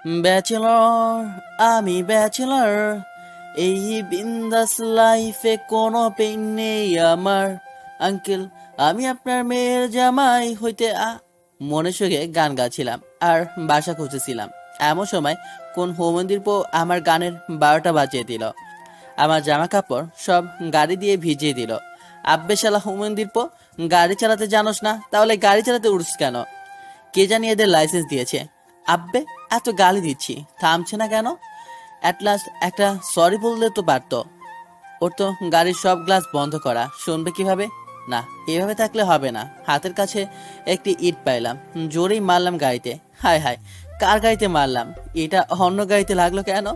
Bachelor, আমি bachelor, এই বিন্দাস লাইফে কোনো পেইন নেই আমার। আঙ্কেল, আমি আপনার মেয়ের জামাই হইতে মনে সুখে গান গাচ্ছিলাম আর বাসা খুঁজেছিলাম। এমন সময় কোন হোমন্দির আমার গানের 12টা বাজিয়ে দিল। আমার জামা কাপড় সব গাড়ি দিয়ে ভিজিয়ে দিল। আব্বে শালা হোমন্দির গাড়ি চালাতে জানোস না, তাহলে গাড়ি চালাতে উঠস কেন? কে জানি এদের লাইসেন্স দিয়েছে। আব্বে এত গালি দিচ্ছি, থামছে না কেন? অ্যাট লাস্ট একটা সরি বললে তো পারতো। ওর তো গাড়ির সব গ্লাস বন্ধ করা, শুনবে কিভাবে? না, এভাবে থাকলে হবে না। হাতের কাছে একটি ইট পাইলাম, জোরেই মারলাম গাড়িতে। হায় হায়, কার গাড়িতে মারলাম? এটা অন্য গাড়িতে লাগলো কেন?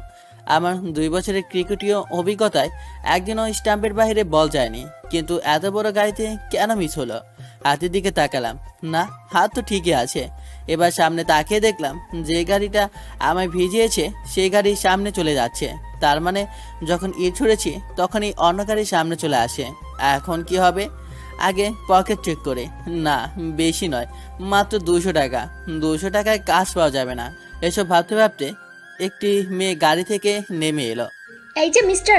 আমার 2 বছরের ক্রিকেটীয় অভিজ্ঞতায় একদিনও স্টাম্পের বাইরে বল যায়নি, কিন্তু এত বড় গাড়িতে কেন মিস হলো? হাতের দিকে তাকালাম, না, হাত তো ঠিকই আছে। এবার সামনে তাকিয়ে দেখলাম যে গাড়িটা আমায় ভিজিয়েছে সেই গাড়ি সামনে চলে যাচ্ছে। তার মানে যখন ইট ছুঁড়েছি তখনই অন্য গাড়ির সামনে চলে আসে। এখন কি হবে? আগে পকেট চেক করে, না বেশি নয়, মাত্র 200 টাকা। 200 টাকায় কাজ পাওয়া যাবে না। এসব ভাবতে ভাবতে একটি মেয়ে গাড়ি থেকে নেমে এলো। এই যে মিস্টার,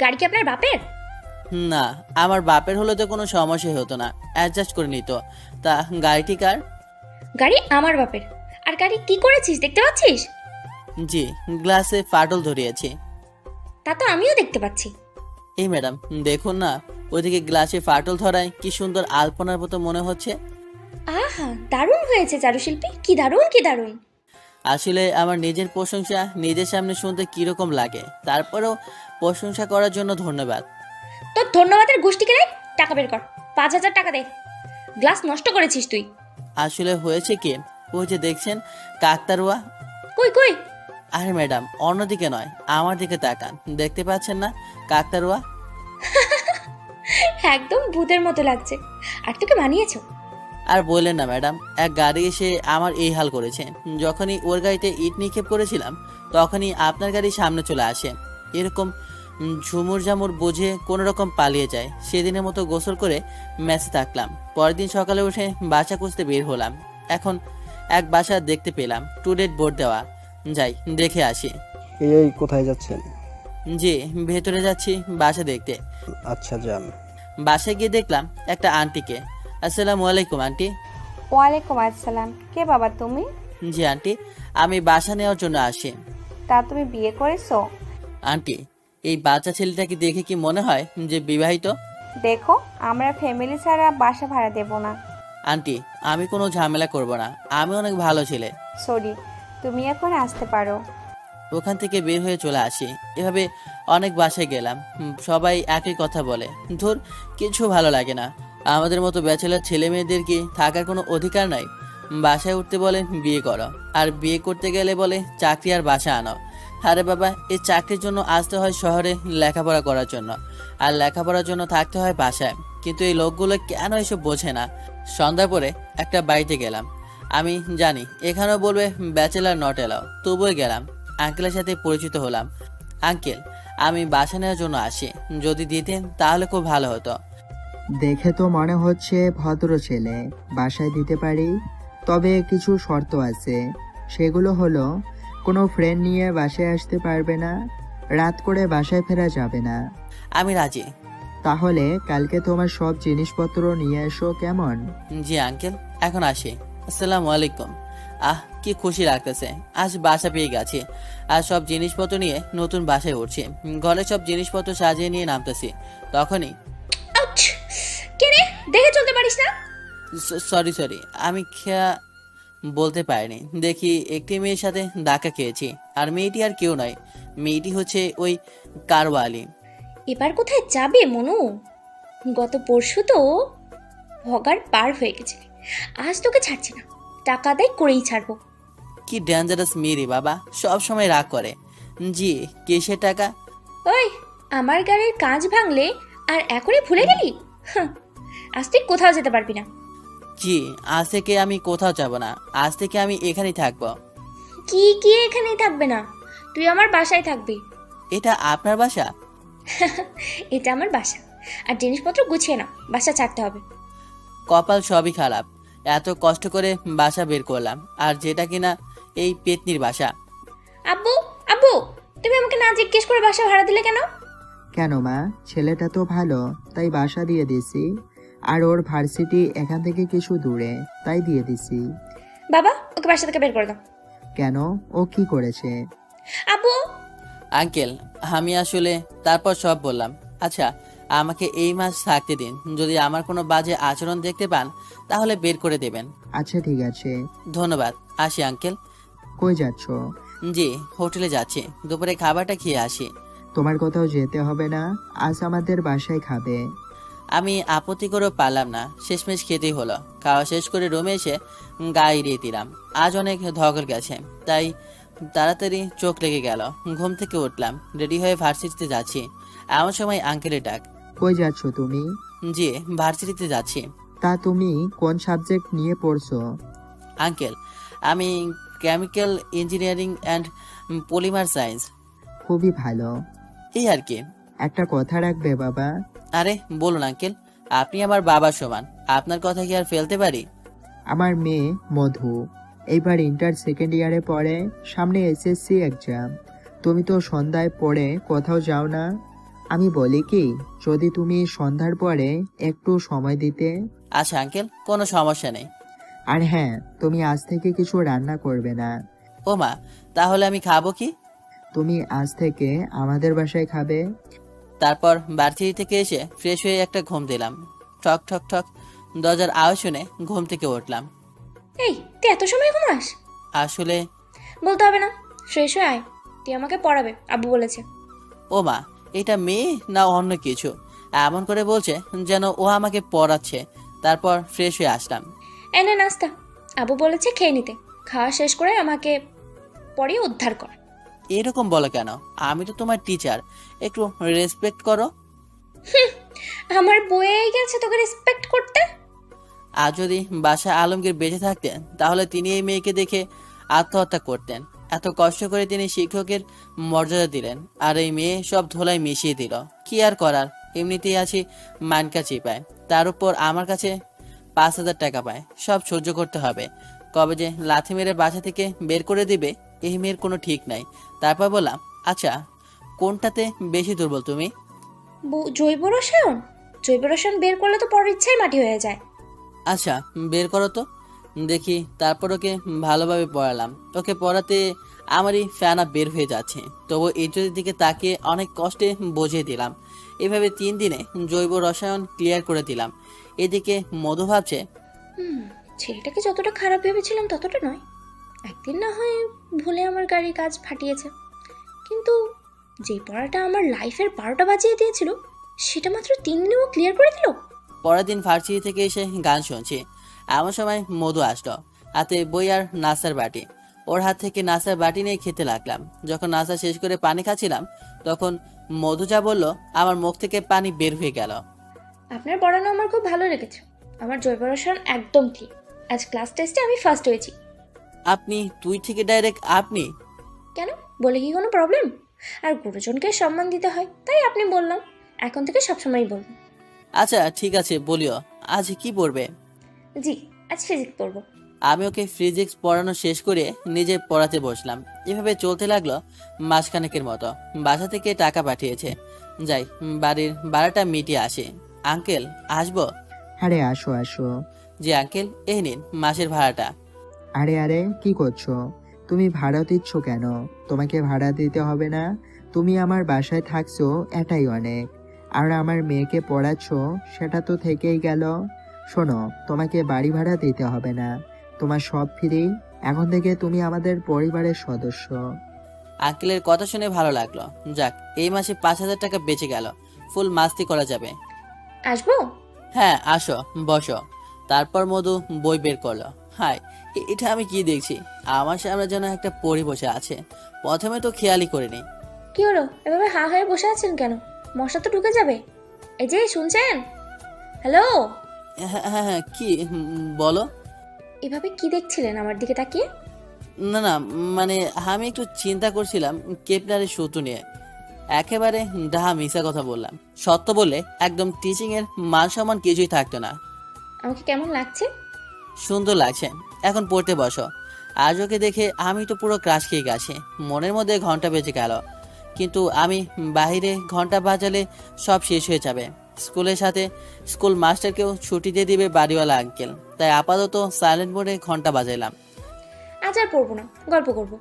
গাড়ি কি আপনার বাপের? না, আমার বাপের হলে তো কোনো সমস্যাই হতো না, অ্যাডজাস্ট করে নিত। তা গাড়িটি কার? গাড়ি আমার বাপের। আর গাড়ি কি করেছিস দেখতে পাচ্ছিস? জি, গ্লাসে ফাটল ধরিয়েছি। তা তো আমিও দেখতে পাচ্ছি। এই ম্যাডাম, দেখুন না, ওইদিকে গ্লাসে ফাটল ধরায় কি সুন্দর আলপনার মতো মনে হচ্ছে। আহা, দারুণ হয়েছে চারুশিল্পী, কি দারুণ কি দারুণ। আসলে আমার নিজের প্রশংসা নিজের সামনে শুনতে কিরকম লাগে, তারপরেও প্রশংসা করার জন্য ধন্যবাদ। তোর ধন্যবাদের গোষ্ঠীকে রে, টাকা বের কর। 5,000 টাকা দে। গ্লাস নষ্ট করেছিস তুই। আসলে হয়েছে কি, ওই যে দেখছেন কাকতারুয়া। কই কই? আরে ম্যাডাম, অন্যদিকে নয়, আমার দিকে তাকান, দেখতে পাচ্ছেন না কাকতারুয়া? একদম ভূতের মতো লাগছে। আর তোকে মানিয়েছো। আর বললেন না ম্যাডাম, এক গাড়ি এসে আমার এই হাল করেছে। যখনই ওর গাড়িতে ইট নিক্ষেপ করেছিলাম তখনই আপনার গাড়ি সামনে চলে আসে। এরকম ঝুমুর ঝামুর বোঝে কোনো রকম পালিয়ে যায়। সেদিনের মতো গোসল করে ম্যাচে থাকলাম। পরের দিন সকালে উঠে বাসা খুঁজতে বের হলাম। এখন এক বাসা দেখতে পেলাম, টু ডেট বোর্ড দেওয়া। যাই দেখে আসি। এই কোথায় যাচ্ছেন? জি, ভেতরে যাচ্ছি বাসা দেখতে। আচ্ছা, যান। বাসায় গিয়ে দেখলাম একটা আন্টিকে। আসসালামু আলাইকুম আন্টি। ওয়ালাইকুম আসসালাম। কে বাবা তুমি? জি আন্টি, আমি বাসা নেওয়ার জন্য আসি। তা তুমি বিয়ে করেছো? আন্টি, এই বাচ্চা ছেলেটাকে দেখে কি মনে হয় যে বিবাহিত? দেখো, আমরা ফ্যামিলি ছাড়া বাসা ভাড়া দেব না। আন্টি, আমি কোনো ঝামেলা করব না, আমি অনেক ভালো ছেলে। সরি, তুমি এখন আসতে পারো। ওখান থেকে বের হয়ে চলে আসি। এভাবে অনেক বাসায় গেলাম, সবাই একই কথা বলে। ধুর, কিছু ভালো লাগে না। আমাদের মতো ব্যাচেলার ছেলে মেয়েদের কি থাকার কোনো অধিকার নাই? বাসায় উঠতে বলে বিয়ে করো, আর বিয়ে করতে গেলে বলে চাকরি আর বাসা আনো। আরে বাবা, এই চাকরির জন্য আসতে হয় শহরে লেখাপড়া করার জন্য, আর লেখাপড়ার জন্য থাকতে হয় বাসায়। কিন্তু এই লোকগুলো কেন এসব বোঝে না? সন্ধ্যার পরে একটা বাড়িতে গেলাম। আমি জানি এখানেও বলবে ব্যাচেলার নট এলাও, তবুও গেলাম। আঙ্কেলের সাথে পরিচিত হলাম। আঙ্কেল, আমি বাসা নেওয়ার জন্য আসি, যদি দিতেন তাহলে খুব ভালো হতো। দেখে তো মনে হচ্ছে ভদ্র ছেলে, বাসায় দিতে পারি, তবে কিছু শর্ত আছে। সেগুলো হলো, কোনো ফ্রেন্ড নিয়ে বাসায় আসতে পারবে না, রাত করে বাসায় ফেরা যাবে না। আমি রাজি। তাহলে কালকে তোমার সব জিনিসপত্র নিয়ে এসো, কেমন? জি আঙ্কেল, এখন আসি। আসসালামু আলাইকুম। কি খুশি লাগতেছে, আজ বাসা পেয়ে গেছি। আর সব জিনিসপত্র নিয়ে নতুন বাসায় উঠছি। ঘরে সব জিনিসপত্র সাজিয়ে নিয়ে নামতেছি, তখনই আউচ! কে রে, দেখে চলতে পারিস না? সরি সরি, আমি খেয়া বলতে পারিনি। দেখি একটি মেয়ের সাথে ধাক্কা খেয়েছি, আর মেয়েটি আর কেউ নয়, মেয়েটি হচ্ছে ওই কারওয়ালি। এবার কোথায় যাবে মনু? গত পরশু তো ভগার পার হয়ে গেছে। আজ তোকে ছাড়ছি না, টাকা আদায় করেই ছাড়বো। কি ডেঞ্জারাস মেয়ে রে বাবা, সব সময় রাগ করে। জি, কিসের টাকা? ওই, আমার গাড়ির কাঁচ ভাঙলে আর এখনই ভুলে গেলি? হাহ, আজ তুই কোথাও যেতে পারবি না। জি, আজ থেকে আমি কোথাও যাব না, আজ থেকে আমি এখানেই থাকবো। কি কি এখানেই থাকবে না, তুই আমার বাসায় থাকবি। এটা আপনার বাসা? এটা আমার বাসা। আর জিনিসপত্র গুছিয়ে না, বাসা ছাড়তে হবে। কপাল সবই খারাপ, এত কষ্ট করে বাসা বের করলাম, আর যেটা কিনা এই পেতনির বাসা। আব্বু, আব্বু, তুমি আমাকে না জিজ্ঞেস করে বাসা ভাড়া দিলে কেন? কেন মা, ছেলেটা তো ভালো, তাই বাসা দিয়ে দিছি। আর ওর ভার্সিটি এখান থেকে কিছু দূরে, তাই দিয়ে দিছি। বাবা, ওকে বাসা থেকে বের করে দাও। কেন, ও কি করেছে? আব্বু, আঙ্কেল, আমি আসলে তারপর সব বললাম। আচ্ছা, আমাকে এই মাস থাকতে দিন। যদি আমার কোনো বাজে আচরণ দেখতে পান তাহলে বের করে দেবেন। আচ্ছা ঠিক আছে। ধন্যবাদ, আসি আঙ্কেল। কই যাচ্ছ? জি, হোটেলে যাচ্ছি, দুপুরে খাবারটা খেয়ে আসি। তোমার কোথাও যেতে হবে না, আজ আমাদের বাসায় খাবে। আমি আপত্তি করেও পারলাম না, শেষমেশ খেতেই হলো। খাওয়া শেষ করে রুমে এসে গা এড়িয়ে দিলাম। আজ অনেক ধকল গেছে, তাই তাড়াতাড়ি চোখ লেগে গেল। ঘুম থেকে উঠলাম, রেডি হয়ে ভার্সিটিতে যাচ্ছি। এমন সময় আঙ্কেলের ডাক। কই যাচ্ছ তুমি? জি, ভার্সিটিতে যাচ্ছি। তা তুমি কোন সাবজেক্ট নিয়ে পড়ছো? আঙ্কেল, আমি chemical engineering and polymer science. খুবই ভালো। এই আর কি। একটা কথা রাখবে বাবা? আরে বলুন আঙ্কেল, আপনি আমার বাবার সমান, আপনার কথা কি আর ফেলতে পারি? আমার মেয়ে মধু এইবার ইন্টার সেকেন্ড ইয়ারে পড়ে, সামনে এসএসসি এক্সাম। তুমি তো সন্ধ্যায় পড়ে কোথাও যাও না। আমি বলি কি, যদি তুমি সন্ধ্যার পরে একটু সময় দিতে। আচ্ছা আঙ্কেল, কোনো সমস্যা নেই। আর হ্যাঁ, তুমি আজ থেকে কিছু রান্না করবে না। ও মা, তাহলে আমি খাবো কি? তুমি আজ থেকে আমাদের বাসায় খাবে। তারপর ভার্সিটি থেকে এসে ফ্রেশ হয়ে একটা ঘুম দিলাম। ঠক ঠক ঠক দরজার আওয়াজ শুনে ঘুম থেকে উঠলাম। এই, তুই এত সময় ঘুমাস? আসলে বলতে হবে না, ফ্রেশ হয়ে আয়, তুই আমাকে পড়াবে, আব্বু বলেছে। ও মা, এটা মেয়ে না অন্য কিছু? এমন করে বলছে যেন ও আমাকে পড়াচ্ছে। তারপর ফ্রেশ হয়ে আসলাম। এনে নাস্তা, আব্বু বলেছে খেয়ে নিতে। খাওয়া শেষ করে আমাকে পড়িয়ে উদ্ধার কর। এরকম বলো কেন? আমি তো তোমার টিচার, একটু রেসপেক্ট করো। আমার বয়ে গেছে তোকে রেসপেক্ট করতে। আর যদি বাসা আলমগীর বেঁচে থাকতেন তাহলে তিনি এই মেয়েকে দেখে আত্মহত্যা করতেন। এত কষ্ট করে তিনি শিক্ষকের মর্যাদা দিলেন, আর এই মেয়ে সব ধোলাই মিশিয়ে দিল। কি আর করার, এমনিতেই আছি মানকা চিপায়, তার উপর আমার কাছে 5,000 টাকা পায়। সব সহ্য করতে হবে। কবে যে লাথি মেরে বাসা থেকে বের করে দিবে এই মেয়ের কোনো ঠিক নাই। তারপর বললাম, আচ্ছা কোনটাতে বেশি দুর্বল তুমি? জৈব রসায়ন, জৈব রসায়ন বের করলে তো পরের ইচ্ছাই মাটি হয়ে যায়। আচ্ছা বের করো তো দেখি। তারপর ওকে ভালোভাবে পড়ালাম। ওকে পড়াতে আমারই ফ্যানা বের হয়ে যাচ্ছে, তবু ইজ্জতের দিকে তাকিয়ে অনেক কষ্টে বুঝিয়ে দিলাম। এভাবে 3 দিনে জৈব রসায়ন ক্লিয়ার করে দিলাম। এদিকে মধু ভাবছে, ছেলেটাকে যতটা খারাপ ভেবেছিলাম ততটা নয়। একদিন না হয় ভুলে আমার গাড়ির কাজ ফাটিয়েছে, কিন্তু যে পড়াটা আমার লাইফের 12টা বাজিয়ে দিয়েছিল সেটা মাত্র 3 দিনেও ক্লিয়ার করে দিল। পরের দিন ভার্সিটি থেকে এসে গান শুনছি। এমন সময় মধু আসলো, হাতে বই আর নাস্তার বাটি। ওর হাত থেকে নাস্তার বাটি নিয়ে খেতে লাগলাম। যখন নাস্তা শেষ করে পানি খাচ্ছিলাম তখন মধু যা বললো আমার মুখ থেকে পানি বের হয়ে গেল। আপনার পড়ানো আমার খুব ভালো লেগেছে। আমার জৈব রসায়ন একদম ঠিক। আজ ক্লাস টেস্টে আমি ফার্স্ট হয়েছি। আপনি? তুই থেকে ডাইরেক্ট আপনি? কেন, বলে কি কোনো প্রবলেম? আর গুরুজনকে সম্মান দিতে হয়, তাই আপনি বললাম। এখন থেকে সবসময়ই বলবো। আচ্ছা ঠিক আছে, বলিও। আজ কি পড়বে? জি, আজ ফিজিক্স পড়বো। আমি ওকে ফিজিক্স পড়ানো শেষ করে নিজে পড়াতে বসলাম। এভাবে চলতে লাগলো মাসখানেকের মতো। বাসা থেকে টাকা পাঠিয়েছে, যাই বাড়ির ভাড়াটা মিটিয়ে আসে। আঙ্কেল আসবো? আরে আসো আসো। জি আঙ্কেল, এই নিন মাসের ভাড়াটা। আরে আরে, কি করছো? তুমি ভাড়া দিচ্ছ কেন? তোমাকে ভাড়া দিতে হবে না। তুমি আমার বাসায় থাকছো, এটাই অনেক। আর আমার মেয়েকে পড়াচ্ছ, সেটা তো থেকেই গেল। শোনো, তোমাকে বাড়ি ভাড়া দিতে হবে না, তোমার সব ফ্রি। এখন থেকে তুমি আমাদের পরিবারের সদস্য। আঙ্কেলের কথা শুনে ভালো লাগলো। যাক, এই মাসে 5,000 টাকা বেঁচে গেল। ফুল মাস্তি করা যাবে। আসবো? হ্যাঁ আসো, বসো। তারপর মধু বই বের করলো। হাই, এটা আমি কি দেখছি? আমার সামনে যেন একটা পরী বসে আছে। প্রথমে তো খেয়ালই করিনি। কি হলো, এভাবে হা হয়ে বসে আছেন কেন? মশা তো ঢুকে যাবে। এই যে শুনছেন? হ্যালো, হ্যাঁ হ্যাঁ হ্যাঁ, কি বলো? এভাবে কি দেখছিলেন আমার দিকে তাকিয়ে? না না, মানে আমি একটু চিন্তা করছিলাম কেপলারের সূত্র নিয়ে। একেবারে ডাহা মিশা কথা বললাম। সত্য বললে একদম টিচিং এর মান সম্মান কিছুই থাকতো না। আমাকে কেমন লাগছে? সুন্দর লাগছে। এখন পড়তে বসো। আজ ওকে দেখে আমি তো পুরো ক্রাশ খেয়ে গেছি। মনের মধ্যে ঘন্টা বেজে গেল, কিন্তু আমি বাইরে ঘন্টা বাজালে সব শেষ হয়ে যাবে। স্কুলের সাথে স্কুল মাস্টারকেও ছুটি দিয়ে দিবে বাড়িওয়ালা আঙ্কেল, তাই আপাতত সাইলেন্ট মোডে ঘন্টা বাজাইলাম। আজ আর পড়বো না, গল্প করব।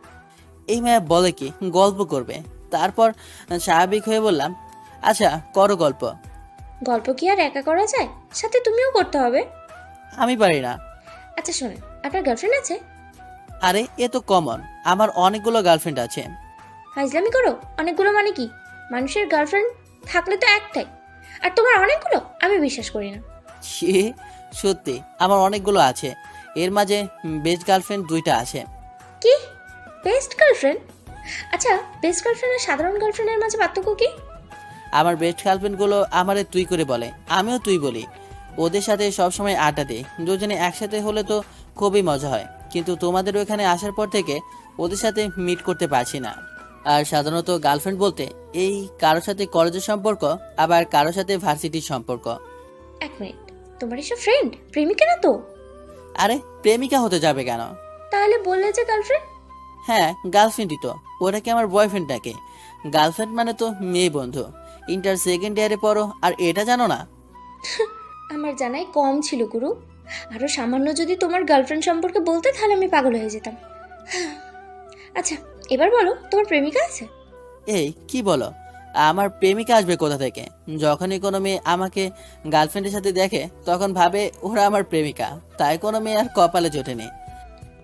এই মেয়ে বলে কি গল্প করবে? তারপর স্বাভাবিক হয়ে বললাম, আচ্ছা করো গল্প। গল্প কি আর একা করা যায়? সাথে তুমিও করতে হবে। আমি পারি না। আচ্ছা শোনেন, আপনার গার্লফ্রেন্ড আছে? আরে এ তো কমন, আমার অনেকগুলো গার্লফ্রেন্ড আছে। ফাইজলামি করো। অনেকগুলো মানে কি? মানুষের গার্লফ্রেন্ড থাকলে তো একটাই, আর তোমার অনেকগুলো? আমি বিশ্বাস করি না। ছি, সত্যি আমার অনেকগুলো আছে। এর মাঝে বেস্ট গার্লফ্রেন্ড 2টা আছে। কি? Best girlfriend? আচ্ছা, বেস্ট গার্লফ্রেন্ড আর সাধারণ গার্লফ্রেন্ডের মাঝে পার্থক্য কি? আমার বেস্ট গার্লফ্রেন্ডগুলো আমারে তুই করে বলে, আমিও তুই বলি। ওদের সাথে সবসময় আড্ডা দিই, দুজনে একসাথে হলে তো খুবই মজা হয়। কিন্তু তোমাদের ওখানে আসার পর থেকে ওদের সাথে মিট করতে পারছি না। আর সাধারণত গার্লফ্রেন্ড বলতে এই কারোর সাথে কলেজের সম্পর্ক, আবার কারোর সাথে ভার্সিটির সম্পর্ক। এক মিনিট, তোমার এসব ফ্রেন্ড, প্রেমিকা না তো? আরে প্রেমিকা হতে যাবে কেন? তাহলে বললে যে গার্লফ্রেন্ড। হ্যাঁ গার্লফ্রেন্ডই তো, ওটাকে আমার বয়ফ্রেন্ড ডাকে। গার্লফ্রেন্ড মানে তো মেয়ে বন্ধু। ইন্টার সেকেন্ড ইয়ারে পড়ো আর এটা জানো না? আমার জানাই কম ছিল গুরু। আরো সামান্য যদি তোমার গার্লফ্রেন্ড সম্পর্কে বলতে, তাহলে আমি পাগল হয়ে যেতাম। আচ্ছা, এবার বলো, তোমার প্রেমিকা আছে? এই কি বলো? আমার প্রেমিকা আসবে কোথা থেকে? যখনই কোনো মেয়ে আমাকে গার্লফ্রেন্ডের সাথে দেখে তখন ভাবে ওরা আমার প্রেমিকা, তাই কোনো মেয়ে আর কপালে জোটেনি।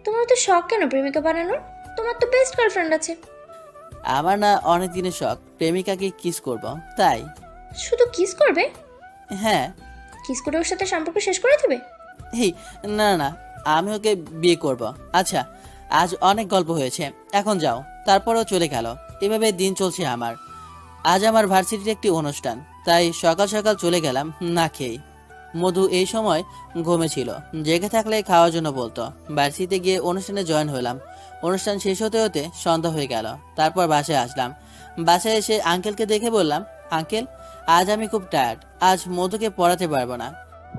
তোমার তো শখ কেন প্রেমিকা বানানোর? তোমার তো বেস্ট গার্লফ্রেন্ড আছে। আমার না অনেক দিনের শখ প্রেমিকাকে কিস করব, তাই। শুধু কিস করবে? হ্যাঁ। কিস করে ওর সাথে সম্পর্ক শেষ করে দেবে? এই না না, আমি ওকে বিয়ে করব। আচ্ছা আজ অনেক গল্প হয়েছে, এখন যাও। তারপরেও চলে গেল। এভাবে দিন চলছে আমার। আজ আমার ভার্সিটির একটি অনুষ্ঠান, তাই সকাল সকাল চলে গেলাম না খেয়ে। মধু এই সময় ঘুমেছিল, জেগে থাকলে খাওয়ার জন্য বলতো। ভার্সিটিতে গিয়ে অনুষ্ঠানে জয়েন হলাম। অনুষ্ঠান শেষ হতে হতে সন্ধ্যা হয়ে গেল। তারপর বাসায় আসলাম। বাসায় এসে আঙ্কেলকে দেখে বললাম, আঙ্কেল আজ আমি খুব টায়ার্ড, আজ মধুকে পড়াতে পারবো না।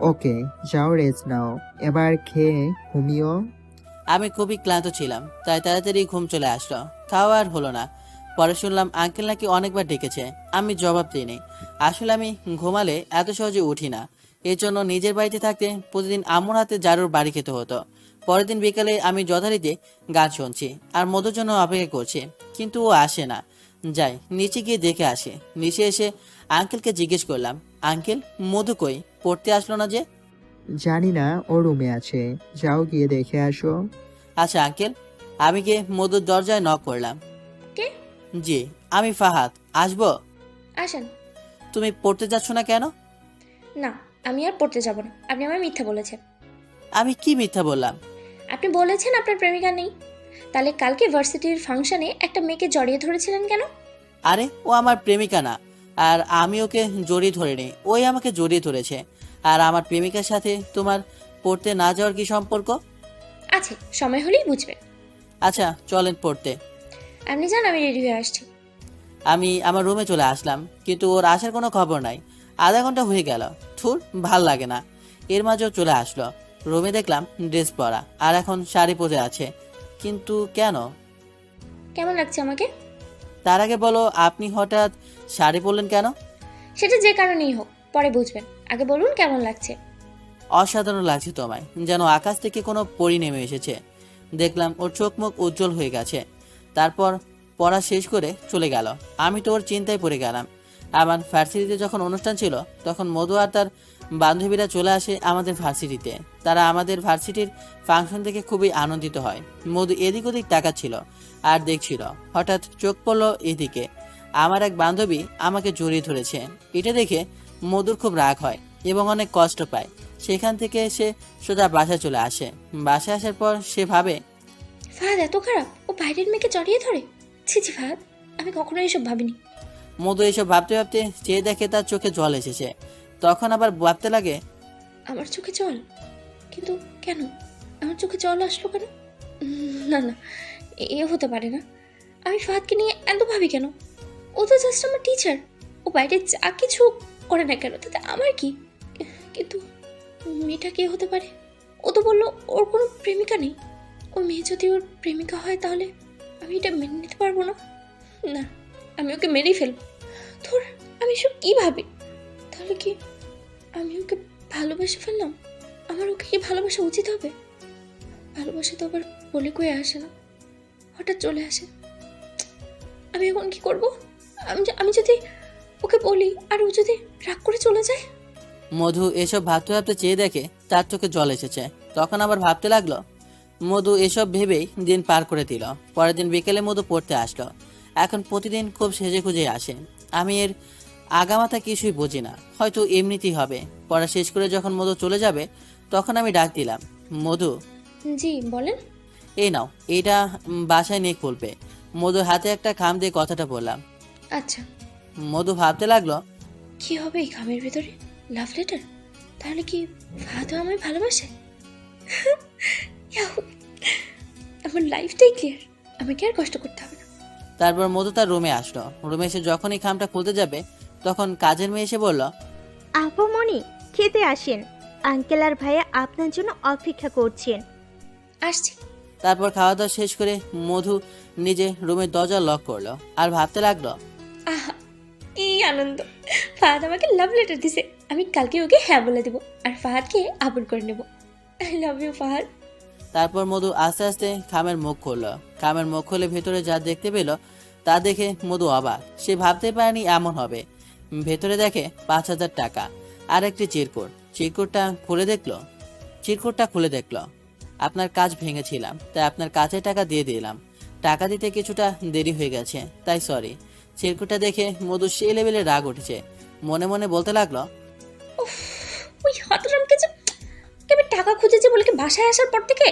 ওকে, যাও রেস্ট নাও, এবার খেয়ে ঘুমিও। আমি খুবই ক্লান্ত ছিলাম, তাই তাড়াতাড়ি ঘুম চলে আসলো। খাওয়া আর হলো না। পরে শুনলাম আঙ্কেল নাকি অনেকবার ডেকেছে, আমি জবাব দিইনি। আসলে আমি ঘুমালে এত সহজে উঠি না। এর জন্য নিজের বাড়িতে থাকতে প্রতিদিন আম্মুর হাতে জারুর বাড়ি খেতে হতো। পরের দিন বিকালে আমি যথারীতি গান শুনছি আর মধুর জন্য অপেক্ষা করছি, কিন্তু ও আসে না। যাই নিচে গিয়ে দেখে আসি। নিচে এসে আঙ্কেলকে জিজ্ঞেস করলাম, আঙ্কেল মধু কই, পড়তে আসলো না যে? জানি না, ও রুমে আছে, যাও গিয়ে দেখে আসো। আচ্ছা আঙ্কেল। আমি গিয়ে মধুর দরজায় নক করলাম। কে? জি আমি ফাহাদ, আসবো? আসেন। তুমি পড়তে যাচ্ছ না কেন? না, আমি আর পড়তে যাব না। আপনি আমায় মিথ্যা বলেছেন। আমি কি মিথ্যা বললাম? আপনি বলেছেন আপনার প্রেমিকা নেই। তাহলে কালকে ভার্সিটির ফাংশনে একটা মেয়েকে জড়িয়ে ধরেছিলেন কেন? আরে ও আমার প্রেমিকা না, আর আমি ওকে জড়িয়ে ধরিনি, ওই আমাকে জড়িয়ে ধরেছে। আর আমার প্রেমিকার সাথে তোমার পড়তে না যাওয়ার কি সম্পর্ক? আছে, সময় হলেই বুঝবেন। আচ্ছা চলেন পড়তে। আপনি যান, আমি রেডি হয়ে আসছি। আমি আমার রুমে চলে আসলাম, কিন্তু ওর আসার কোনো খবর নাই। আধা ঘন্টা হয়ে গেল, থুর ভাল লাগে না। এর মাঝেও চলে আসলো। রুমে দেখলাম ড্রেস পরা আর এখন শাড়ি পরে আছে, কিন্তু কেন? কেমন লাগছে আমাকে? তার আগে বলো, আপনি হঠাৎ শাড়ি পরলেন কেন? সেটা যে কারণেই হোক, পরে বুঝবেন। আগে বলুন কেমন লাগছে। অসাধারণ লাগছে তোমায়, যেন আকাশ থেকে কোনো পরি নেমে এসেছে। দেখলাম ওর চোখ মুখ উজ্জ্বল হয়ে গেছে। তারপর পড়া শেষ করে চলে গেল। আমি তো ওর চিন্তায় পড়ে গেলাম। আমার ভার্সিটিতে যখন অনুষ্ঠান ছিল তখন মধু আর তার বান্ধবীরা চলে আসে আমাদের ভার্সিটিতে। তারা আমাদের ভার্সিটির ফাংশন থেকে খুবই আনন্দিত হয়। মধু এদিক ওদিক তাকাচ্ছিল আর দেখছিল। হঠাৎ চোখ পড়লো এদিকে। আমার এক বান্ধবী আমাকে জড়িয়ে ধরেছে। এটা দেখে মধুর খুব রাগ হয় এবং অনেক কষ্ট পায়। সেখান থেকে সে সোজা বাসায় চলে আসে। বাসায় আসার পর সে ভাবে, ফাহাদ এত খারাপ, ও বাইরের মেয়েকে জড়িয়ে ধরে? ছি ছি ফাহাদ, আমি কখনো এসব ভাবিনি। মধু এসব ভাবতে ভাবতে চেয়ে দেখে তার চোখে জল এসেছে। তখন আবার ভাবতে লাগে, আমার চোখে জল? কিন্তু কেন? আমার চোখে জল আসলো কেন? না না, এ হতে পারে না। আমি ফাহাদকে নিয়ে এত ভাবি কেন? ও তো জাস্ট আমার টিচার। ও বাইরে যা কিছু করে না কেন তাতে আমার কি? কিন্তু মেয়েটা কে হতে পারে? ও তো বললো ওর কোনো প্রেমিকা নেই। ওই মেয়ে যদি ওর প্রেমিকা হয় তাহলে আমি এটা মেনে নিতে পারবো না। না, আমি ওকে মেরেই ফেলবো। ধর, আমি এসব কী ভাবি? তাহলে কি আমি ওকে ভালোবেসে ফেললাম? আমার ওকে কি ভালোবাসা উচিত হবে? ভালোবাসা তো আবার বলে কয়ে আসে না, হঠাৎ চলে আসে। আমি এখন কি করব? আমি যদি ওকে বলি আর ও যদি রাগ করে চলে যায়? মধু এসব ভাবতে ভাবতে চেয়ে দেখে তার চোখে জল এসেছে। তখন আবার ভাবতে লাগলো। মধু এসব ভেবেই দিন পার করে দিল। পরের দিন বিকেলে মধু পড়তে আসলো। এখন প্রতিদিন খুব সেজে খুঁজে আসে। আমি এর আগামাথা কিছুই বুঝি না, হয়তো এমনিতেই হবে। পড়া শেষ করে যখন মধু চলে যাবে তখন আমি ডাক দিলাম, মধু জি বলেন। এই নাও, এইটা বাসায় নিয়ে খুলবে। মধুর হাতে একটা খাম দিয়ে কথাটা বললাম। আচ্ছা, মধু ভাবতে লাগলো, কি হবে এই খামের ভিতরে? Love letter? তাহলে কি ফাহাদও আমায় ভালোবাসে? ইয়াহু! আমার লাইফটাই ক্লিয়ার, আমাকে আর কষ্ট করতে হবে না। তারপর মধু তার রুমে আসলো। রুমে এসে যখনই খামটা খুলতে যাবে তখন কাজের মেয়ে এসে বলল, আপু মনি, খেতে আসেন, আঙ্কেল আর ভাইয়া আপনার জন্য অপেক্ষা করছেন। আসছি। তারপর খাওয়া দাওয়া শেষ করে মধু নিজে রুমের দরজা লক করলো আর ভাবতে লাগলো, আহা, কি আনন্দ! ফাহাদ আমাকে লাভ লেটার দিছে। আমি কালকে ওকে হ্যাঁ বলে দেবো আর ফাহাদকে আপন করে নেব। I love you Fahad. তারপর মধু আস্তে আস্তে খামের মুখ খুললো। খামের মুখ খুলে ভেতরে যা দেখতে পেল তা দেখে মধু অবাক। সে ভাবতে পারেনি এমন হবে। ভেতরে দেখে 5,000 টাকা আর একটি চিরকুটটা খুলে দেখলো। আপনার কাজ ভেঙেছিলাম, তাই আপনার কাছে টাকা দিয়ে দিলাম। টাকা দিতে কিছুটা দেরি হয়ে গেছে, তাই সরি। চিরকুটটা দেখে মধু সেই লেভেলে রাগ উঠেছে। মনে মনে বলতে লাগলো, উফ, ওই হতরামকে যে আমি টাকা খুঁজেছি বলে কি বাসায় আসার পর থেকে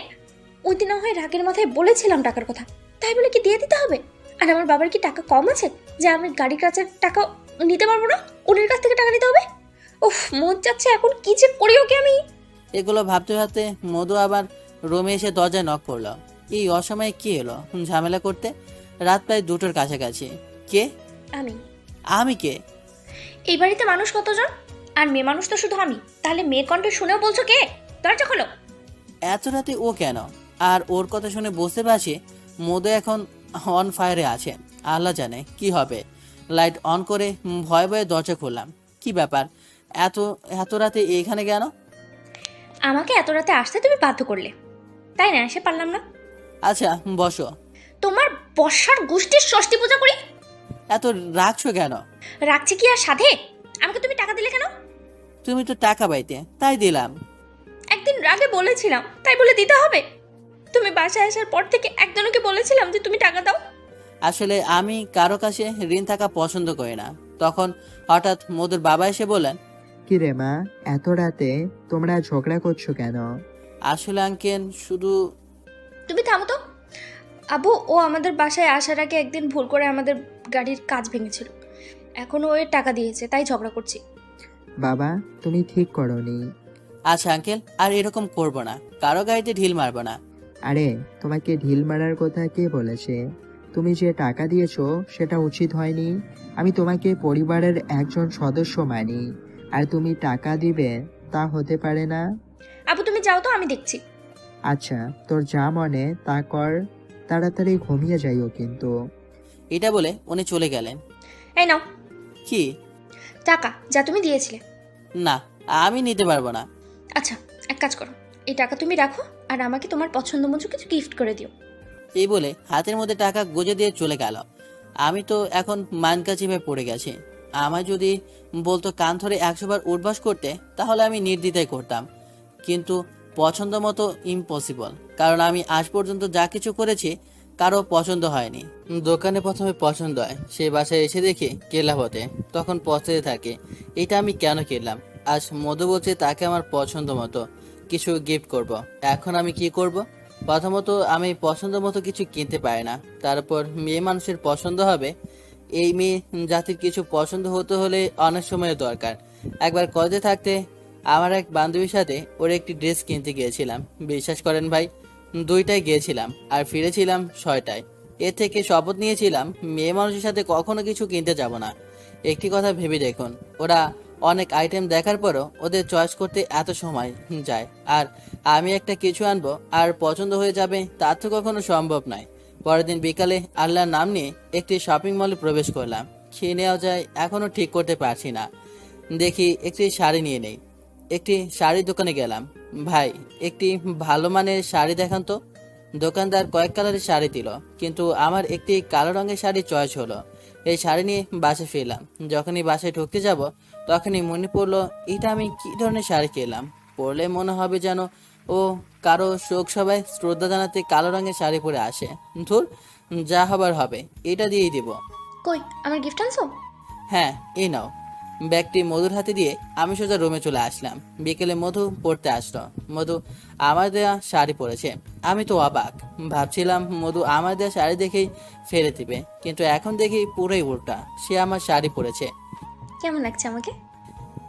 ওই দিন না হয় রাগের মাথায় বলেছিলাম টাকার কথা, তাই বলে কি দিয়ে দিতে হবে? আর আমার বাবার কি টাকা কম আছে যে আমি গাড়ি কাছের টাকা নিতে পারবো না? ওনার কাছ থেকে টাকা নিতে হবে? উফ, মন চাচ্ছে এখন কি যে করি ওকে আমি। এগুলো ভাবতে ভাবতে মধু আবার রুমে এসে দরজায় নক করলো। এই অসময়ে কি এলো ঝামেলা করতে? রাত প্রায় 2টোর কাছাকাছি। কে? আমি কে? এই বাড়িতে মানুষ কতজন? আর মেয়ে মানুষ তো শুধু আমি। তাহলে মেয়ের কণ্ঠ শুনেও বলছো কে? দরজা খোলো। এত রাতে ও কেন? আর ওর কথা শুনে বুঝতে পারছি মধু এখন অন ফায়ারে আছে। আল্লাহ জানে কি হবে। লাইট অন করে ভয়ে ভয়ে দরজা খুললাম। কি ব্যাপার, এত এত রাতে এখানে কেন? আমাকে এত রাতে আসতে তুমি বাধ্য করলে, তাই না? এসে পারলাম না। আচ্ছা বসো। তোমার বর্ষার গোষ্ঠীর ষষ্ঠী পূজা করি। এত রাখছো কেন? রাখছি কি আর সাধে? আমাকে তুমি টাকা দিলে কেন? তুমি তো টাকা পাইতে তাই দিলাম। একদিন রাগে বলেছিলাম তাই বলে দিতে হবে? তুমি বাসায় আসার পর থেকে একজনকে বলেছিলাম যে তুমি টাকা দাও। আসলে আমি কারো কাছে ঋণ থাকা পছন্দ করি না। তখন হঠাৎ মধুর বাবা এসে বললেন, কি রে মা, এত রাতে তোমরা ঝগড়া করছো কেন? আসলে আঙ্কেল শুধু তুমি থামো তো। আবু, ও আমাদের বাসায় আসার আগে একদিন ভুল করে আমাদের গাড়ির কাজ ভেঙেছিল। এখন ও এর টাকা দিয়েছে, তাই ঝগড়া করছি। বাবা, তুমি ঠিক করোনি। আচ্ছা আঙ্কেল, আর এরকম করব না, কারো গাড়িতে ঢিল মারবো না। আরে, তোমাকে ঢিল মারার কথা কে বলেছে? তুমি যে টাকা দিয়েছো সেটা উচিত হয়নি। আমি তোমাকে পরিবারের একজন সদস্য মানি, আর তুমি টাকা দিবে তা হতে পারে না। আবু তুমি যাও তো, আমি দেখছি। আচ্ছা, তোর যা মনে তা কর, তাড়াতাড়ি ঘুমিয়ে যাইও কিন্তু। এটা বলে উনি চলে গেলেন। এই নাও কি? টাকা যা তুমি দিয়েছিলে। না, আমি নিতে পারবো না। আচ্ছা, এক কাজ করো, এই টাকা তুমি রাখো আর আমাকে তোমার পছন্দ মতো কিছু গিফট করে দিও। এই বলে হাতের মধ্যে টাকা গুজে দিয়ে চলে গেল। আমি তো এখন মানকাচি হয়ে পড়ে গেছি। আমায় যদি বলতো কান ধরে 100 বার উঠবাস করতে, তাহলে আমি নির্দ্বিধায় করতাম। কিন্তু পছন্দ মতো ইম্পসিবল, কারণ আমি আজ পর্যন্ত যা কিছু করেছি কারো পছন্দ হয়নি। দোকানে প্রথমে পছন্দ হয়, সেই বাসায় এসে দেখি কেলা হতে, তখন পছন্দে থাকে এটা আমি কেন কিনলাম। আজ মধু বলছে তাকে আমার পছন্দ মতো কিছু গিফট করব। এখন আমি কি করব? প্রথমত আমি পছন্দ মতো কিছু কিনতে পারি না, তারপর মেয়ে মানুষের পছন্দ হবে। এই মেয়ে জাতির কিছু পছন্দ হতে হলে অনেক সময় দরকার। একবার কলেজে থাকতে আমার এক বান্ধবীর সাথে ওর একটি ড্রেস কিনতে গিয়েছিলাম। বিশ্বাস করেন ভাই, 2টায় গিয়েছিলাম আর ফিরেছিলাম 6টায়। এর থেকে শপথ নিয়েছিলাম মেয়ে মানুষের সাথে কখনো কিছু কিনতে যাব না। একটি কথা ভেবে দেখুন, ওরা অনেক আইটেম দেখার পরও ওদের চয়েস করতে এত সময় যায়। আর আমি একটা কিছু আনবো আর পছন্দ হয়ে যাবে, তা তো কখনো সম্ভব নয়। পরের দিন বিকালে আল্লাহর নাম নিয়ে একটি শপিং মলে প্রবেশ করলাম। খেয়ে নেওয়া যায় এখনো ঠিক করতে পারছি না। দেখি একটি শাড়ি নিয়ে নেই। একটি শাড়ির দোকানে গেলাম। ভাই, একটি ভালো মানের শাড়ি দেখান তো। দোকানদার কয়েক কালারের শাড়ি দিল, কিন্তু আমার একটি কালো রঙের শাড়ি চয়েস হলো। এই শাড়ি নিয়ে বাসায় ফিরলাম। যখনই বাসায় ঢুকতে যাব তখনই মনে পড়লো, এটা আমি কি ধরনের শাড়ি কিনলাম। পরলে মনে হবে যেন ও কারো শোক সবাই শ্রদ্ধা জানাতে কালো রঙের শাড়ি পরে আসে। ধুর, যা হবার হবে, এটা দিয়েই দিব। কই আমার গিফট আনছো? হ্যাঁ, এই নাও। ব্যাগটি মধুর হাতে দিয়ে আমি সোজা রুমে চলে আসলাম। বিকেলে মধু পড়তে আসলো। মধু আমার দেয়া শাড়ি পরেছে। আমি তো অবাক, ভাবছিলাম মধু আমার দেয়া শাড়ি দেখেই ফেলে দিবে, কিন্তু এখন দেখি পুরোই উল্টা, সে আমার শাড়ি পরেছে। কেমন লাগছে আমাকে?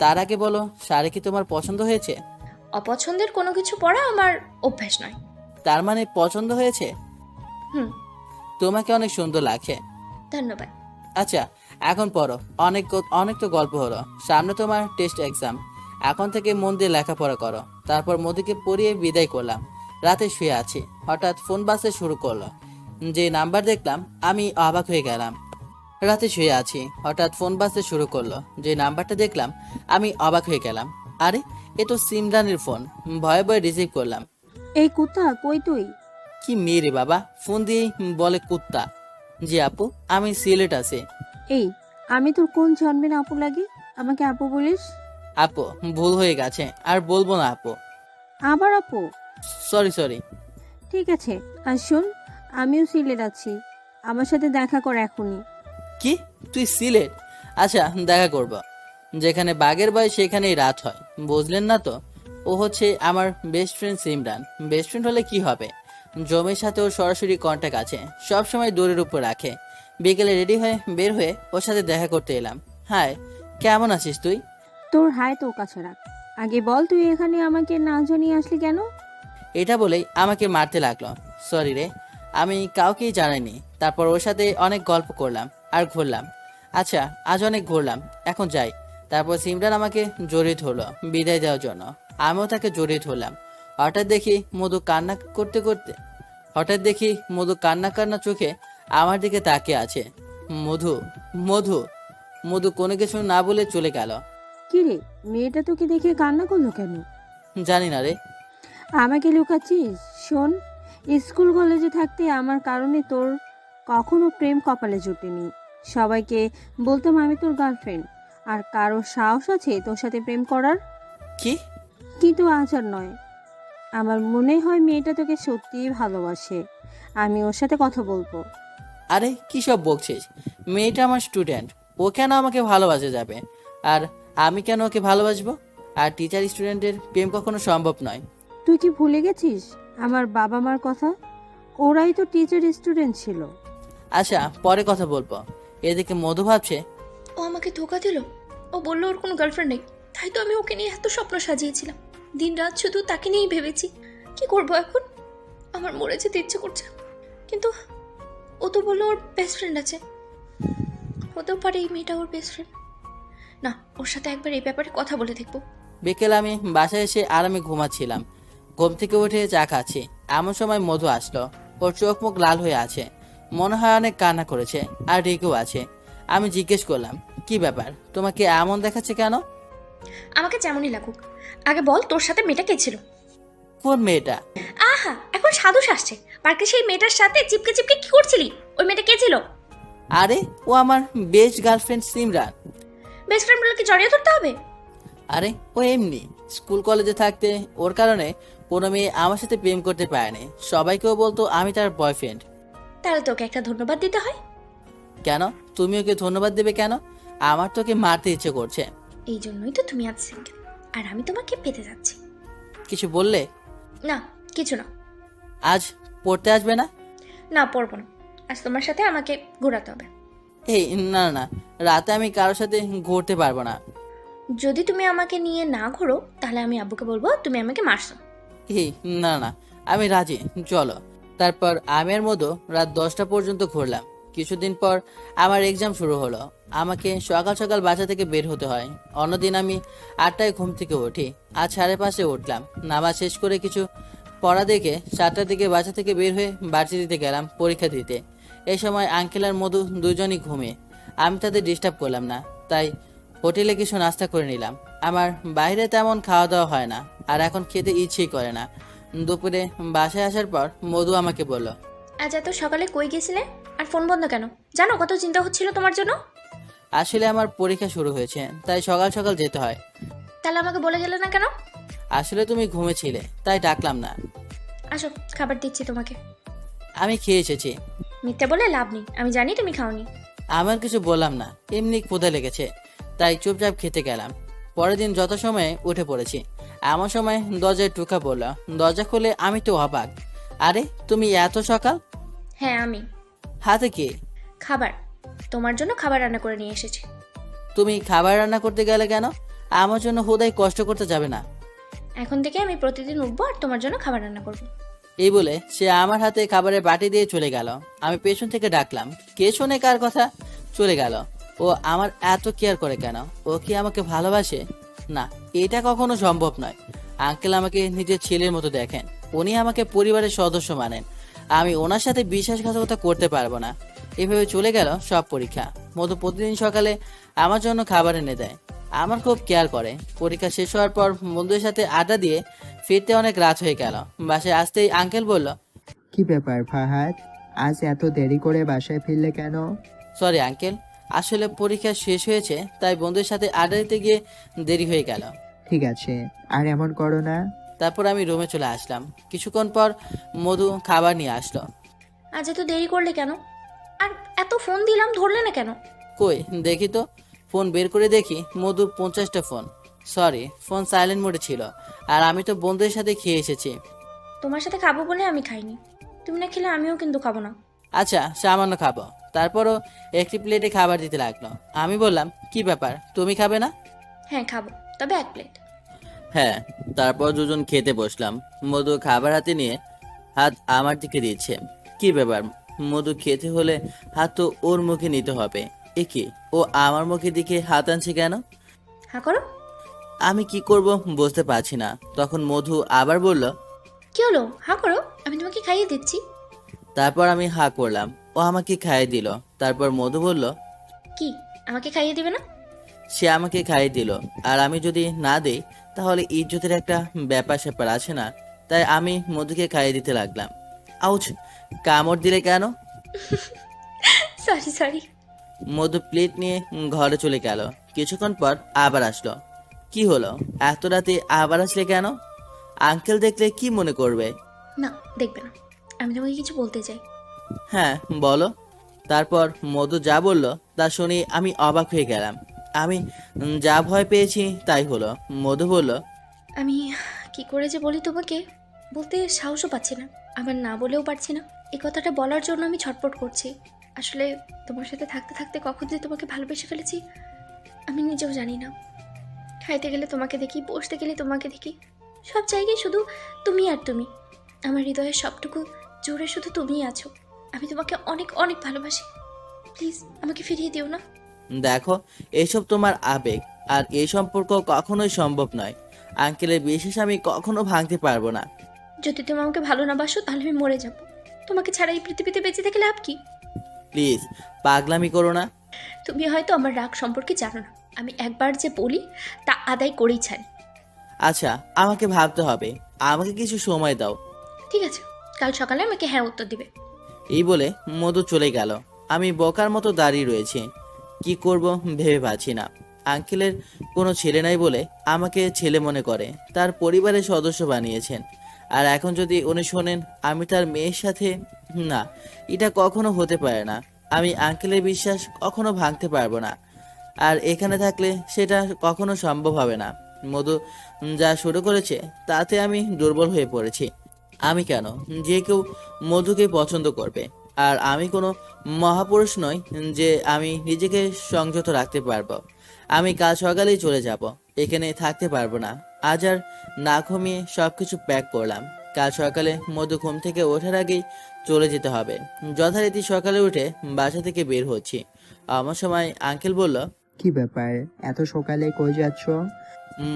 তার আগে বলো, শাড়ি কি তোমার পছন্দ হয়েছে? অপছন্দের কোনো কিছু পরা আমার অভ্যাস নয়। তার মানে পছন্দ হয়েছে? হুম। তোমাকে অনেক সুন্দর লাগছে। ধন্যবাদ। আচ্ছা, এখন পড়ো। অনেক তো গল্প হলো। সামনে তোমার টেস্ট এক্সাম। এখন থেকে মন দিয়ে লেখাপড়া করো। তারপর মধুকে পড়িয়ে বিদায় করলাম। রাতে শুয়ে আছি, হঠাৎ ফোন বাজতে শুরু করলো। যে নাম্বার দেখলাম আমি অবাক হয়ে গেলাম। রাতে শুয়ে আছি, হঠাৎ ফোন বাজতে শুরু করলো। যে নাম্বারটা দেখলাম আমি অবাক হয়ে গেলাম। আরে, এ তো সিমরানের ফোন। ভয়ে ভয়ে রিসিভ করলাম। এই কুত্তা, কই তুই? কি মেয়ে রে বাবা, ফোন দিয়েই বলে কুত্তা। জি আপু, আমি সিলেট আছি। এই, আমি তোর কোন জন্মের আপু লাগি? আমাকে আপু বলিস? আপু, ভুল হয়ে গেছে, আর বলবো না আপু। আবার আপু? সরি। ঠিক আছে, আর শোন, আমিও সিলেট আছি, আমার সাথে দেখা কর এখনই। কি, তুই সিলেট? আচ্ছা, দেখা করব। যেখানে বাঘের ভয় সেখানেই রাত হয়, বুঝলেন না তো? ও হচ্ছে আমার best friend Simran. Best friend হলে কি হবে, জমির সাথে ওর সরাসরি কন্ট্যাক্ট আছে, সব সময় দূরের উপর রাখে। বিকেলে রেডি হয়ে বের হয়ে ওর সাথে দেখা করতে এলাম। হাই, কেমন আছিস তুই? তোর হায় তোর কাছে রাখ, আগে বল তুই এখানে আমাকে না জানিয়ে আসলি কেন? এটা বলেই আমাকে মারতে লাগলো। সরি রে, আমি কাউকেই জানাইনি। তারপর ওর সাথে অনেক গল্প করলাম আর ঘুরলাম। আচ্ছা, আজ অনেক ঘুরলাম, এখন যাই। তারপর সিমরান আমাকে জড়িয়ে ধরলো বিদায় দেওয়ার জন্য। আমিও তাকে জড়িয়ে ধরলাম। হঠাৎ দেখি মধু কান্না চোখে আমার দিকে তাকিয়ে আছে। মধু মধু মধু কোনো কিছু না বলে চলে গেল। কি রে, মেয়েটা তোকে দেখে কান্না করলো কেন? জানি না রে। আমাকে লুকাচ্ছিস? শোন, স্কুল কলেজে থাকতে আমার কারণে তোর কখনো প্রেম কপালে জুটেনি। সবাইকে বলতাম আমি তোর গার্লফ্রেন্ড, আর কারো সাহস আছে তোর সাথে প্রেম করার? কি? কিন্তু আজ আর নয়। আমার মনে হয় মেয়েটা তোকে সত্যিই ভালোবাসে, আমি ওর সাথে কথা বলবো। আরে কি সব বকছিস? মেয়েটা আমার স্টুডেন্ট, ও কেন আমাকে ভালোবাসে যাবে? আর আমি কেন ওকে ভালোবাসবো? আর টিচার স্টুডেন্টের প্রেম কখনো সম্ভব নয়। তুই কি ভুলে গেছিস আমার বাবা মার কথা? ওরাই তো টিচার স্টুডেন্ট ছিল। আচ্ছা, পরে কথা বলবো। এদিকে মধু ভাবছে, ও আমাকে ধোকা দিল। ও বললো ওর কোনো গার্লফ্রেন্ড নেই, তাই তো আমি ওকে নিয়ে এত স্বপ্ন সাজিয়েছিলাম। দিন রাত শুধু তাকে নিয়েই ভেবেছি। কি করব এখন? আমার মরে যেতে ইচ্ছে করছে, কিন্তু ও তো বললো ওর বেস্ট ফ্রেন্ড আছে। হতেও পারে এই মেয়েটা ওর বেস্ট ফ্রেন্ড। না, ওর সাথে একবার এই ব্যাপারে কথা বলে দেখবো। বিকেল আমি বাসায় এসে আরামে ঘুমাচ্ছিলাম। ঘুম থেকে উঠে চা খাচ্ছি, এমন সময় মধু আসলো। ওর চোখ মুখ লাল হয়ে আছে, মনে হয় অনেক কান্না করেছে আর রেগেও আছে। আমি জিজ্ঞেস করলাম, কি ব্যাপার, তোমাকে এমন দেখাচ্ছে কেন? আমাকে যেমনই লাগুক, আগে বল তোর সাথে মেয়েটা কে ছিল? কোন মেয়েটা? আহা, এখন সাধু আসছে। পার্কে সেই মেয়েটার সাথে চিপকে চিপকে কি করছিলি? ওই মেয়েটা কে ছিল? আরে, ও আমার best girlfriend Simran. Best friend বলে কি জড়িয়ে ধরতে হবে? আরে, ও এমনি স্কুল কলেজে থাকতে ওর কারণে কোনো মেয়ে আমার সাথে প্রেম করতে পারেনি। সবাইকেও বলতো আমি তার বয়ফ্রেন্ড। তাহলে তোকে একটা ধন্যবাদ দিতে হয়। কেন? তুমি ওকে ধন্যবাদ দেবে কেন? আমার তোকে মারতে ইচ্ছে করছে। এই জন্যই তো তুমি আজ সিঙ্গেল, আর আমি তোমাকে পেতে যাচ্ছি। কিছু বললে? না, কিছু না। আজ পড়তে আসবে না? না, পড়বো না। আজ তোমার সাথে আমাকে ঘোরাতে হবে। এই না না, রাতে আমি কারোর সাথে ঘুরতে পারবো না। যদি তুমি আমাকে নিয়ে না ঘোরো তাহলে আমি আব্বুকে বলবো তুমি আমাকে মারছো। এই না না, আমি রাজি, চলো। তারপর আমি আর মধু রাত 10টা পর্যন্ত ঘুরলাম। কিছুদিন পর আমার এক্সাম শুরু হলো। আমাকে সকাল সকাল বাসা থেকে বের হতে হয়। অন্যদিন আমি 8টায় ঘুম থেকে উঠি, আজ 5:30 উঠলাম। নামাজ শেষ করে কিছু পড়া দেখে 7টার দিকে বাসা থেকে বের হয়ে ভার্সিটিতে গেলাম পরীক্ষা দিতে। এই সময় আঙ্কেল আর মধু দুজনই ঘুমিয়ে। আমি তাদের ডিস্টার্ব করলাম না, তাই হোটেলে কিছু নাস্তা করে নিলাম। আমার বাইরে তেমন খাওয়া দাওয়া হয় না, আর এখন খেতে ইচ্ছেই করে না। দুপুরে বাসায় আসার পর মধু আমাকে বলল, আজ এত সকালে কই গেছিলে আর ফোন বন্ধ কেন? জানো কত চিন্তা হচ্ছিল তোমার জন্য। আসলে আমার পরীক্ষা শুরু হয়েছে, তাই সকাল সকাল যেতে হয়। তাহলে আমাকে বলে গেলে না কেন? আসলে তুমি ঘুমেছিলে, তাই ডাকলাম না। আসো, খাবার দিচ্ছি তোমাকে। আমি খেয়ে এসেছি। মিথ্যে বলে লাভ নেই, আমি জানি তুমি খাওনি। আমার কিছু বললাম না, এমনি ক্ষুধা লেগেছে, তাই চুপচাপ খেতে গেলাম। পরের দিন যত সময়ে উঠে পড়েছি, এমন সময় দরজায় টুকা পড়ল। দরজা খুলে আমি তো অবাক। আরে তুমি এত সকাল? হ্যাঁ আমি। হাতে কি? খাবার। তোমার জন্য খাবার রান্না করে নিয়ে এসেছি। তুমি খাবার রান্না করতে গেলে কেন? আমার জন্য হুদাই কষ্ট করতে যাবে না। এখন থেকে আমি প্রতিদিন উঠবো আর তোমার জন্য খাবার রান্না করবো। এই বলে সে আমার হাতে খাবারের বাটি দিয়ে চলে গেল। আমি পেছন থেকে ডাকলাম, কে শোনে কার কথা? চলে গেল। ও আমার এত কেয়ার করে কেন? ও কি আমাকে ভালোবাসে? না, এটা কখনো সম্ভব নয়। আঙ্কেল আমাকে নিজের ছেলের মতো দেখেন, উনি আমাকে পরিবারের সদস্য মানেন। আমি ওনার সাথে বিশ্বাসঘাতকতা করতে পারবো না। এভাবে চলে গেল সব পরীক্ষা। মধু প্রতিদিন সকালে আমার জন্য খাবার এনে দেয়, আমার খুব কেয়ার করে। পরীক্ষা শেষ হওয়ার পর বন্ধুদের সাথে আড্ডা দিয়ে ফিরতে অনেক রাত হয়ে গেল। বাসায় আসতেই আঙ্কেল বলল, কি ব্যাপার ফাহাদ, আজ এত দেরি করে বাসায় ফিরলে কেন? সরি আঙ্কেল, আসলে পরীক্ষা শেষ হয়েছে, তাই বন্ধুদের সাথে আড্ডা দিতে গিয়ে দেরি হয়ে গেল। ঠিক আছে, আর এমন করো না। তারপর আমি রুমে চলে আসলাম। কিছুক্ষণ পর মধু খাবার নিয়ে আসলো। আজ এত দেরি করলে কেন? আর এত ফোন দিলাম, ধরলে না কেন? কই দেখি তো। ফোন বের করে দেখি মধুর 50টা ফোন। সরি, ফোন সাইলেন্ট মোডে ছিল, আর আমি তো বন্ধুদের সাথে খেয়ে এসেছি। তোমার সাথে খাবো বলে আমি খাইনি। তুমি না খেলে আমিও কিন্তু খাবো না। আচ্ছা, সামান্য খাবো। তারপরও একটি প্লেটে খাবার দিতে লাগলো। আমি বললাম, কি ব্যাপার, তুমি খাবে না? হ্যাঁ খাবো, তবে 1 প্লেট। হ্যাঁ। তারপর দুজন খেতে বসলাম। মধু খাবার হাতে নিয়ে হাত আমার দিকে দিচ্ছে। কি ব্যাপার, মধু খেতে হলে হাত তো ওর মুখে নিতে হবে। এ কি, ও আমার মুখের দিকে হাত আনছে কেন? হ্যাঁ করো। আমি কি করব বুঝতে পারছি না। তখন মধু আবার বলল, কি হলো? হ্যাঁ করো, আমি তোমাকে খাইয়ে দিচ্ছি। তারপর আমি হা করলাম। ও আমাকে খাইয়ে দিল। তারপর মধু বলল, কি, আমাকে খাইয়ে দিবে না? সে আমাকে খাইয়ে দিল, আর আমি যদি না দেই তাহলে ইজ্জতের একটা ব্যাপার স্যাপার আছে না, তাই আমি মধুকে খাইয়ে দিতে লাগলাম। আউচ, কামড় দিলে কেন? Sorry sorry. মধু প্লেট নিয়ে ঘরে চলে গেল। কিছুক্ষণ পর আবার আসলো। কি হলো, এত রাতে আবার আসলে কেন? আঙ্কেল দেখলে কি মনে করবে? না, দেখবে না। আমি তোমাকে কিছু বলতে চাই। হ্যাঁ বলো। তারপর মধু যা বলল তা শুনে আমি অবাক হয়ে গেলাম। আমি যা ভয় পেয়েছি তাই হলো। মধু বলল, আমি কি করে যে বলি তোমাকে, বলতে সাহসও পাচ্ছি না, আবার না বলেও পারছি না। এই কথাটা বলার জন্য আমি ছটফট করছি। আসলে তোমার সাথে থাকতে থাকতে কখন যে তোমাকে ভালোবেসে ফেলেছি আমি নিজেও জানি না। খাইতে গেলে তোমাকে দেখি, বসতে গেলে তোমাকে দেখি, সব জায়গায় শুধু তুমি আর তুমি। আমার হৃদয়ের সবটুকু জুড়ে শুধু তুমিই আছো। আমি তোমাকে অনেক অনেক ভালোবাসি। প্লিজ আমাকে ফিরিয়ে দিও না। দেখো, এসব তোমার আবেগ, আর এই সম্পর্ক কখনোই সম্ভব নয়। আঙ্কেলের বিশেষ আমি কখনো ভাঙতে পারবো না। যদি তুমি আমাকে ভালো না বাসো তাহলে আমি মরে যাব। তোমাকে ছাড়া এই পৃথিবীতে বেঁচে থেকে লাভ কি? প্লিজ পাগলামি করো না। তুমি হয়তো আমার রাগ সম্পর্কে জানো না। আমি একবার যে বলি তা আদায় করেই ছাড়ি। আচ্ছা, আমাকে ভাবতে হবে, আমাকে কিছু সময় দাও। ঠিক আছে, কাল সকালে আমাকে হ্যাঁ উত্তর দিবে। এই বলে মধু চলে গেল। আমি বোকার মতো দাঁড়িয়ে রয়েছি, কি করব ভেবে পাচ্ছি না। আঙ্কেলের কোনো ছেলে নাই বলে আমাকে ছেলে মনে করে, তার পরিবারের সদস্য বানিয়েছেন। আর এখন যদি উনি শোনেন আমি তার মেয়ের সাথে, না, এটা কখনো হতে পারে না। আমি আঙ্কেলের বিশ্বাস কখনো ভাঙতে পারবো না, আর এখানে থাকলে সেটা কখনো সম্ভব হবে না। মধু যা শুরু করেছে তাতে আমি দুর্বল হয়ে পড়েছি। আমি কেন, যে কেউ মধুকে পছন্দ করবে। আর আমি কোনো মহাপুরুষ নই যে আমি নিজেকে সংযত রাখতে পারবো। আমি কাল সকালেই চলে যাব, এখানে থাকতে পারবো না। আজ আর না ঘুমিয়ে সবকিছু প্যাক করলাম। কাল সকালে মধু ঘুম থেকে ওঠার আগেই চলে যেতে হবে। যথারীতি সকালে উঠে বাসা থেকে বের হচ্ছি। আমার সময় আঙ্কেল বলল, কি ব্যাপার, এত সকালে কই যাচ্ছ?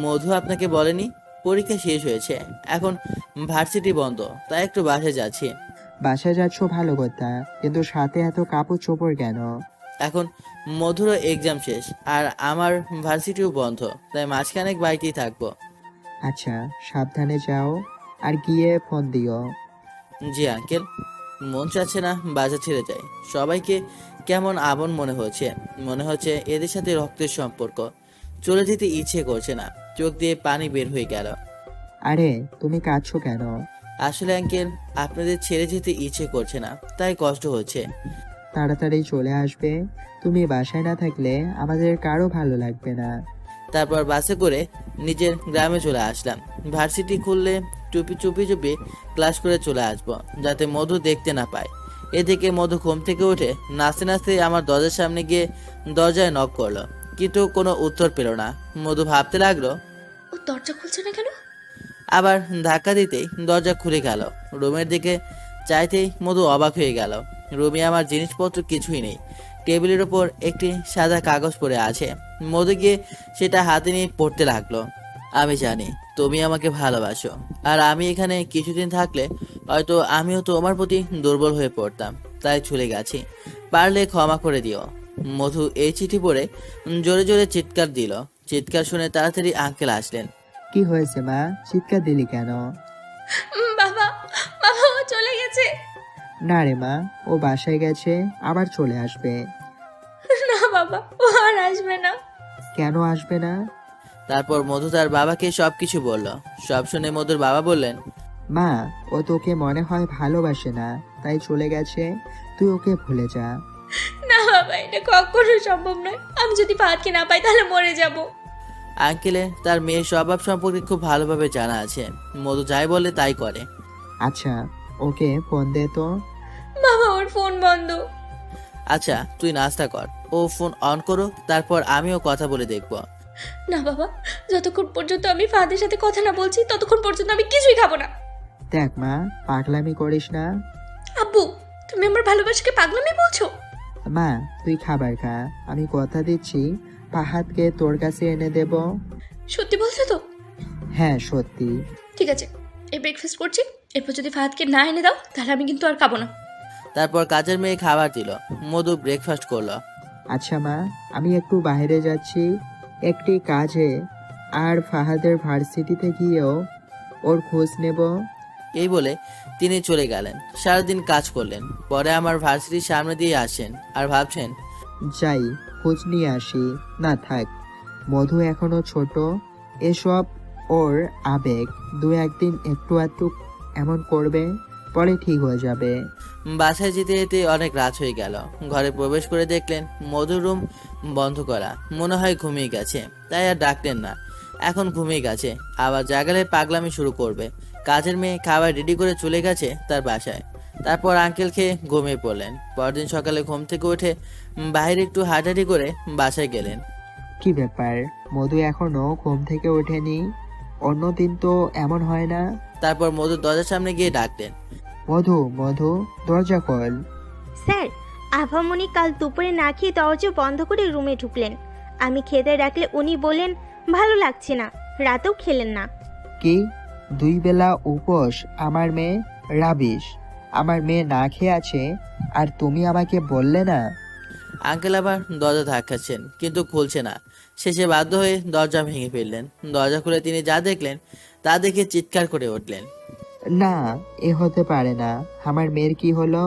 মধু আপনাকে বলেনি? পরীক্ষা শেষ হয়েছে, এখন ভার্সিটি বন্ধ, তাই একটু বাসায় যাচ্ছি। বাসায় যাচ্ছ ভালো কথা, কিন্তু সাথে এত কাপড় চোপড় কেন? এখন মধুরও এক্সাম শেষ আর আমার ভার্সিটিও বন্ধ, তাই মাঝখানে বাড়িতেই থাকবো। আচ্ছা, সাবধানে যাও, আর গিয়ে ফোন দিও। জি আঙ্কেল। মন চাচ্ছে না বাজার ছেড়ে যায়। সবাইকে কেমন আপন মনে হচ্ছে এদের সাথে রক্তের সম্পর্ক। চলে যেতে ইচ্ছে করছে না, চোখ দিয়ে পানি বের হয়ে গেল। আরে তুমি কাঁদছো কেন? আসলে আঙ্কেল, আপনাদের ছেড়ে যেতে ইচ্ছে করছে না, তাই কষ্ট হচ্ছে। তাড়াতাড়ি চলে আসবে, তুমি বাসায় না থাকলে আমাদের কারো ভালো লাগবে না। তারপর বাসে করে নিজের গ্রামে চলে আসলাম। ভার্সিটি খুললে চুপি চুপি ক্লাস করে চলে আসবো, যাতে মধু দেখতে না পায়। এদিকে মধু ঘুম থেকে উঠে নাচতে নাচতে আমার দরজার সামনে গিয়ে দরজায় নক করলো, কিন্তু কোনো উত্তর পেল না। মধু ভাবতে লাগলো, ও দরজা খুলছে না কেন? আবার ধাক্কা দিতেই দরজা খুলে গেল। রুমের দিকে চাইতেই মধু অবাক হয়ে গেল। রুমে আমার জিনিসপত্র কিছুই নেই। টেবিলের ওপর একটি সাদা কাগজ পড়ে আছে। মধু গিয়ে সেটা হাতে নিয়ে পড়তে লাগলো। আমি জানি তুমি আমাকে ভালোবাসো, আর আমি এখানে কিছুদিন থাকলে হয়তো আমিও তোমার প্রতি দুর্বল হয়ে পড়তাম, তাই চলে গেছি। পারলে ক্ষমা করে দিও। মধু এই চিঠি পড়ে জোরে জোরে চিৎকার দিল। চিৎকার শুনে তাড়াতাড়ি আঙ্কেল আসলেন। কি হয়েছে মা, চিৎকার দিলি কেন? বাবা, বাবা ও চলে গেছে। না রে মা, ও বাসায় গেছে, আবার চলে আসবে। না বাবা, ও আর আসবে না। কেন আসবে না? তারপর মধু তার বাবাকে সবকিছু বলল। সব শুনে মধুর বাবা বললেন, মা, ও তোকে মনে হয় ভালোবাসে না, তাই চলে গেছে, তুই ওকে ভুলে যা। না বাবা, এটা কখনো সম্ভব নয়। আমি যদি ফাহাদকে না পাই তাহলে মরে যাব। আঙ্কেলের তার মেয়ের স্বভাব সম্পর্কে খুব ভালোভাবে জানা আছে। মধু যাই বলে তাই করে। আচ্ছা, ওকে ফোন দে তো। বাবা, ওর ফোন বন্ধ। আচ্ছা তুই নাস্তা কর, ও ফোন অন করো, তারপর আমিও কথা বলে দেখব। না বাবা, যতক্ষণ পর্যন্ত আমি ফাহাদের সাথে কথা না বলছি ততক্ষণ পর্যন্ত আমি কিছুই খাবো না। দেখ মা, পাগলামি করিস না। আব্বু, তুমি আমার ভালোবাসাকে পাগলামি বলছো? মা, তুই খাবার খা, আমি কথা দিচ্ছি ফাহাদকে তোর কাছে এনে দেব। সত্যি বলছো তো? হ্যাঁ সত্যি। ঠিক আছে, এই ব্রেকফাস্ট করছি। এরপর যদি ফাহাদকে না এনে দাও তাহলে আমি কিন্তু আর খাবো না। তারপর কাজের মেয়ে খাবার দিল। মধু ব্রেকফাস্ট করলো। আচ্ছা মা, আমি একটু বাইরে যাচ্ছি একটি কাজে, আর ফাহাদের ভার্সিটিতে গিয়েও ওর খোঁজ নেব। এই বলে তিনি চলে গেলেন। সারাদিন কাজ করলেন, পরে আমার ভার্সিটির সামনে দিয়ে আসেন আর ভাবছেন, যাই খোঁজ নিয়ে আসি। না থাক, মধু এখনো ছোট, এসব ওর আবেগ, দু একদিন একটু একটু এমন করবে, পরে ঠিক হয়ে যাবে। বাসায় যেতে যেতে অনেক রাত হয়ে গেল। ঘরে প্রবেশ করে দেখলেন মধুর রুম বন্ধ করা। মনে হয় ঘুমিয়ে গেছে, তাই আর ডাকলেন না। এখন ঘুমিয়ে গেছে, আবার জাগালে পাগলামি শুরু করবে। কাজের মেয়ে খাবার রেডি করে চলে গেছে তার বাসায়। তারপর আঙ্কেল খেয়ে ঘুমিয়ে পড়লেন। পরদিন সকালে ঘুম থেকে উঠে বাইরে একটু হাঁটাহাঁটি করে বাসায় গেলেন। কি ব্যাপার, মধু এখনো ঘুম থেকে ওঠেনি? অন্যদিন তো এমন হয় না। তারপর মধুর দরজার সামনে গিয়ে ডাকলেন, মধু, মধু, দরজা খোল। স্যার, আভামনি কাল দুপুরে না খেয়ে দরজা বন্ধ করে রুমে ঢুকলেন। আমি খেতে ডাকলে উনি বললেন ভালো লাগছে না, রাতেও খেলেন না। কি, 2 বেলা উপোস আমার মেয়ে? রাবিশ, আমার মেয়ে না খেয়ে আছে আর তুমি আমাকে বললে না? আঙ্কেল আবার দরজা ধাক্কাচ্ছেন, কিন্তু খুলছে না। শেষে বাধ্য হয়ে দরজা ভেঙে ফেললেন। দরজা খুলে তিনি যা দেখলেন তা দেখে চিৎকার করে উঠলেন, না, এ হতে পারে না। আমার মেয়ের কি হলো?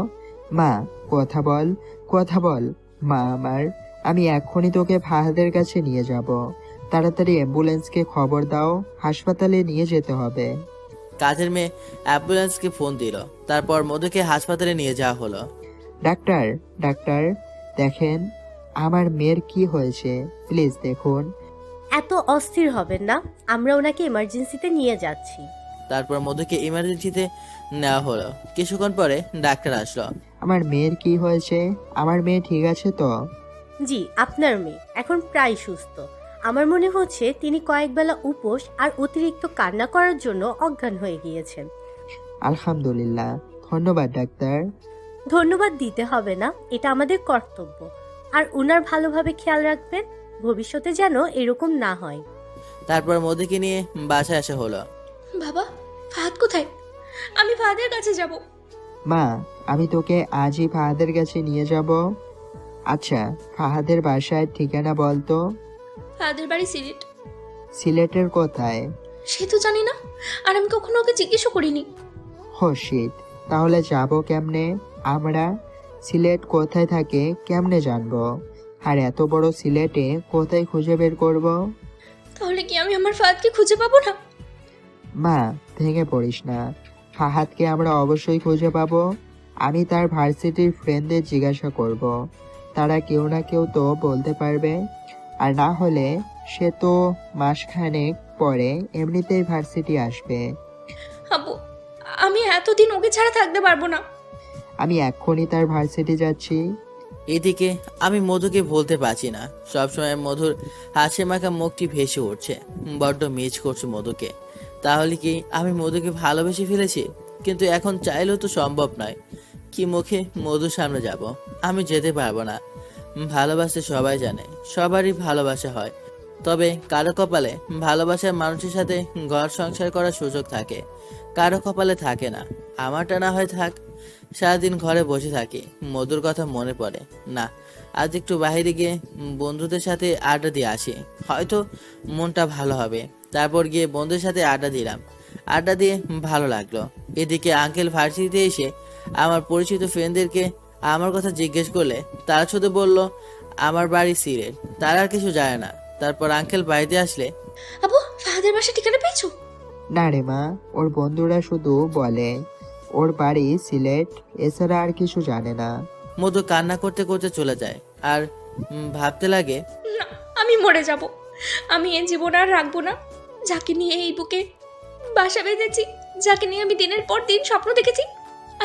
মা, কথা বল, কথা বল। মা আমার, আমি এক্ষুনি তোকে ফাহাদের কাছে নিয়ে যাব। তাড়াতাড়ি অ্যাম্বুলেন্সকে খবর দাও, হাসপাতালে নিয়ে যেতে হবে। কাজের মেয়ে অ্যাম্বুলেন্সকে ফোন দিল। তারপর মধুকে হাসপাতালে নিয়ে যাওয়া হলো। ডাক্তার, ডাক্তার, দেখেন আমার মেয়ের কি হয়েছে, প্লিজ দেখুন। এত অস্থির হবেন না, আমরা ওনাকে এমার্জেন্সিতে নিয়ে যাচ্ছি। তারপর মধুকে ইমার্জেন্সিতে নেওয়া হলো। কিছুক্ষণ পরে ডাক্তার আসলো। আমার মেয়ের কি হয়েছে? আমার মেয়ে ঠিক আছে তো? জি, আপনার মেয়ে এখন প্রায় সুস্থ। আমার মনে হচ্ছে তিনি কয়েকবেলা উপোস আর অতিরিক্ত কান্না করার জন্য অজ্ঞান হয়ে গিয়েছেন। আলহামদুলিল্লাহ, ধন্যবাদ ডাক্তার। ধন্যবাদ দিতে হবে না, এটা আমাদের কর্তব্য। আর উনার ভালোভাবে খেয়াল রাখবেন, ভবিষ্যতে যেন এরকম না হয়। তারপর মধুকে নিয়ে বাসায় আসা হলো। বাবা, ফাহাদ কোথায়? আমি ফাহাদের কাছে যাব। মা, আমি তোকে আজই ফাহাদের কাছে নিয়ে যাব। আচ্ছা, ফাহাদের বাসায় ঠিকানা বলতো। ফাহাদের বাড়ি সিলেট। সিলেটের কোথায়? সে তো জানি না, আর আমি কখনো ওকে জিজ্ঞেসও করিনি। হো শিট, তাহলে যাব কেমনে আমরা? সিলেট কোথায় থাকে কেমনে জানবো? আর এত বড় সিলেটে কোথায় খুঁজে বের করব? তাহলে কি আমি আমার ফাহাদকে খুঁজে পাবো না? মা, ভেঙে পড়িস না। ফাহাদকে আমরা অবশ্যই খুঁজে পাবো। আমি তার ভার্সিটির ফ্রেন্ডদের জিজ্ঞাসা করব। তারা কেউ না কেউ তো বলতে পারবে। আর না হলে সে তো মাসখানেক পরে এমনিতেই ভার্সিটি আসবে। আব্বু, আমি এতদিন ওকে ছাড়া থাকতে পারবো না। আমি এক্ষুনি তার ভার্সিটি যাচ্ছি। এদিকে আমি মধুকে বলতে পারছি না। সবসময় মধুর হাসি মাখা মুখটি ভেসে উঠছে। বড্ড মিস করছে মধুকে। তাহলে কি আমি মধুকে ভালোবেসে ফেলেছি? কিন্তু এখন চাইলেও তো সম্ভব নয়। কি মুখে মধুর সামনে যাব? আমি যেতে পারবো না। ভালোবাসতে সবাই জানে, সবারই ভালোবাসা হয়। তবে কারো কপালে ভালোবাসার মানুষের সাথে ঘর সংসার করার সুযোগ থাকে, কারো কপালে থাকে না। আমারটা না হয় থাক। সারাদিন ঘরে বসে থাকি, মধুর কথা মনে পড়ে না। আজ একটু বাইরে গিয়ে বন্ধুদের সাথে আড্ডা দিয়ে আসি, হয়তো মনটা ভালো হবে। তারপর গিয়ে বন্ধুদের সাথে আড্ডা দিলাম। আড্ডা দিয়ে ভালো লাগলো। এদিকে আঙ্কেল ভার্সিটিতে এসে আমার পরিচিত ফ্রেন্ডদেরকে আমার কথা জিজ্ঞেস করলে তারা শুধু বলল আমার বাড়ি সিলেট, তারা আর কিছু জানে না। তারপর আঙ্কেল বাড়িতে আসলে, আব্বু, ফাহাদের বাসা ঠিকানা পেয়েছো? না রে মা, ওর বন্ধুরা শুধু বলে ওর বাড়ি সিলেট, এছাড়া আর কিছু জানে না। মধু কান্না করতে করতে চলে যায়। আর ভাবতে লাগে, না, আমি মরে যাব। আমি এই জীবন আর রাখবো না। যাকে নিয়ে এই বুকে বাসা বেঁধেছি, যাকে নিয়ে আমি দিনের পর দিন স্বপ্ন দেখেছি,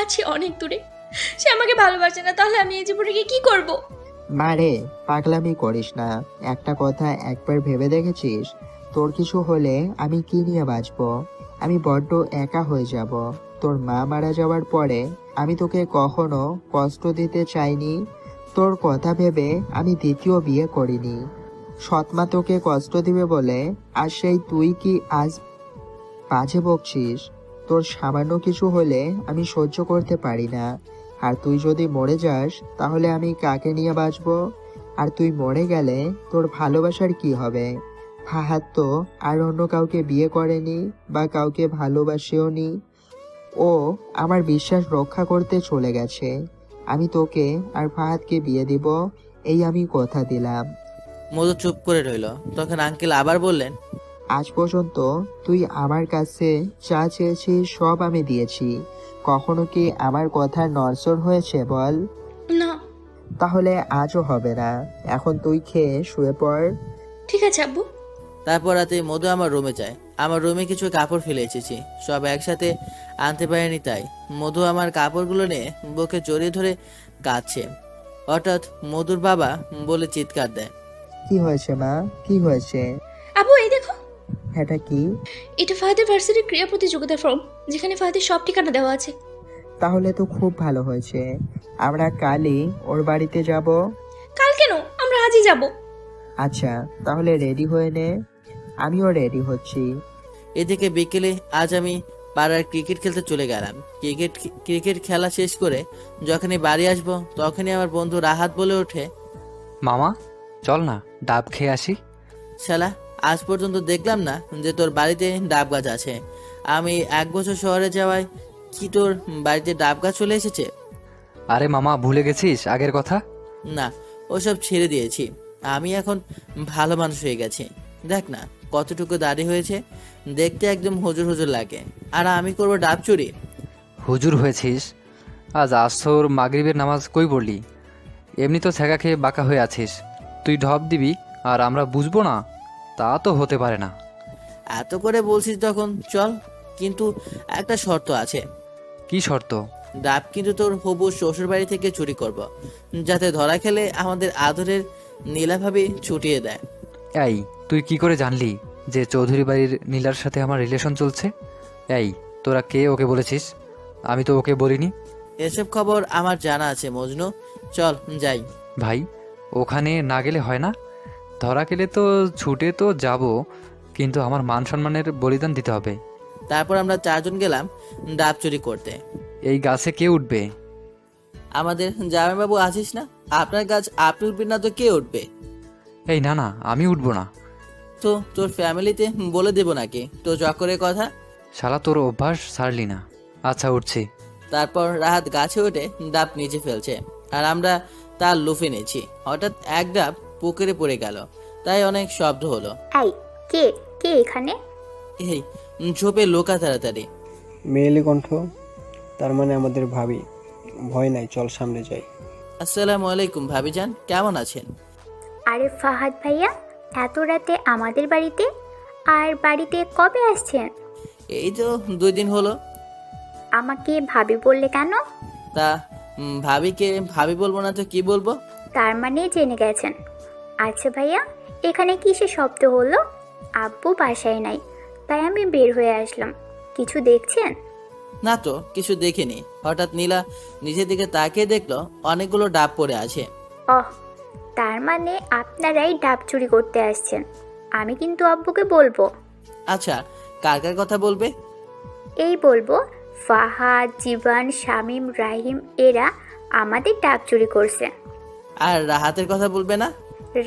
আছে অনেক দূরে। সে আমাকে ভালোবাসে না, তাহলে আমি এই জীবনে গিয়ে কি করব? মা রে, পাগলামি করিস না। একটা কথা একবার ভেবে দেখেছিস, তোর কিছু হলে আমি কি নিয়ে বাঁচবো? আমি বড্ড একা হয়ে যাব। তোর মা মারা যাওয়ার পরে আমি তোকে কখনো কষ্ট দিতে চাইনি। তোর কথা ভেবে আমি দ্বিতীয় বিয়ে করিনি। সৎমা তোকে কষ্ট দিবে বলে, আর সেই তুই কি আজ বাজে বকছিস? তোর সামান্য কিছু হলে আমি সহ্য করতে পারি না। আর তুই যদি মরে যাস তাহলে আমি কাকে নিয়ে বাঁচবো? আর তুই মরে গেলে তোর ভালোবাসার কি হবে? ফাহাদ তো আর অন্য কাউকে বিয়ে করেনি বা কাউকে ভালোবাসেও নি। ও আমার বিশ্বাস রক্ষা করতে চলে গেছে। আমি তোকে আর ফাহাদকে বিয়ে দিব, এই আমি কথা দিলাম। মধু চুপ করে রইল। তখন আঙ্কেল আবার বললেন, আজ পর্যন্ত তুই আমার কাছে যা চেয়েছিস সব আমি দিয়েছি। কখনো কি আমার কথা নড়চড় হয়েছে বল? না। তাহলে আজও হবে না। এখন তুই খেয়ে শুয়ে পড়। ঠিক আছে আব্বু। তারপর রাতে মধু আমার রুমে যায়। আমার রুমে কিছু কাপড় ফেলে এসেছি, সব একসাথে আনতে পারিনি, তাই মধু আমার কাপড়গুলো নিয়ে বুকে জড়িয়ে ধরে কাঁদছে। হঠাৎ মধুর বাবা বলে চিৎকার দেয়, কি হয়েছে মা, কি হয়েছে? আব্বু, এই দেখো। এটা কি? এটা ফাহাদের ভার্সিটির ক্রীড়া প্রতিযোগিতার ফর্ম, যেখানে ফাহাদের সব ঠিকানা দেওয়া আছে। তাহলে তো খুব ভালো হয়েছে। আমরা কালই ওর বাড়িতে যাব। কাল কেন? আমরা আজই যাব। আচ্ছা, তাহলে রেডি হয়ে নে। আমিও রেডি হচ্ছি। এদিকে বিকেলে আজ আমি পাড়ার ক্রিকেট খেলতে চলে গেলাম। ক্রিকেট খেলা শেষ করে যখনই বাড়ি আসবো তখনই আমার বন্ধু রাহাত বলে ওঠে, মামা চল না ডাব খেয়ে আসি। শালা, আজ পর্যন্ত দেখলাম না যে তোর বাড়িতে ডাব গাছ আছে। আমি 1 বছর শহরে যাওয়ায় কি তোর বাড়িতে ডাব গাছ চলে এসেছে? আরে মামা, ভুলে গেছিস আগের কথা? না, ওসব ছেড়ে দিয়েছি। আমি এখন ভালো মানুষ হয়ে গেছি। দেখ না কতটুকু দাড়ি হয়েছে, দেখতে একদম হুজুর হুজুর লাগে। আর আমি করব ডাব চুরি? হুজুর হয়েছিস? আজ আসর মাগরিবের নামাজ কই পড়লি? এমনি তো ছ্যাঁকা খেয়ে বাঁকা হয়ে আছিস। তুই ঢপ দিবি আর আমরা বুঝবো না? তা তো হতে পারে না। এত করে বলছিস যখন চল, কিন্তু একটা শর্ত আছে। কি শর্ত? ডাব কিন্তু তোর হবু শ্বশুর বাড়ি থেকে চুরি করব, যাতে ধরা খেলে আমাদের আদরের নীলাভাবে ছুটিয়ে দেয়। এই, তুই কি করে জানলি যে চৌধুরী বাড়ির নীলার সাথে আমার রিলেশন চলছে? এই, তোরা কে ওকে বলেছিস? আমি তো ওকে বলিনি। এসব খবর আমার জানা আছে মজনু, চল যাই। ভাই, ওখানে না গেলে হয় না? ধরা গেলে তো ছুটে তো যাব, কিন্তু আমার মান সম্মানের বলিদান দিতে হবে। তারপর আমরা 4 জন গেলাম ডাব চুরি করতে। এই গাছে কে উঠবে? আমাদের জামাইবাবু আছিস না, আপনার গাছ আপনি উঠবেন না তো কে উঠবে? এই না না, আমি উঠবো না। তো তোর ফ্যামিলিতে বলে দেবো নাকি তো চক্করের কথা? শালা, তোর অভ্যাস ছাড়লি না। আচ্ছা, উঠছি। তারপর রাহাত গাছে উঠে ডাব নিচে ফেলছে, আর আমরা তার লুফে নিয়েছি। হঠাৎ এক ডাব পুকুরে পড়ে গেল, তাই অনেক শব্দ হলো। এই কে কে এখানে? এই ঝোপে লোকা তাড়াতাড়ি। মেয়েলি কণ্ঠ, তার মানে আমাদের ভাবি। ভয় নাই, চল সামনে যাই। আসসালামু আলাইকুম ভাবিজান, কেমন আছেন? আরে ফাহাদ ভাইয়া, এত রাতে আমাদের বাড়িতে? আর বাড়িতে কবে আসছেন? এই তো 2 দিন হলো। আমাকে ভাবি বললে কেন? তা ভাবিকে ভাবি বলবো না তো কি বলবো? তার মানে জেনে গেছেন। আচ্ছা ভাইয়া, এখানে কিসের শব্দ হলো? আব্বু বাসায় নাই, তাই আমি বের হয়ে আসলাম। কিছু দেখছেন? না তো, কিছু দেখিনি। হঠাৎ নীলা নিজের দিকে তাকিয়ে দেখলো অনেকগুলো ডাব পড়ে আছে। ওহ, তার মানে আপনারাই ডাব চুরি করতে আসছেন। আমি কিন্তু আব্বুকে বলবো। আচ্ছা, কার কার কথা বলবে? এই বলবো, ফাহাদ, জীবান, শামীম, রাহিম এরা আমাদের ডাব চুরি করছে। আর রাহাতের কথা বলবে না?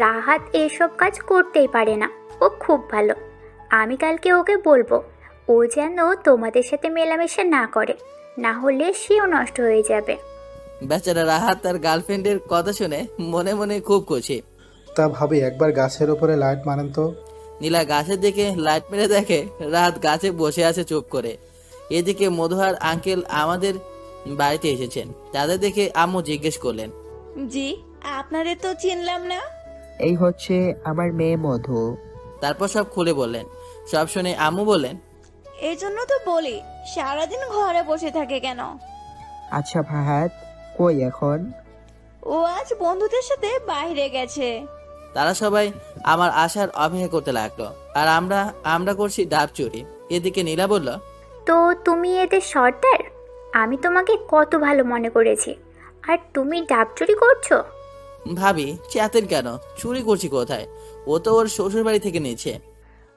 রাহাত এসব কাজ করতেই পারে না, ও খুব ভালো। আমি কালকে ওকে বলবো ও যেন তোমাদের সাথে মেলামেশা না করে, না হলে সেও নষ্ট হয়ে যাবে। বেচারা রাহাত তার গার্লফ্রেন্ডের কথা শুনে মনে মনে খুব খুশি। তা ভাবি, একবার গাছের উপরে লাইট মারেন তো। নীলা গাছের দিকে লাইট মেরে দেখে রাহাত গাছে বসে আছে চুপ করে। এদিকে মধুহার আঙ্কেল আমাদের বাড়িতে এসেছেন। তাদের দেখে আম্মু জিজ্ঞেস করলেন, জি, আপনাদের তো চিনলাম না। এই হচ্ছে আমার মেয়ে মধু। তারপর সব খুলে বললেন। সব শুনে আম্মু বললেন, এই জন্য তো বলি সারাদিন ঘরে বসে থাকে কেন। আচ্ছা ফাহাদ, কই এখন? ও আজ বন্ধুদের সাথে বাইরে গেছে। তারা সবাই আমার আসার অপেক্ষা করতে লাগলো, আর আমরা করছি ডাব চুরি। এদিকে নীলা বলল, তো তুমি এদের সর্দার? আমি তোমাকে কত ভালো মনে করেছি, আর তুমি ডাব চুরি করছো? ভাবি চেতেন কেন? চুরি করছি কোথায়? ও তো ওর শ্বশুর বাড়ি থেকে নিয়েছে।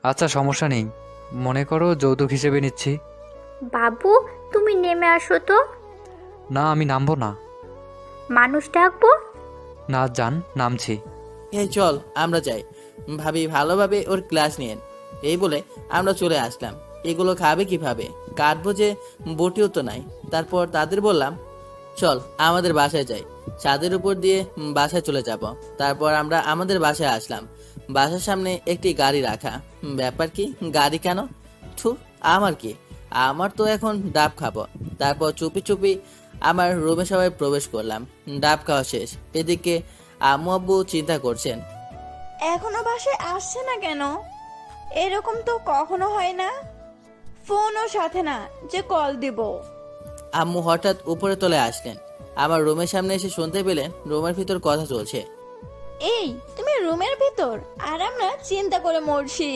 আচ্ছা, সমস্যা নেই, মনে করো যৌতুক হিসেবে নিচ্ছি। বাবু, তুমি নেমে আসো তো। না, আমি নামবো না। মানুষ ডাকবো। না, যান, নামছি। এই চল আমরা যাই, ভাবি ভালোভাবে ওর ক্লাস নিয়েন। এই বলে আমরা চলে আসলাম। এগুলো খাবে কিভাবে? কাটবো যে বটিও তো নাই। তারপর তাদের বললাম, চল আমাদের বাসায় যাই। ছাদের উপর দিয়ে বাসায় চলে যাব। তারপর আমরা আমাদের বাসায় আসলাম। বাসার সামনে একটি গাড়ি রাখা। ব্যাপার কি? গাড়ি কেন? থু, আমার কি? আমার তো এখন ডাব খাবো। তারপর চুপি চুপি আমার রুমে সবাই প্রবেশ করলাম। ডাব খাওয়া শেষ। এদিকে আম্মু আব্বু চিন্তা করছেন, এখনো বাসায় আসছে না কেন? এরকম তো কখনো হয় না। ফোনও সাথে না যে কল দিব। আম্মু হঠাৎ উপরে চলে আসলেন। আমার রুমের সামনে এসে শুনতে পেলেন রুমের ভিতর কথা চলছে। এই, তুমি রুমের ভিতর আর আমরা চিন্তা করে মরছি।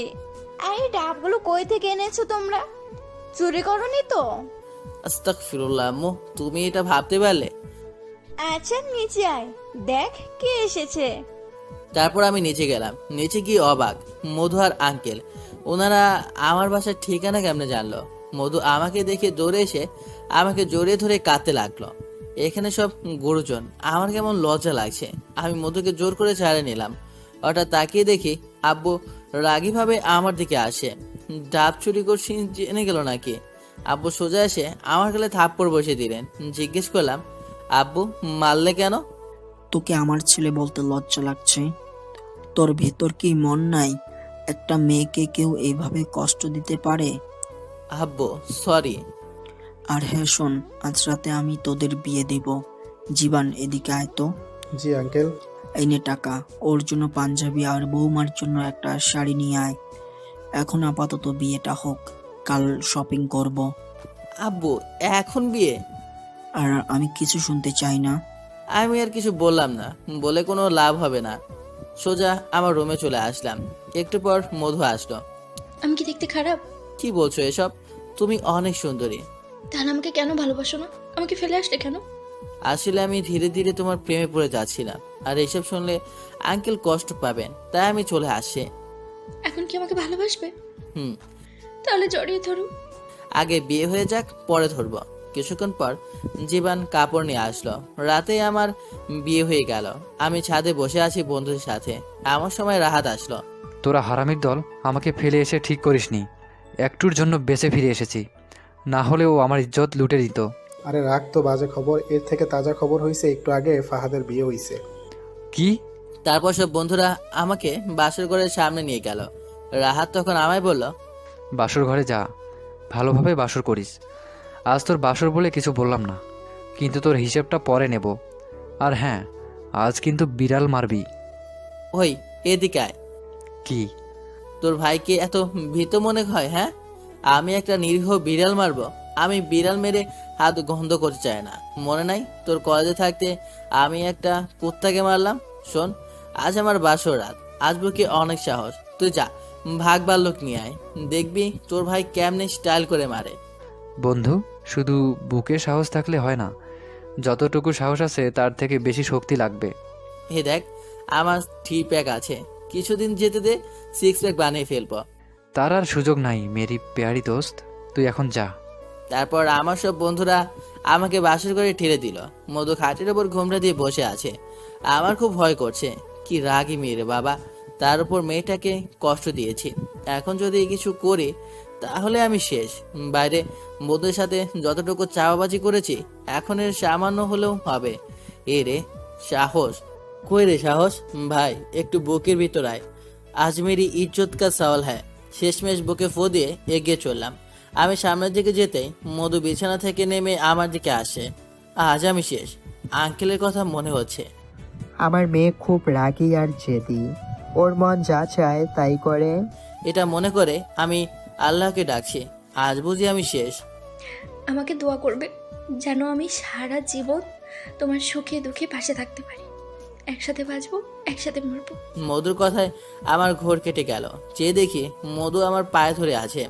আর এই ডাবগুলো কই থেকে এনেছো তোমরা? চুরি করনি তো? আস্তাগফিরুল্লাহ আম্মু, তুমি এটা ভাবতে পারলে? আচ্ছা নিচে আয়, দেখ কে এসেছে। তারপর আমি নিচে গেলাম। নিচে গিয়ে অবাক, মধু আর আঙ্কেল। ওনারা আমার বাসার ঠিকানা কেমনে জানলো? মধু আমাকে দেখে দৌড়ে এসে আমাকে জড়িয়ে ধরে কাঁদতে লাগলো। এখানে সব গুরুজন, আমার কেমন লজ্জা লাগছে। আমি মধুকে জোর করে ছাড়ে নিলাম। হঠাৎ তাকিয়ে দেখি আব্বু রাগীভাবে আমার দিকে আসে। ডাব চুরি করছি জেনে গেল নাকি? আব্বু সোজা এসে আমার গালে থাপ্পড় বসিয়ে দিলেন। জিজ্ঞেস করলাম, আব্বু মারলে কেন? তোকে আমার ছেলে বলতে লজ্জা লাগছে? তোর ভেতর কি মন নাই? একটা মেয়েকে কেউ এইভাবে কষ্ট দিতে পারে? আব্বু সরি। আর হ্যাঁ শোন, আজ রাতে আমি তোদের বিয়ে দেব। জীবান, এদিকে আয় তো। জি আঙ্কেল। এই নে টাকা, ওর জন্য পাঞ্জাবি আর বৌমার জন্য একটা শাড়ি নিয়ে আয়। এখন আপাতত বিয়েটা হোক, কাল শপিং করব। আব্বু এখন বিয়ে? আর আমি কিছু শুনতে চাই না। আমি আর কিছু বললাম না, বলে কোনো লাভ হবে না। সোজা আমার রুমে চলে আসলাম। একটু পর মধু আসলো। আমি কি দেখতে খারাপ? কি বলছো এসব? তুমি অনেক সুন্দরী। তাহলে আমাকে কেন ভালোবাসো না? আমাকে ফেলে আসলে কেন? আসলে আমি ধীরে ধীরে তোমার প্রেমে পড়ে যাচ্ছিলাম, আর এইসব শুনলে আঙ্কেল কষ্ট পাবেন, তাই আমি চলে আসি। এখন কি আমাকে ভালোবাসবে? হুম। তাহলে জড়িয়ে ধরো। আগে বিয়ে হয়ে যাক, পরে ধরবো। কিছুক্ষণ পর জীবন কাপড় নিয়ে আসলো। রাতেই আমার বিয়ে হয়ে গেল। আমি ছাদে বসে আছি বন্ধুদের সাথে, এমন সময় রাহাত আসলো। তোরা হারামির দল, আমাকে ফেলে এসে ঠিক করিসনি। একটুর জন্য বেঁচে ফিরে এসেছি, না হলে ও আমার ইজ্জত লুটে দিত। আরে রাখ তো বাজে খবর, এর থেকে তাজা খবর হয়েছে একটু আগে ফাহাদের বিয়ে হয়েছে। কি? তারপর সব বন্ধুরা আমাকে বাসর ঘরের সামনে নিয়ে গেল। রাহাত তখন আমায় বলল, বাসর ঘরে যা, ভালোভাবে বাসর করিস। আজ তোর বাসর বলে কিছু বললাম না, কিন্তু তোর হিসেবটা পরে নেব। আর হ্যাঁ, আজ কিন্তু বিড়াল মারবি। ওই এদিকে আয়। কি? তোর ভাইকে এত ভীত মনে হয়? হ্যাঁ, আমি একটা নিরীহ বিড়াল মারবো? আমি বিড়াল মেরে হাত গন্ধ করতে চাই না। মনে নাই তোর কলেজে থাকতে আমি একটা কুত্তাকে মারলাম? শোন, আজ আমার বাসর রাত, আজ বুকে অনেক সাহস। তুই যা, ভাগ বাল্যক নিয়ে আয়, দেখবি তোর ভাই কেমনে স্টাইল করে মারে। বন্ধু, শুধু বুকে সাহস থাকলে হয় না, যতটুকু সাহস আছে তার থেকে বেশি শক্তি লাগবে। হে দেখ, আমার 3 প্যাক আছে, কিছুদিন যেতে দে, 6 প্যাক বানিয়ে ফেলবো। তার আর সুযোগ নাই মেরি পেয়ারি দোস্ত, তুই এখন যা। তারপর আমার সব বন্ধুরা আমাকে বাসর করে ঠেলে দিল। মধু খাটের ওপর ঘোমটা দিয়ে বসে আছে। আমার খুব ভয় করছে। কি রাগী মেয়ে রে বাবা, তার উপর মেয়েটাকে কষ্ট দিয়েছি। এখন যদি কিছু করি তাহলে আমি শেষ। বাইরে মধুর সাথে যতটুকু চাওয়াবাজি করেছি, এখন এর সামান্য হলেও হবে। এ রে সাহস, কই রে সাহস? ভাই একটু বুকের ভিতর আয়, আজ মেরি ইজ্জত কা সওয়াল হ্যায়। শেষমেশ বুকে ফো দিয়ে এগিয়ে চললাম। আমি সামনের দিকে যেতেই মধু বিছানা থেকে নেমে আমার দিকে আসে। আজ আমি শেষ। আঙ্কেলের কথা মনে হচ্ছে। আমার মেয়ে খুব রাগী আর জেদি, ওর মন যা চায় তাই করে। এটা মনে করে আমি আল্লাহকে ডাকছি, আজ বুঝি আমি শেষ। আমাকে দোয়া করবে যেন আমি সারা জীবন তোমার সুখে দুঃখে পাশে থাকতে পারি। একসাথে বাঁচবো, একসাথে মরবো। মধুর কথায় আমার ঘোর কেটে গেল। চেয়ে দেখি মধু আমার পায়ে ধরে আছে।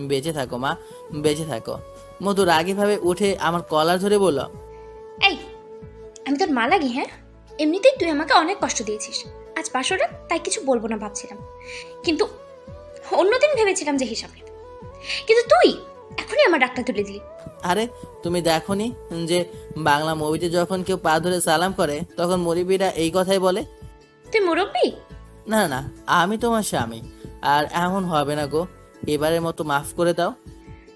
বেঁচে থাকো মা, বেঁচে থাকো। মধু রাগীভাবে উঠে আমার কলার ধরে বলল, এই, আমি তোর মা লাগি? হ্যাঁ, এমনিতেই তুই আমাকে অনেক কষ্ট দিয়েছিস। আজ বাসরা, তাই কিছু বলবো না ভাবছিলাম, কিন্তু অন্যদিন ভেবেছিলাম যে হিসাব নেবে। কিন্তু তুই এখনই আমার ডাক্তার তুলে দিলি। আরে তুমি দেখোনি যে বাংলা মুভিতে যখন কেউ পা ধরে সালাম করে তখন মুরব্বীরা এই কথাই বলে? তুই মুরব্বি? না না, আমি তোমার স্বামী। আর এমন হবে না গো, এবারের মতো মাফ করে দাও।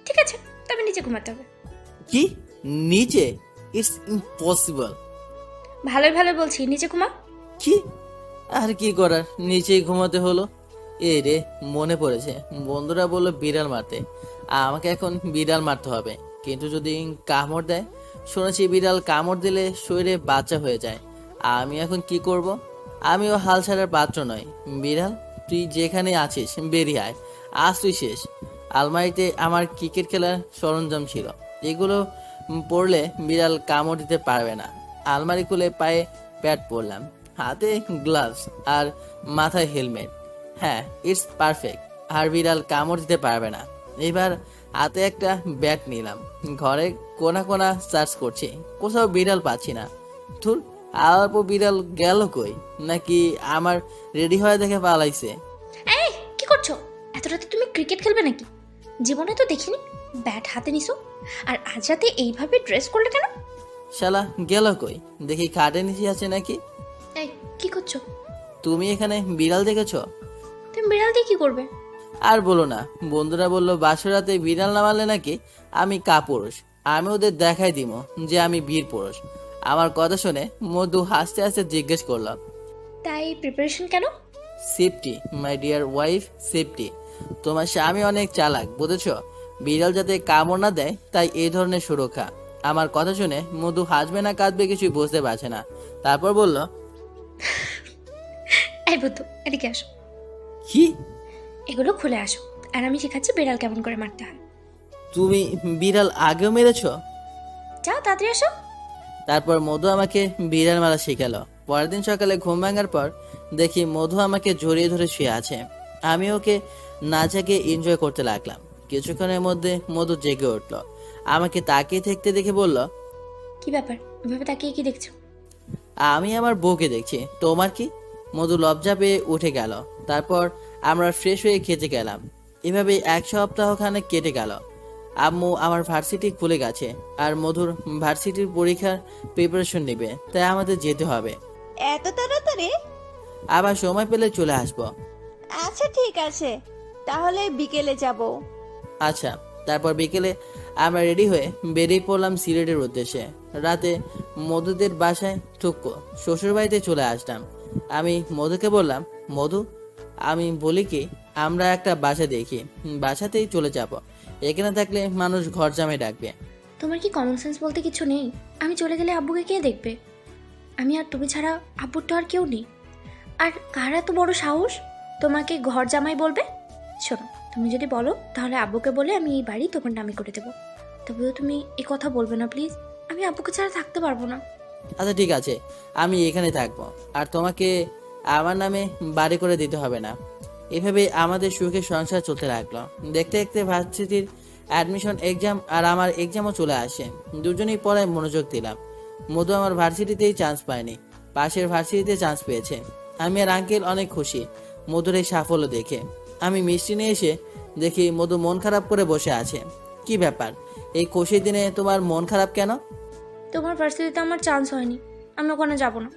ঠিক আছে, তবে নিচে ঘুমাতে হবে। কি নিচে? It's impossible. ভালোই ভালো বলছি, নিচে ঘুমা। কি? আর কি করার, নিচেই ঘুমাতে হলো। এ রে, মনে পড়েছে, বন্ধুরা বললো বিড়াল মারতে। আমাকে এখন বিড়াল মারতে হবে, কিন্তু যদি কামড় দেয়? শুনেছি বিড়াল কামড় দিলে শরীরে বাচ্চা হয়ে যায়। আমি এখন কি করব? আমিও হাল ছাড়ার পাত্র নয়। বিড়াল, তুই যেখানে আছিস বেরিয়ে আয়, আজ তুই শেষ। আলমারিতে আমার ক্রিকেট খেলার সরঞ্জাম ছিল, এগুলো পড়লে বিড়াল কামড় দিতে পারবে না। আলমারি খুলে পায়ে প্যাড পরলাম, হাতে গ্লাভস আর মাথায় হেলমেট। হ্যাঁ, ইটস পারফেক্ট। আর বিড়াল কামড় দিতে পারবে না। এবার হাতে একটা ব্যাট নিলাম, ঘরে কোনা কোনা সার্চ করছি, কোথাও বিড়াল পাচ্ছি না। ধুর, আর বিড়াল গেল কই? নাকি আমার রেডি হয়ে দেখে পালাইছে? এই, কি করছো? এত রাতে তুমি ক্রিকেট খেলবে নাকি? জীবনে তো দেখিনি ব্যাট হাতে নিছো, আর আজ রাতে এইভাবে ড্রেস করলে কেন? শালা গেল কই? দেখি খাটে নিচে আছে নাকি। এই, কি করছো? তুমি এখানে বিড়াল দেখেছো? তুমি বিড়াল দিয়ে কি করবে? আর বলো না, বন্ধুরা বললো বাসরাতে বিড়াল না মারলে নাকি আমি কাপুরুষ। আমি ওদের দেখাই দিব যে আমি বীর পুরুষ। আমার কথা শুনে মধু হাসতে হাসতে জিজ্ঞেস করলাম, তাই প্রিপারেশন কেন? Safety my dear wife, safety. তোমার স্বামী অনেক চালাক, বুঝেছ? বিড়াল যাতে কামড় না দেয়, তাই এই ধরনের সুরক্ষা। আমার কথা শুনে মধু হাসবে না কাঁদবে কিছুই বুঝতে পারছে না। তারপর বলল, এই বুদ্ধু, এদিকে আসো। কি? এগুলো খুলে আসো, আর আমি শেখাচ্ছি বিড়াল কেমন করে মারতে হয়। তুমি বিড়াল আগেও মেরেছো? যাও তাড়াতাড়ি আসো। তারপর মধু আমাকে বিড়াল মারা শেখালো। পরের দিন সকালে ঘুম ভাঙার পর দেখি মধু আমাকে জড়িয়ে ধরে শুয়ে আছে। আমি ওকে না জেগে এনজয় করতে লাগলাম। কিছুক্ষণের মধ্যে মধু জেগে উঠলো। আমাকে তাকিয়ে থাকতে দেখে বলল, কি ব্যাপার, এভাবে তাকিয়ে কি দেখছো? আমি আমার বউকে দেখছি, তোমার কি? মধু লজ্জা পেয়ে উঠে গেল। তারপর আমরা ফ্রেশ হয়ে খেতে গেলাম। এভাবে 1 সপ্তাহ খানেক কেটে গেল। আম্মু আমার ভার্সিটি খুলে গেছে আর মধুর ভার্সিটির পরীক্ষার প্রিপারেশন নেবে, তাই আমাদের যেতে হবে। এত তাড়াতাড়ি? আবার সময় পেলে চলে আসবো। আচ্ছা ঠিক আছে, তাহলে বিকেলে যাব। আচ্ছা। তারপর বিকেলে আমরা রেডি হয়ে বেরিয়ে পড়লাম সিলেটের উদ্দেশ্যে। রাতে মধুদের বাসায় ঠুকো শ্বশুরবাড়িতে চলে আসলাম। আমি মধুকে বললাম, মধু, আমি বলি কি, আমরা একটা বাসা দেখি, বাসাতেই চলে যাব। এখানে থাকলে মানুষ ঘর জামাই ডাকবে। তোমার কি কমন সেন্স বলতে কিছু নেই? আমি চলে গেলে আব্বুকে কে দেখবে? আমি আর তুমি ছাড়া আব্বুর তো আর কেউ নেই। আর কার এত বড় সাহস তোমাকে ঘর জামাই বলবে? শোনো, তুমি যদি বলো তাহলে আব্বুকে বলে আমি এই বাড়ি তোমার নামে করে দেবো। তবেও তুমি এই কথা বলবে না প্লিজ। আমি আব্বুকে ছাড়া থাকতে পারবো না। আচ্ছা ঠিক আছে, আমি এখানে থাকবো, আর তোমাকে আমার নামে বাড়ি করে দিতে হবে না। এভাবে আমাদের সুখে সংসার চলতে লাগলো। দেখতে দেখতে ভার্সিটির অ্যাডমিশন এক্সাম আর আমার এক্সামও চলে আসে। দুজনেই পড়ায় মনোযোগ দিলাম। মধু আমার ভার্সিটিতেই চান্স পায়নি, পাশের ভার্সিটিতে চান্স পেয়েছে। আমি আর আঙ্কেল অনেক খুশি মধুর এই সাফল্য দেখে। আমি মিষ্টি নিয়ে এসে দেখি মধু মন খারাপ করে বসে আছে। কি ব্যাপার, এই খুশির দিনে তোমার মন খারাপ কেন? তোমার ভার্সিটিতে আমার চান্স হয়নি, আমি ওখানে যাবো না।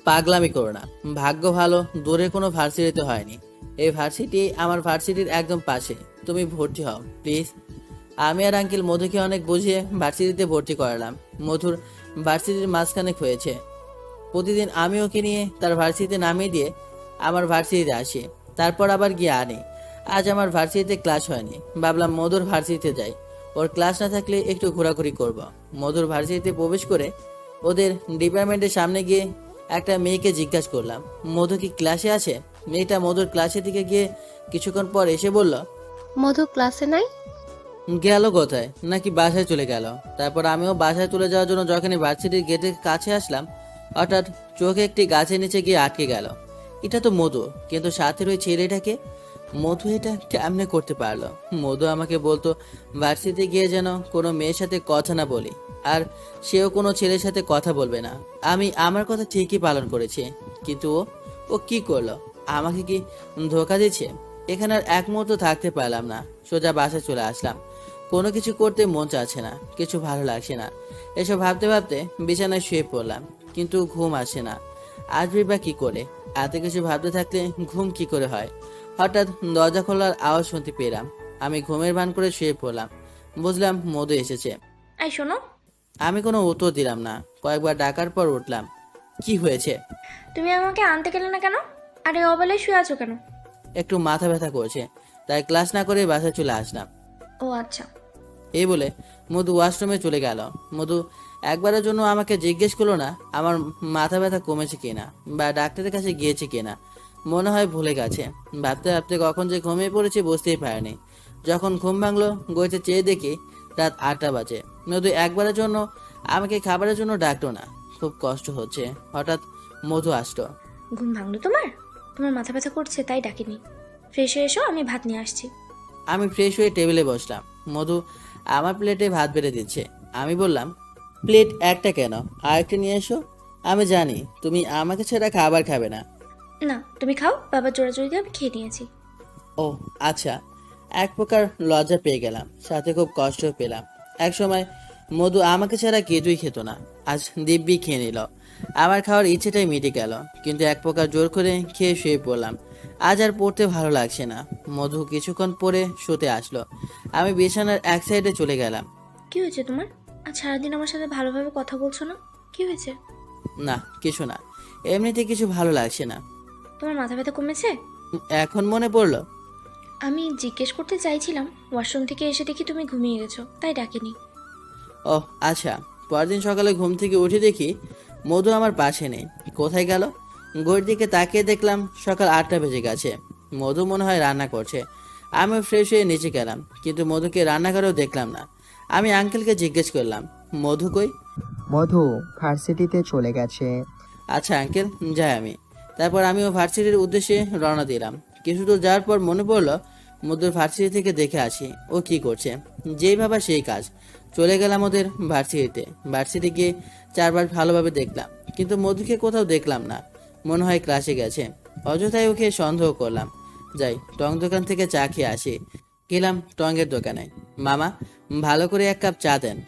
পাগলামি করো না, ভাগ্য ভালো দূরে কোনো ভার্সিটিতে হয়নি। এই ভার্সিটি আমার ভার্সিটির একদম পাশে, তুমি ভর্তি হও প্লিজ। আমি আর আঙ্কেল মধুকে অনেক বুঝিয়ে ভার্সিটিতে ভর্তি করালাম। মধুর ভার্সিটির মাঝখানে হয়েছে। প্রতিদিন আমি ওকে নিয়ে তার ভার্সিটিতে নামিয়ে দিয়ে আমার ভার্সিটিতে আসি, তারপর আবার গিয়ে আনি। আজ আমার ভার্সিটিতে ক্লাস হয়নি, ভাবলাম মধুর ভার্সিটিতে যাই, ওর ক্লাস না থাকলে একটু ঘোরাঘুরি করব। মধুর ভার্সিটিতে প্রবেশ করে ওদের ডিপার্টমেন্টের সামনে গিয়ে একটা মেয়েকে জিজ্ঞাসা করলাম, মধু কি ক্লাসে আছে? মেয়েটা মধুর ক্লাসের দিকে গিয়ে কিছুক্ষণ পর এসে বলল, মধু ক্লাসে নাই? গেল কোথায়, নাকি বাসায় চলে গেল। তারপর আমিও বাসায় চলে যাওয়ার জন্য যখনই ভার্সিটির গেটের কাছে আসলাম, হঠাৎ চোখে একটি গাছের নিচে গিয়ে আটকে গেল। এটা তো মধু, কিন্তু সাথের ওই ছেলেটাকে মধু এটা কেমনে করতে পারলো? মধু আমাকে বলতো ভার্সিটিতে গিয়ে যেন কোনো মেয়ের সাথে কথা না বলি, আর সেও কোনো ছেলের সাথে কথা বলবে না। আমি আমার কথা ঠিকই পালন করেছি, কিন্তু ও কি করলো? আমাকে কি ধোকা দিচ্ছে? এখানে আর এক মুহূর্ত থাকতে পারলাম না, সোজা বাসায় চলে আসলাম। কোনো কিছু করতে মন চাচ্ছে না, কিছু ভালো লাগছে না। এসব ভাবতে ভাবতে বিছানায় শুয়ে পড়লাম, কিন্তু ঘুম আসে না। আসবে বা কি করে? এত কিছু ভাবতে থাকলে ঘুম কি করে হয়? হঠাৎ দরজা খোলার আওয়াজ শুনতে পেলাম। আমি ঘুমের ভান করে শুয়ে পড়লাম। বুঝলাম মধু এসেছে। এই শোনো, আমি কোনো উত্তর দিলাম না। কয়েকবার ডাকার পর উঠলাম। কি হয়েছে? তুমি আমাকে আনতে গেলে না কেন? আর এই অবেলায় শুয়ে আছো কেন? একটু মাথা ব্যথা করছে, তাই ক্লাস না করে বাসায় চলে আসলাম। ও আচ্ছা। এই বলে মধু ওয়াশরুমে চলে গেল। মধু একবারের জন্য আমাকে জিজ্ঞেস করলো না আমার মাথা ব্যথা কমেছে কিনা বা ডাক্তারের কাছে গিয়েছে কিনা। মনে হয় ভুলে গেছে। ভাবতে ভাবতে কখন যে ঘুমিয়ে পড়েছি বুঝতেই পারিনি। যখন ঘুম ভাঙলো, গইতে চেয়ে দেখি রাত 8টা বাজে। মধু একবারের জন্য আমাকে খাবারের জন্য ডাকলো না। খুব কষ্ট হচ্ছে। হঠাৎ মধু আসলো। ঘুম ভাঙলো তোমার? তোমার মাথা ব্যথা করছে তাই ডাকিনি। ফ্রেশ হয়ে এসো, আমি ভাত নিয়ে আসছি। আমি ফ্রেশ হয়ে টেবিলে বসলাম। মধু আমার প্লেটে ভাত বেড়ে দিচ্ছে। আমি বললাম, প্লেট একটা কেন, আরেকটা নিয়ে এসো। আমি জানি তুমি আমাকে ছাড়া খাবার খাবে না। না, তুমি খাও, বাবা জোড়াজোড়ি দিয়ে আমি খেয়ে নিয়েছি। ও আচ্ছা। এক প্রকার লজ্জা পেয়ে গেলাম, সাথে খুব কষ্ট পেলাম। এক সময় মধু আমাকে ছাড়া কিছুই খেত না, আজ দিব্যি খেয়ে নিল। আমার খাওয়ার ইচ্ছেটাই মিটে গেল, কিন্তু এক প্রকার জোর করে খেয়ে শুয়ে পড়লাম। আজ আর পড়তে ভালো লাগছে না। মধু কিছুক্ষণ পরে শুতে আসলো। আমি বিছানার এক সাইডে চলে গেলাম। কি হয়েছে তোমার? আজ সারাদিন আমার সাথে ভালোভাবে কথা বলছো না, কি হয়েছে? না কিছু না, এমনিতে কিছু ভালো লাগছে না। তোমার মাথা ব্যথা কমেছে? এখন মনে পড়লো। আমি জিজ্ঞেস করতে চাইছিলাম, ওয়াশরুম থেকে এসে দেখি তুমি ঘুমিয়ে গেছো, তাই ডাকিনি। ও আচ্ছা। পরদিন সকালে ঘুম থেকে উঠে দেখি মধু আমার পাশে নেই। কোথায় গেল? ঘড়ির দিকে তাকিয়ে দেখলাম সকাল 8টা বেজে গেছে। মধু মনে হয় রান্না করছে। আমি ফ্রেশ হয়ে নিচে গেলাম, কিন্তু মধুকে রান্নাঘরেও দেখলাম না। আমি আঙ্কেলকে জিজ্ঞেস করলাম, মধু কই? মধু ভার্সিটিতে চলে গেছে। আচ্ছা আঙ্কেল, যাই আমি। তারপর আমিও ভার্সিটির উদ্দেশ্যে রওনা দিলাম। কিছু দূর যাওয়ার পর মনে পড়লো মধুর ভার্সিটি থেকে দেখে আসি ও কি করছে। যেই ভাবা সেই কাজ। চলে গেলাম ওদের ভার্সিটিতে। ভার্সিটি গিয়ে চারবার ভালোভাবে দেখলাম, কিন্তু মধুকে কোথাও দেখলাম না। মনে হয় ক্লাসে গেছে। অযথায় ওকে সন্দেহ করলাম। যাই টং দোকান থেকে চা খেয়ে আসি। গেলাম টঙের দোকানে। মামা, ভালো করে এক কাপ চা দেন।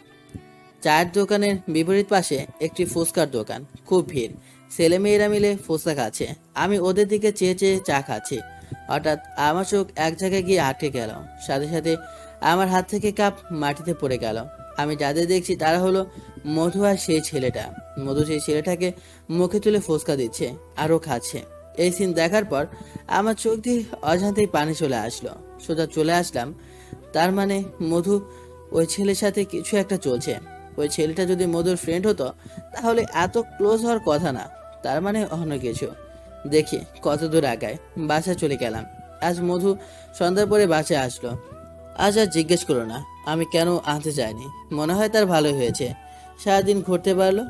চায়ের দোকানের বিপরীত পাশে একটি ফুচকার দোকান। খুব ভিড়, ছেলেমেয়েরা মিলে ফুচকা খাচ্ছে। আমি ওদের দিকে চেয়ে চেয়ে চা খাচ্ছি। হঠাৎ আমার চোখ এক জায়গায় গিয়ে আটকে গেল। সাথে সাথে আমার হাত থেকে কাপ মাটিতে পড়ে গেল। আমি যাদের দেখছি তারা হলো মধু আর সেই ছেলেটা। মধু সেই ছেলেটাকে মুখে তুলে ফুচকা দিচ্ছে আর ও খাচ্ছে। এই সিন দেখার পর আমার চোখ দিয়ে অজান্তেই পানি চলে আসলো। সোজা চলে আসলাম। তার মানে মধু ওই ছেলের সাথে কিছু একটা চলছে। ওই ছেলেটা যদি মধুর ফ্রেন্ড হতো তাহলে এত ক্লোজ হওয়ার কথা না। তার মানে অন্য কিছু। দেখি কত দূর আগায়। বাসা চলে গেলাম। আজ মধু সন্ধ্যার পরে বাসায় আসলো। আজ আর জিজ্ঞেস করো না আমি কেন আনতে চাইনি। মনে হয় তার ভালো হয়েছে, সারাদিন ঘুরতে পারলো।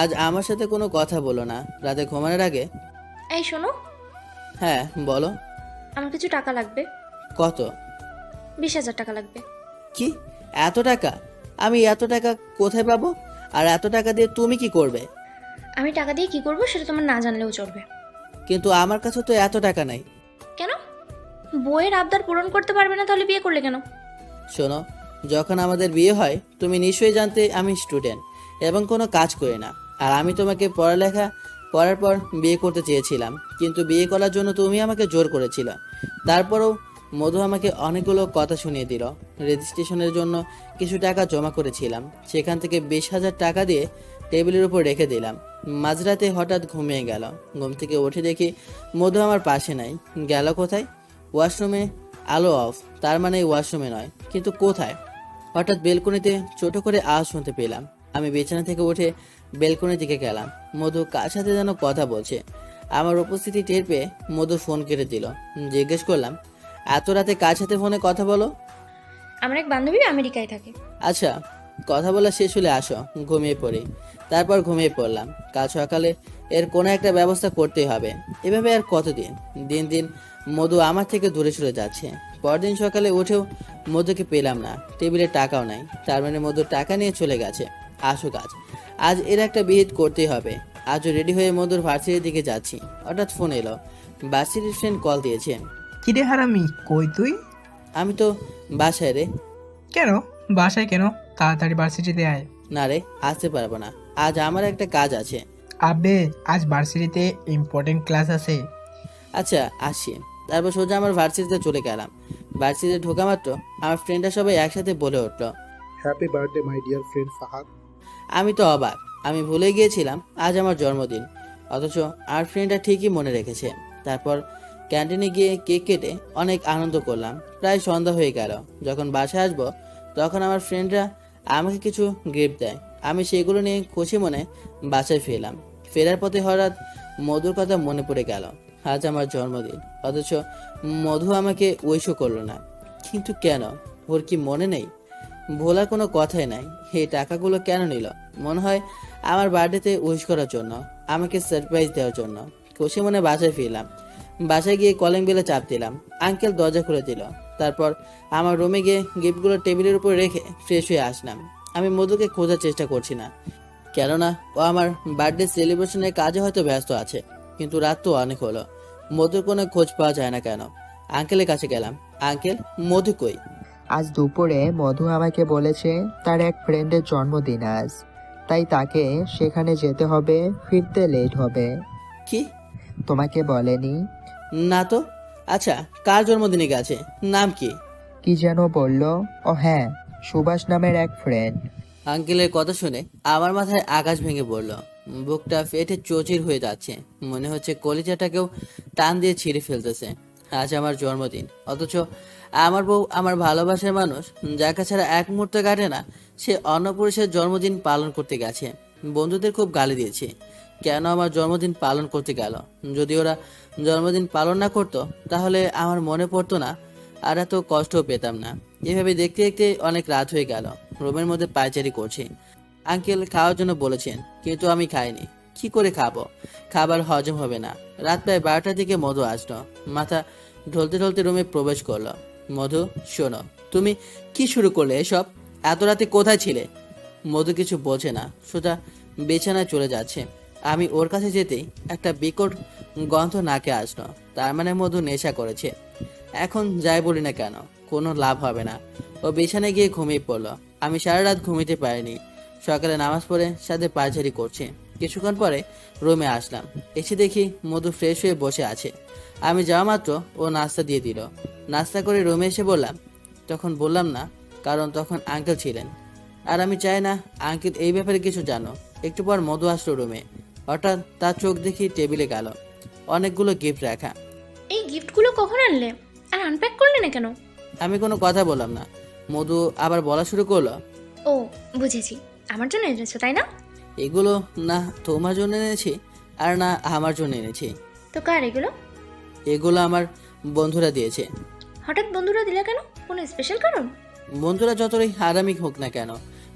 আজ আমার সাথে কোনো কথা বলো না। রাতে ঘুমানোর আগে। এই শোনো, হ্যাঁ বলো। আমার কিছু টাকা লাগবে। কত? 20,000 টাকা লাগবে। কি, এত টাকা? আমি এত টাকা কোথায় পাবো? আর এত টাকা দিয়ে তুমি কি করবে? আমি টাকা দিয়ে কি করব সেটা তোমার না জানলেও চলবে। কিন্তু আমার কাছে তো এত টাকা নাই। কেন? বইয়ের আবদার পূরণ করতে পারবে না তাহলে বিয়ে করলে কেন? শোনো, যখন আমাদের বিয়ে হয় তুমি নিশ্চয়ই জানতে আমি স্টুডেন্ট এবং কোনো কাজ করি না। আর আমি তোমাকে পড়ালেখা করার পর বিয়ে করতে চেয়েছিলাম, কিন্তু বিয়ে করার জন্য তুমি আমাকে জোর করেছিলে। তারপরেও মধু আমাকে অনেকগুলো কথা শুনিয়ে দিল। রেজিস্ট্রেশনের জন্য কিছু টাকা জমা করেছিলাম, সেখান থেকে 20,000 টাকা দিয়ে টেবিলের উপর রেখে দিলাম। মাঝরাতে হঠাৎ ঘুমিয়ে গেল। ঘুম থেকে উঠে দেখি মধু আমার পাশে নাই। গেল কোথায়? ওয়াশরুমে। আলো অফ, তার মানে ওয়াশরুমে নয়, কিন্তু কোথায়? হঠাৎ বেলকনিতে ছোট করে আওয়াজ শুনতে পেলাম। আমি বিছানা থেকে উঠে বেলকনির দিকে গেলাম। মধু কার সাথে যেন কথা বলছে। আমার উপস্থিতি টের পেয়ে মধু ফোন কেটে দিল। জিজ্ঞেস করলাম, এত রাতে কার সাথে ফোনে কথা বলো? আমার এক বান্ধবী আমেরিকায় থাকে। আচ্ছা, কথা বলা শেষ হলে আসো, ঘুমিয়ে পড়ি। তারপর ঘুমিয়ে পড়লাম। কাল সকালে এর কোনো একটা ব্যবস্থা করতেই হবে। এভাবে আর কতদিন? দিন দিন মধু আমার থেকে দূরে সরে যাচ্ছে। পরদিন সকালে উঠেও মধুকে পেলাম না। টেবিলে টাকাও নাই। তার মানে মধু টাকা নিয়ে চলে গেছে। আসুক আজ। আজ এর একটা বিহিত করতেই হবে। আজও রেডি হয়ে মধুর ভার্সিটির দিকে যাচ্ছি। হঠাৎ ফোন এলো। ভার্সিটির ফ্রেন্ড কল দিয়েছে। কিরে হারামি, কই তুই? আমি তো বাসায় রে। কেন বাসায় কেন? তাড়াতাড়ি ভার্সিটিতে আয়। না রে, আসতে পারবো না। আজ আমার একটা কাজ আছে। আবে, আজ ভার্সিটিতে ইম্পর্টেন্ট ক্লাস আছে। আচ্ছা আসি। তারপর সোজা আমার ভার্সিটিতে চলে গেলাম। ভার্সিটিতে ঢোকা মাত্র আমার ফ্রেন্ডরা সবাই একসাথে বলে উঠলো, happy birthday my dear friend Fahad. আমি তো অবাক। আমি ভুলে গিয়েছিলাম আজ আমার জন্মদিন, অথচ আমার ফ্রেন্ডরা ঠিকই মনে রেখেছে। তারপর ক্যান্টিনে গিয়ে কেক কেটে অনেক আনন্দ করলাম। প্রায় সন্ধ্যা হয়ে গেল। যখন বাসায় আসবো তখন আমার ফ্রেন্ডরা আমাকে কিছু গিফট দেয়। আমি সেগুলো নিয়ে খুশি মনে বাসায় ফিরলাম। ফেরার পথে হঠাৎ মধুর কথা মনে পড়ে গেল। আজ আমার জন্মদিন, অথচ মধু আমাকে উইশও করলো না। কিন্তু কেন? ওর কি মনে নেই? ভোলার কোনো কথাই নাই। এই টাকাগুলো কেন নিল? মনে হয় আমার বার্থডেতে উইশ করার জন্য, আমাকে সারপ্রাইজ দেওয়ার জন্য। খুশি মনে বাসায় ফিরলাম। বাসায় গিয়ে কলিং বেলে চাপ দিলাম। আঙ্কেল দরজা খুলে দিল। তারপর আমার রুমে গিয়ে গিফটগুলো টেবিলের উপর রেখে ফ্রেশ হয়ে আসলাম। আমি মধুকে খোঁজার চেষ্টা করছি না, কেননা ও আমার বার্থডে সেলিব্রেশনের কাজে হয়তো ব্যস্ত আছে। কিন্তু রাত তো অনেক হলো, মধুর কোনো খোঁজ পাওয়া যায় না কেন? আঙ্কেলের কাছে গেলাম। আঙ্কেল, মধু কই? আজ দুপুরে মধু আমাকে বলেছে তার এক ফ্রেন্ডের জন্মদিন আজ, তাই তাকে সেখানে যেতে হবে, ফিরতে লেট হবে। কি? তোমাকে বলেনি? না তো। আচ্ছা, কার জন্মদিনে গেছে? নাম কি? কি যেন বললো? ও হ্যাঁ, সুভাষ নামের এক ফ্রেন্ড। আঙ্কেলের কথা শুনে আমার মাথায় আকাশ ভেঙে পড়ল। বুকটা ফেটে চৌচির হয়ে যাচ্ছে। মনে হচ্ছে কলিজাটাকেও টান দিয়ে ছিঁড়ে ফেলতেছে। আজ আমার জন্মদিন, অথচ আমার বউ, আমার ভালোবাসার মানুষ, যাকে ছাড়া এক মুহূর্ত কাটে না, সে অন্য পুরুষের জন্মদিন পালন করতে গেছে। বন্ধুদের খুব গালি দিয়েছে কেন আমার জন্মদিন পালন করতে গেল। যদি ওরা জন্মদিন পালন না করতো তাহলে আমার মনে পড়তো না, আর এত কষ্টও পেতাম না। এভাবে দেখতে দেখতে অনেক রাত হয়ে গেল। রুমের মধ্যে পায়চারি করছি। আঙ্কেল খাওয়ার জন্য বলেছেন, কিন্তু আমি খাইনি। কি করে খাবো? খাবার হজম হবে না। রাত প্রায় 12টার দিকে মধু আসলো। মাথা ঢলতে ঢলতে রুমে প্রবেশ করলো। মধু, শোনো, তুমি কি শুরু করলে এসব? এত রাতে কোথায় ছিলে? মধু কিছু বোঝে না, সোজা বিছানায় চলে যাচ্ছে। আমি ওর কাছে যেতেই একটা বিকট গন্ধ নাকে আসলো। তার মানে মধু নেশা করেছে। এখন যাই বলি না কেন, কোনো লাভ হবে না। ও বিছানায় গিয়ে ঘুমিয়ে পড়লো। আমি সারা রাত ঘুমিতে পারিনি। সকালে নামাজ পড়ে সাথে পায়চারি করছে। কিছুক্ষণ পরে রুমে আসলাম। এসে দেখি মধু ফ্রেশ হয়ে বসে আছে। আমি যাওয়া মাত্র ও নাস্তা দিয়ে দিল। নাস্তা করে রুমে এসে তখন বললাম না, কারণ তখন আঙ্কেল ছিলেন। আর আমি চাই না আঙ্কেল এই ব্যাপারে কিছু জানো। একটু পর মধু আসলো রুমে। হঠাৎ তার চোখ দেখি টেবিলে গেল, অনেকগুলো গিফট রাখা। এই গিফটগুলো কখন আনলে আর আনপ্যাক করলে না কেন? আমি কোনো কথা বললাম না। মধু আবার বলা শুরু করলো, ও বুঝেছি, আমার জন্য এনেছো তাই না? এগুলো না তোমার জন্য এনেছি আর না আমার জন্য এনেছি। তো কার এগুলো? এগুলো আমার বন্ধুরা দিয়েছে। হঠাৎ বন্ধুরা দিলে কেন? কোনো স্পেশাল কারণ? বন্ধুরা যতই হারামি হোক না কেন,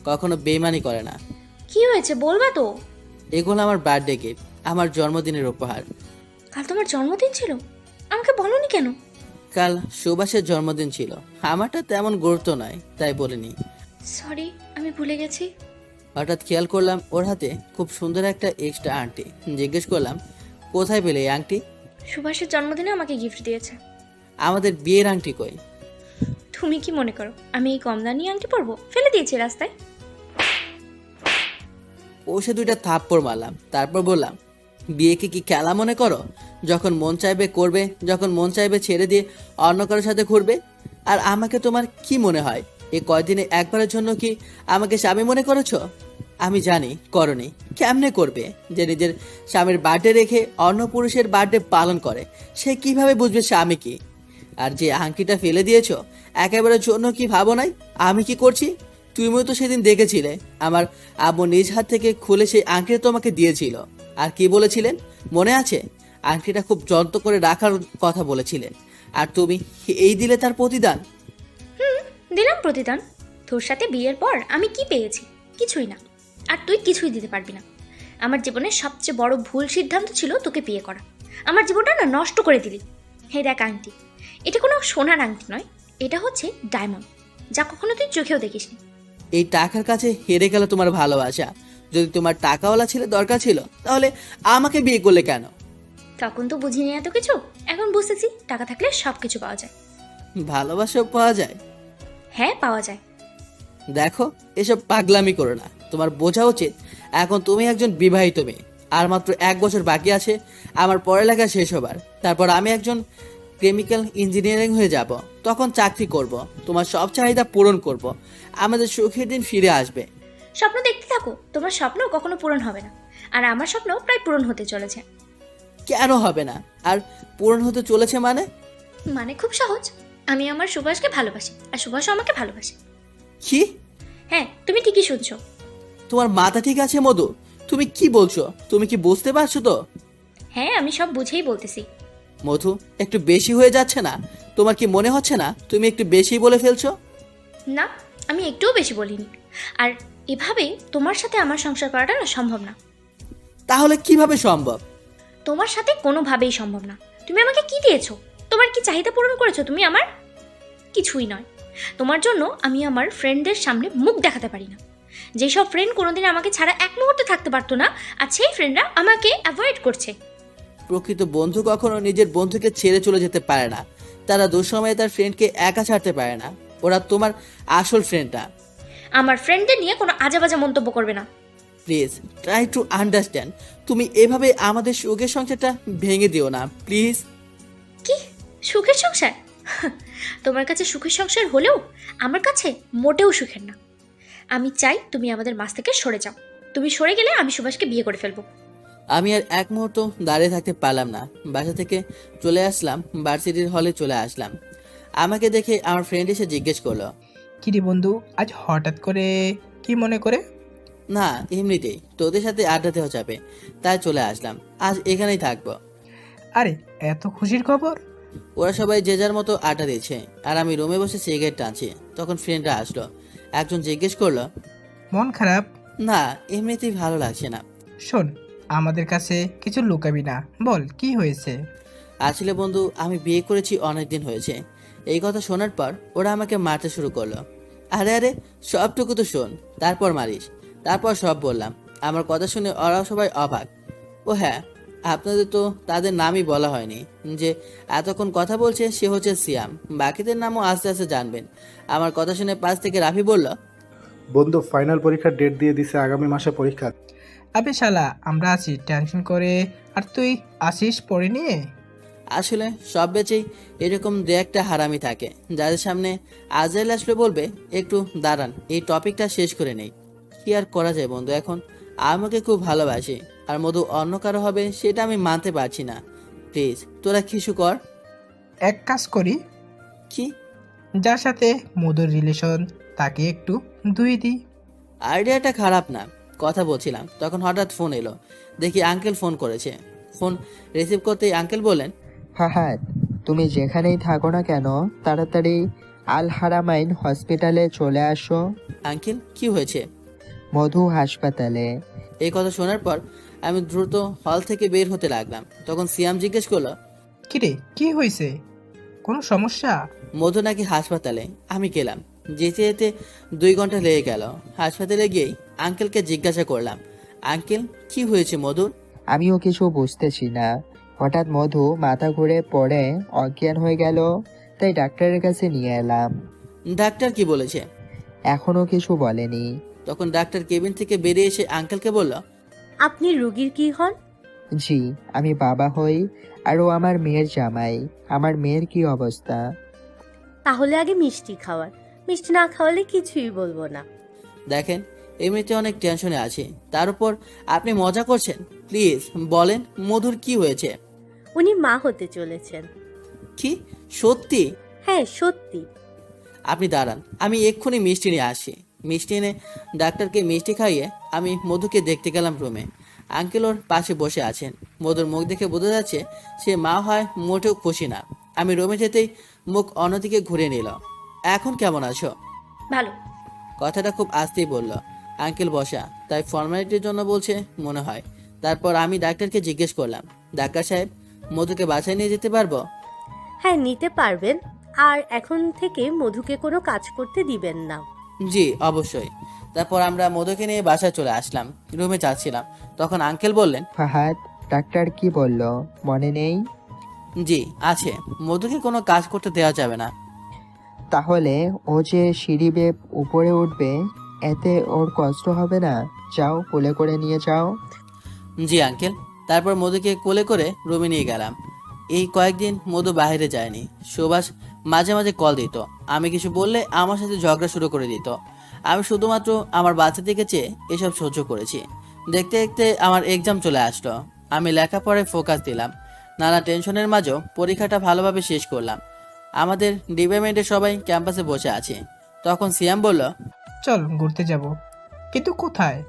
কখনো বেইমানি করে না। কি হয়েছে বলবা তো? এগুলো আমার বার্থডে গিফট, আমার জন্মদিনের উপহার। কাল তোমার জন্মদিন ছিল, আমাকে বলনি কেন? কাল সুভাষের জন্মদিন ছিল, আমারটা তেমন গুরুত্ব নয় তাই বলিনি। সরি, আমি ভুলে গেছি। হঠাৎ খেয়াল করলাম ওর হাতে খুব সুন্দর একটা এক্সট্রা আংটি। জিজ্ঞেস করলাম, কোথায় পেলে এই আংটি? সুভাষের জন্মদিনে আমাকে গিফট দিয়েছে। আমাদের বিয়ের আংটি কই? তুমি কি মনে করো আমি এই কম দামি আংটি পরবো? ফেলে দিয়েছি রাস্তায়। ও সে দুইটা থাপ্পড় মারলাম। তারপর বললাম, বিয়েকে কি খেলা মনে করো? যখন মন চাইবে করবে, যখন মন চাইবে ছেড়ে দিয়ে অন্য কারোর সাথে ঘুরবে। আর আমাকে তোমার কি মনে হয় এই কয়দিনে একবারের জন্য কি আমাকে স্বামী মনে করেছো? আমি জানি করনি। কেমনে করবে? যে নিজের স্বামীর বার্থডে রেখে অন্য পুরুষের বার্থডে পালন করে, সে কিভাবে বুঝবে স্বামী কি? আর যে আংটিটা ফেলে দিয়েছো একেবারের জন্য কি ভাবো নাই আমি কি করছি? তুমিও তো সেদিন দেখেছিলে আমার আব্বু নিজ হাত থেকে খুলে সেই আংটিটা তোমাকে দিয়েছিল। আর কি বলেছিলেন মনে আছে? আংটিটা খুব যত্ন করে রাখার কথা বলেছিলেন। আর তুমি এই দিলে তার প্রতিদান। দিলাম প্রতিদান। তোর সাথে বিয়ের পর আমি কি পেয়েছি? কিছুই না। আর তুই কিছুই দিতে পারবি না। আমার জীবনের সবচেয়ে বড় ভুল সিদ্ধান্ত ছিল তোকে বিয়ে করা। আমার জীবনটা না নষ্ট করে দিলি। হে দেখ আংটি, এটা কোনো সোনার আংটি নয়, এটা হচ্ছে ডায়মন্ড, যা কখনো তুই চোখেও দেখিসনি। এই টাকার কাছে হেরে গেল তোমার ভালোবাসা। যদি তোমার টাকাওয়ালা ছেলে দরকার ছিল তাহলে আমাকে বিয়ে করলে কেন? তখন তো বুঝিনি এত কিছু, এখন বুঝতেছি টাকা থাকলে সব কিছু পাওয়া যায়। ভালোবাসাও পাওয়া যায়? হ্যাঁ পাওয়া যায়। দেখো, এসব পাগলামি করো না। তোমার বোঝা উচিত এখন তুমি একজন বিবাহিত মেয়ে। আর মাত্র 1 বছর বাকি আছে আমার পড়ালেখা শেষ হবার। তারপর আমি একজন কেমিক্যাল ইঞ্জিনিয়ারিং হয়ে যাব। তখন চাকরি করব, তোমার সব চাহিদা পূরণ করব, আমাদের সুখের দিন ফিরে আসবে। স্বপ্ন দেখতে থাকো, তোমার স্বপ্ন কখনো পূরণ হবে না। আর আমার স্বপ্ন প্রায় পূরণ হতে চলেছে। কেন হবে না? আর পূরণ হতে চলেছে মানে? মানে খুব সহজ, আমি আমার সুভাষকে ভালোবাসি আর সুভাষও আমাকে ভালোবাসে। কি? হ্যাঁ, তুমি ঠিকই শুনছো। তোমার মাথা ঠিক আছে মধু? তুমি কি বলছো? তুমি কি বুঝতে পারছো তো? হ্যাঁ, আমি সব বুঝেই বলতেছি। মধু, একটু বেশি হয়ে যাচ্ছে না? তোমার কি মনে হচ্ছে না তুমি একটু বেশি বলে ফেলছো? না, আমি একটুও বেশি বলিনি। আর এভাবে তোমার সাথে আমার সংসার করাটা না সম্ভব না। তাহলে কিভাবে সম্ভব? তোমার সাথে কোনোভাবেই সম্ভব না। তুমি আমাকে কি দিয়েছো? তোমার কি চাহিদা পূরণ করেছো তুমি আমার? কিছুই নয়। তোমার জন্য আমি আমার ফ্রেন্ডদের সামনে মুখ দেখাতে পারি না। যেসব ফ্রেন্ড কোনোদিন আমাকে ছাড়া এক মুহূর্তে থাকতে পারতো না, আর সেই ফ্রেন্ডরা আমাকে অ্যাভয়েড করছে। প্রকৃত বন্ধু কখনো নিজের বন্ধুকে ছেড়ে চলে যেতে পারে না। তারা দুঃসময়ে তার ফ্রেন্ডকে একা ছাড়তে পারে না। ওরা তোমার আসল ফ্রেন্ডটা। আমার ফ্রেন্ডদের নিয়ে কোনো আজেবাজে মন্তব্য করবে না। Please try to understand. তুমি এভাবে আমাদের সুখের সংসারটা ভেঙে দিও না প্লিজ। কি সুখের সংসার? তোমার কাছে সুখের সংসার হলেও আমার কাছে মোটেও সুখের না। আমি চাই তুমি আমাদের মাঝ থেকে সরে যাও। তুমি সরে গেলে আমি সুভাষকে বিয়ে করে ফেলবো। আমি আর এক মুহূর্ত দাঁড়িয়ে থাকতে পারলাম না। বাসা থেকে চলে আসলাম, ভার্সিটির হলে চলে আসলাম। আমাকে দেখে আমার ফ্রেন্ড এসে জিজ্ঞেস করলো, কিরে বন্ধু, আজ হঠাৎ করে কি মনে করে? না এমনিতেই তোদের সাথে আড্ডা দেওয়া যাবে তাই চলে আসলাম। আজ এখানেই থাকবো। আরে এত খুশির খবর? ওরা সবাই যে যার মতো আড্ডা দিচ্ছে আর আমি রুমে বসে সিগারেট টানছি। তখন ফ্রেন্ডরা আসলো। একজন জিজ্ঞেস করলো, মন খারাপ? না এমনিতেই ভালো লাগছে না। শোন, আমাদের কাছে কিছু লুকাবি না, বল কি হয়েছে? আসলে বন্ধু, আমি বিয়ে করেছি অনেক দিন হয়েছে। এই কথা শোনার পর ওরা আমাকে মারতে শুরু করলো। আরে আরে, সবটুকু তো শোন, তারপর মারিস। তারপর সব বললাম। আমার কথা শুনে ওরা সবাই অবাক। ও হ্যাঁ, আপনাদের তো তাদের নামই বলা হয়নি। যে এতক্ষণ কথা বলছে সে হচ্ছে সিয়াম, বাকিদের নামও আস্তে আস্তে জানবেন। আমার কথা শুনে পাশ থেকে রাফি বলল, বন্ধু ফাইনাল পরীক্ষার ডেট দিয়ে দিছে, আগামী মাসে পরীক্ষা। আবে শালা, আমরা আছি টেনশন করে, আর তুই আসিস পড়ে নিয়ে। আসলে সব বেচেই এরকম দু একটা হারামি থাকে, যাদের সামনে আজরাইল আসলে বলবে একটু দাঁড়ান, এই টপিকটা শেষ করে নেই। কি আর করা যায় বন্ধু, এখন আমাকে খুব ভালোবাসি আর মধু অন্য কারো হবে সেটা আমি মানতে পারছি না। প্লিজ তোরা কিছু কর। এক কাজ করি, কি? যার সাথে মধুর রিলেশন তাকে একটু ধুয়ে দিই। আইডিয়াটা খারাপ না, কথা বলছিলাম তখন হঠাৎ ফোন এলো। দেখি আঙ্কেল ফোন করেছে। ফোন রিসিভ করতেই আঙ্কেল বললেন, ফাহাদ, তুমি যেখানেই থাকো না কেন তাড়াতাড়ি আল হারামাইন হসপিটালে চলে আসো। আঙ্কেল কি হয়েছে? মধু হাসপাতালে। এই কথা শোনার পর আমি দ্রুত হল থেকে বের হতে লাগলাম। তখন সিয়াম জিজ্ঞেস করলো, কিরে কি হয়েছে, কোনো সমস্যা? মধু নাকি হাসপাতালে। আমি গেলাম, যেতে যেতে 2 ঘন্টা লেগে গেল। হাসপাতালে গিয়েই আঙ্কেলকে জিজ্ঞাসা করলাম, আঙ্কেল কি হয়েছে মধুর? আমিও কিছু বুঝতেছি না, হঠাৎ মধু মাথা ঘুরে পড়ে অজ্ঞান হয়ে গেল, তাই ডাক্তারের কাছে নিয়ে এলাম। ডাক্তার কি বলেছে? এখনো কিছু বলেনি। তখন ডাক্তার কেবিন থেকে বেরিয়ে এসে আঙ্কেলকে বলল, আপনি রুগীর কি হন? জি, আমি বাবা হই, আর ও আমার মেয়ের জামাই। আমার মেয়ের কি অবস্থা? তাহলে আগে মিষ্টি খাওয়ার, মিষ্টি না খাওয়ালে কিছুই বলবো না। দেখেন এমনিতে অনেক টেনশনে আছি, তার উপর আপনি মজা করছেন। প্লিজ বলেন মধুর কি হয়েছে? উনি মা হতে চলেছেন। কি সত্যি? হ্যাঁ সত্যি। আপনি দাঁড়ান, আমি এক্ষুনি মিষ্টি নিয়ে আসি। মিষ্টি এনে ডাক্তারকে মিষ্টি খাইয়ে আমি মধুকে দেখতে গেলাম রুমে। আঙ্কেল ওর পাশে বসে আছেন। মধুর মুখ দেখে বোঝা যাচ্ছে সে মা হয় মোটেও খুশি না। আমি রুমে যেতেই মুখ অন্যদিকে ঘুরে নিল। এখন কেমন আছো? ভালো। কথাটা খুব আস্তেই বলল। আঙ্কেল বসা, তাই ফর্মালিটির জন্য বলছে মনে হয়। তারপর আমি ডাক্তারকে জিজ্ঞেস করলাম, ডাক্তার সাহেব মধুকে বাসায় নিয়ে যেতে পারবো? হ্যাঁ নিতে পারবেন, আর এখন থেকে মধুকে কোনো কাজ করতে দিবেন না। জি অবশ্যই। তারপর আমরা মধুকে নিয়ে বাসায় চলে আসলাম। রুমে যাচ্ছিলাম তখন আঙ্কেল বললেন, ফাহাদ, ডাক্তার কি বলল মনে নেই? জি আছে, মধুকে কোনো কাজ করতে দেওয়া যাবে না। তাহলে ও যে সিঁড়ি বেয়ে উপরে উঠবে, এতে ওর কষ্ট হবে না? যাও, কোলে করে নিয়ে যাও। জি আঙ্কেল। তারপর মধুকে কোলে করে রুমে নিয়ে গেলাম। এই কয়েকদিন মধু বাইরে যায়নি। সুভাষ মাঝে মাঝে কল দিত, আমি কিছু বললে আমার সাথে ঝগড়া শুরু করে দিত। আমি শুধুমাত্র আমার বাচ্চা দিকে চেয়ে এসব সহ্য করেছি। দেখতে দেখতে আমার এক্সাম চলে আসলো। আমি লেখাপড়ায় ফোকাস দিলাম। নানা টেনশনের মাঝেও পরীক্ষাটা ভালোভাবে শেষ করলাম। আমাদের ডিপার্টমেন্টে সবাই ক্যাম্পাসে বসে আছে। তখন সিয়াম বলল, চল ঘুরতে যাব, কিন্তু কোথায়?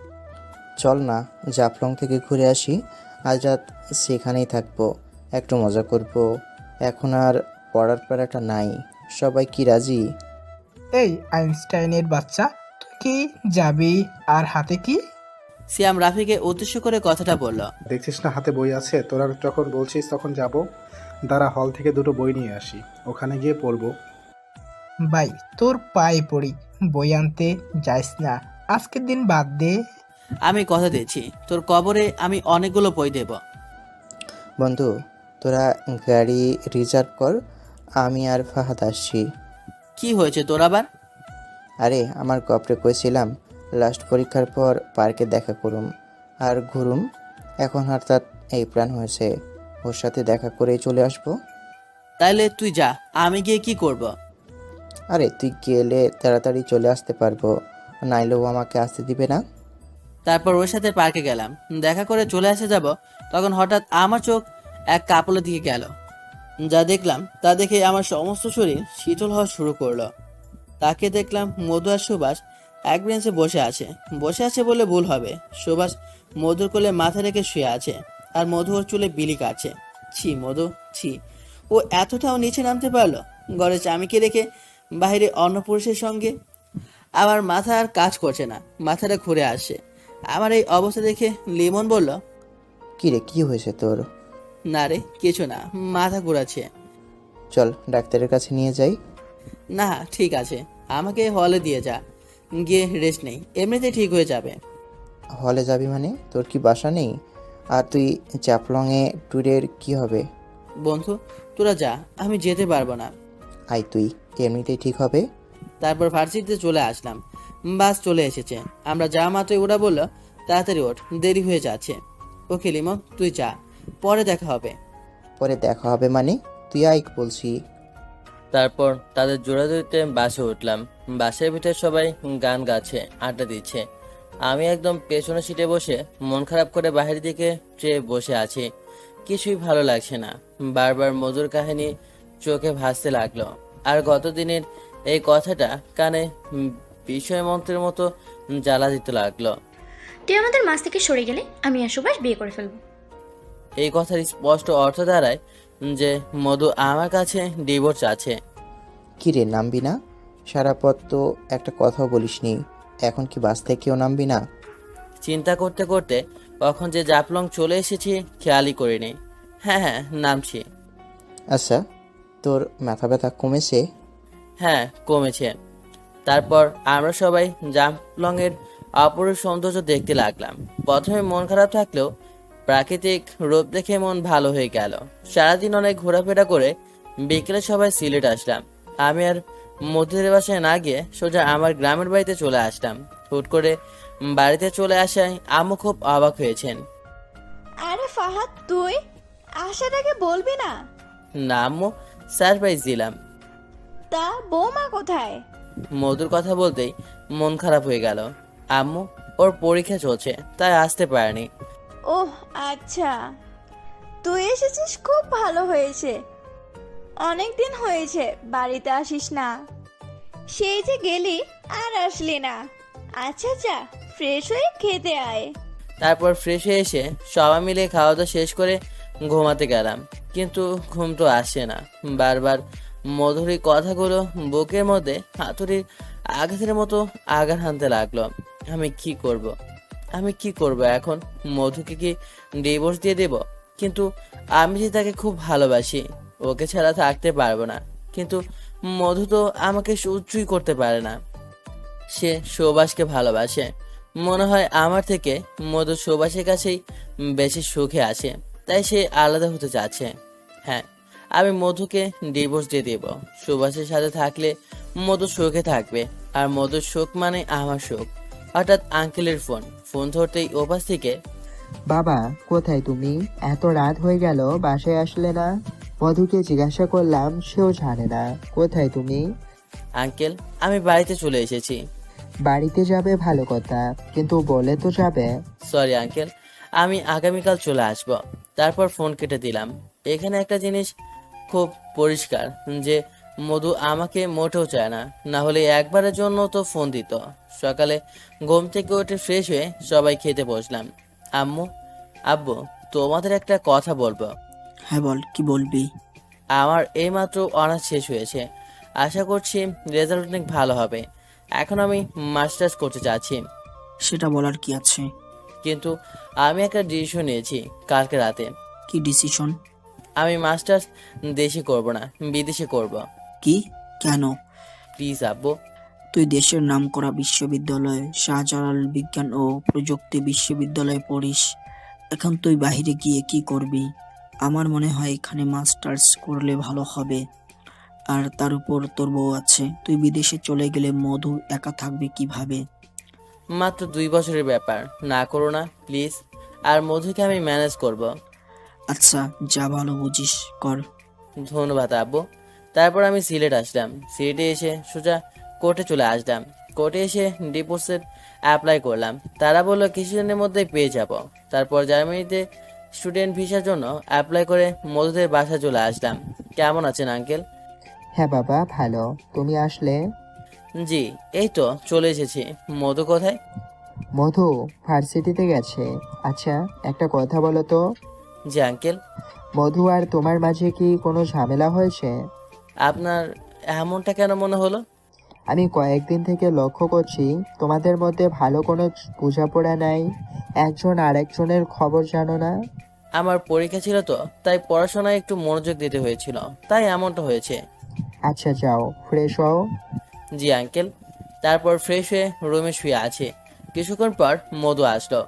চল না, জাফলং থেকে ঘুরে আসি। আজ রাত সেখানেই থাকবো, একটু মজা করব। এখন আর পড়ার প্যারাটা নাই। সবাই কি রাজি? এই আইনস্টাইনের বাচ্চা, তুই কি যাবি আর হাতে কি? সিয়াম রাফিকে উদ্দেশ্য করে কথাটা বলল। দেখছিস না হাতে বই আছে, তোরা যখন বলছিস তখন যাব। দাঁড়া, হল থেকে 2টো বই নিয়ে আসি, ওখানে গিয়ে পড়বো। ভাই তোর পায়ে পড়ি, বই আনতে যাইস না, আজকের দিন বাদ দে। আমি কথা দিচ্ছি, তোর কবরে আমি অনেকগুলো বই দেব। বন্ধু, তোরা গাড়ি রিজার্ভ কর, আমি আর ফাহাদ আসছি। কি হয়েছে তোর আবার? আরে আমার কপরে কইছিলাম লাস্ট পরীক্ষার পর পার্কে দেখা করুম আর ঘুরুম। এখন হঠাৎ এই প্ল্যান হয়েছে, ওর সাথে দেখা করেই চলে আসবো। তাইলে তুই যা, আমি গিয়ে কি করব? আরে তুই গেলে তাড়াতাড়ি চলে আসতে পারবো, নাইলেও আমাকে আসতে দিবে না। তারপর ওর সাথে পার্কে গেলাম। দেখা করে চলে আসে যাব, তখন হঠাৎ আমার চোখ এক কাপড়ের দিকে গেল। যা দেখলাম তা দেখে আমার সমস্ত শরীর শীতল হওয়া শুরু করলো। তাকে দেখলাম মধু আর সুভাষ এক বেঞ্চে বসে আছে বলে ভুল হবে। সুভাষ মধুর কোলে মাথা রেখে শুয়ে আছে, আর মধু ওর চুলে বিলি কাটছে। ছি মধু, ছি। ও এতটাও নিচে নামতে পারলো? ঘরে চামিকে রেখে বাইরে অন্য পুরুষের সঙ্গে। আমার মাথা আর কাজ করছে না, মাথাটা ঘুরে আসছে। আমার এই অবস্থা দেখে লিমন বলল, কি রে, কি হয়েছে তোর? না রে কিছু না, মাথা ঘুরাচ্ছে। চল ডাক্তারের কাছে নিয়ে যাই। না ঠিক আছে, আমাকে হলে দিয়ে যা, গিয়ে রেস্ট নেই, এমনিতে ঠিক হয়ে যাবে। হলে যাবি মানে? তোর কি বাসা নেই? আর তুই চ্যাপলংয়ে ট্যুরের কি হবে? বন্ধু তোরা যা, আমি যেতে পারবো না। আয় তুই, এমনিতেই ঠিক হবে। তারপর ভার্সিটিতে চলে আসলাম। বাস চলে এসেছে। আমরা যা মাত্রই ওরা বলল, তাড়াতাড়ি ওঠ, দেরি হয়ে যাচ্ছে। ওকে লিমন, তুই যা, পরে দেখা হবে। পরে দেখা হবে মানে? তুই আয় বলছি। তারপর তাদের জোড়াজুড়িতে বাসে উঠলাম। বাসের ভিতরে সবাই গান গাচ্ছে, আড্ডা দিচ্ছে। আমি একদম পেছনের সিটে বসে মন খারাপ করে বাহির দিকে চেয়ে বসে আছি। কিছুই ভালো লাগছে না। বারবার মধুর কাহিনী চোখে ভাসতে লাগলো। আর গতদিনের এই কথাটা কানে বিষয় মন্ত্রের মতো জ্বালা দিতে লাগলো। তুই আমাদের মাঝ থেকে সরে গেলে আমি আর সুভাষ বিয়ে করে ফেলবো। এই কথার স্পষ্ট অর্থ দাঁড়ায় যে মধু আমার কাছে ডিভোর্স আছে। কি রে, নামবি না? সারা পথ তো একটা কথাও বলিসনি, এখন কি বাস থেকেও নামবি না? চিন্তা করতে করতে কখন যে জাফলং চলে এসেছি খেয়ালই করিনি। হ্যাঁ, নামছি। আচ্ছা, তোর মাথা ব্যথা কমেছে? হ্যাঁ, কমেছে। তারপর আমরা সবাই জাফলংয়ের অপরূপ সৌন্দর্য দেখতে লাগলাম। প্রথমে মন খারাপ থাকলেও প্রাকৃতিক রূপ দেখে মন ভালো হয়ে গেল। সারাদিন অনেক ঘোরাফেরা করে বিকেলে সবাই সিলেট আসলাম। আমি আর মধুদের বাসায় না গিয়ে সোজা আমার গ্রামের বাড়িতে চলে আসলাম। হুট করে বাড়িতে চলে আসায় আম্মু খুব অবাক হয়েছেন। আরে ফাহাদ, তুই আসার আগে বলবি না? না আম্মু, সারপ্রাইজ দিলাম। তা বৌমা কোথায়? মধুর কথা বলতেই মন খারাপ হয়ে গেল। আম্মু, ওর পরীক্ষা চলছে, তাই আসতে পারেনি। ওহ আচ্ছা, তুই এসেছিস, খুব ভালো হয়েছে। অনেক দিন হয়েছে বাড়িতে আসিস না। সেই যে গেলি আর আসলি না। আচ্ছা যা, ফ্রেশ হয়ে খেতে আয়। তারপর ফ্রেশ হয়ে এসে সবাই মিলে খাওয়া দাওয়া শেষ করে ঘুমাতে গেলাম। কিন্তু ঘুম তো আসে না। বারবার মধুরী কথাগুলো বুকের মধ্যে হাতুড়ির আঘাতের মতো আঘাত হানতে লাগলো। আমি কি করব এখন? মধুকে কি ডিভোর্স দিয়ে দেব? কিন্তু আমি যে তাকে খুব ভালোবাসি, ওকে ছাড়া থাকতে পারবো না। কিন্তু মধু তো আমাকে সহ্যই করতে পারে না। সে সুভাষকে ভালোবাসে। মনে হয় আমার থেকে মধু সুভাষের কাছেই বেশি সুখে আছে, তাই সে আলাদা হতে চাচ্ছে। হ্যাঁ, আমি মধুকে ডিভোর্স দিয়ে দেব। সুভাষের সাথে থাকলে মধু সুখে থাকবে, আর মধুর সুখ মানে আমার সুখ। হঠাৎ আঙ্কেলের ফোন ধরতেই ওপাশ থেকে, বাবা কোথায় তুমি? এত রাত হয়ে গেল, বাসায় আসলে না? মধুকে জিজ্ঞাসা করলাম, সেও জানে না। কোথায় তুমি? আঙ্কেল, আমি বাড়িতে চলে এসেছি। বাড়িতে যাবে ভালো কথা, কিন্তু বলে তো যাবে। সরি আঙ্কেল, আমি আগামীকাল চলে আসব। তারপর ফোন কেটে দিলাম। এখানে একটা জিনিস খুব পরিষ্কার যে মধু আমাকে মোটেও চায় না, না হলে একবারের জন্য তো ফোন দিত। সকালে ঘুম থেকে উঠে ফ্রেশ হয়ে সবাই খেতে বসলাম। আব্বু, তোমাদের একটা কথা বলবো। হ্যাঁ বল, কি বলবি? আমার এইমাত্র অনার্স শেষ হয়েছে। আশা করছি রেজাল্ট অনেক ভালো হবে। এখন আমি মাস্টার্স করতে চাচ্ছি। সেটা বলার কি আছে? কিন্তু আমি একটা ডিসিশন নিয়েছি কালকে রাতে। কি ডিসিশন? আমি মাস্টার্স দেশে করব না, বিদেশে করব। কি? কেন? প্লিজ আব্বু। তুই দেশের নামকরা বিশ্ববিদ্যালয় শাহজালাল বিজ্ঞান ও প্রযুক্তি বিশ্ববিদ্যালয়ে পড়িস। এখন তুই বাইরে গিয়ে কি করবি? আমার মনে হয় এখানে মাস্টার্স করলে ভালো হবে। আর তার উপর তোর বউ আছে। তুই বিদেশে চলে গেলে মধু একা থাকবে কিভাবে? মাত্র 2 বছরের ব্যাপার, না করো না প্লিজ। আর মধুকে আমি ম্যানেজ করব। আচ্ছা, যা ভালো বুঝিস কর। ধন্যবাদ আব্বু। তারপর আমি সিলেট আসলাম। সিলেটে এসে সোজা কোর্টে চলে আসলাম। কোর্টে এসে ডিভোর্সের অ্যাপ্লাই করলাম। তারা বললো কিছুদিনের মধ্যেই পেয়ে যাব। তারপর জার্মানিতে স্টুডেন্ট ভিসার জন্য অ্যাপ্লাই করে মধুদের বাসায় চলে আসলাম। কেমন আছেন আঙ্কেল? হ্যাঁ বাবা, ভালো। তুমি আসলে? জি, এই তো চলে এসেছি। মধু কোথায়? মধু ভার্সিটিতে গেছে। আচ্ছা, একটা কথা বলো তো। জি আঙ্কেল। মধু আর তোমার মাঝে কি কোনো ঝামেলা হয়েছে? আপনার এমনটা কেন মনে হলো? আমি কয়েকদিন থেকে লক্ষ্য করছি তোমাদের মধ্যে ভালো কোনো বোঝাপড়া নাই। একজন আরেকজনের খবর জানো না। আমার পরীক্ষা ছিল তো, তাই পড়াশোনায় একটু মনোযোগ দিতে হয়েছিল, তাই এমনটা হয়েছে। আচ্ছা যাও, ফ্রেশ হও। জি আঙ্কেল। তারপর ফ্রেশ হয়ে রুমে শুয়ে আছে। কিছুক্ষণ পর মধু আসলো।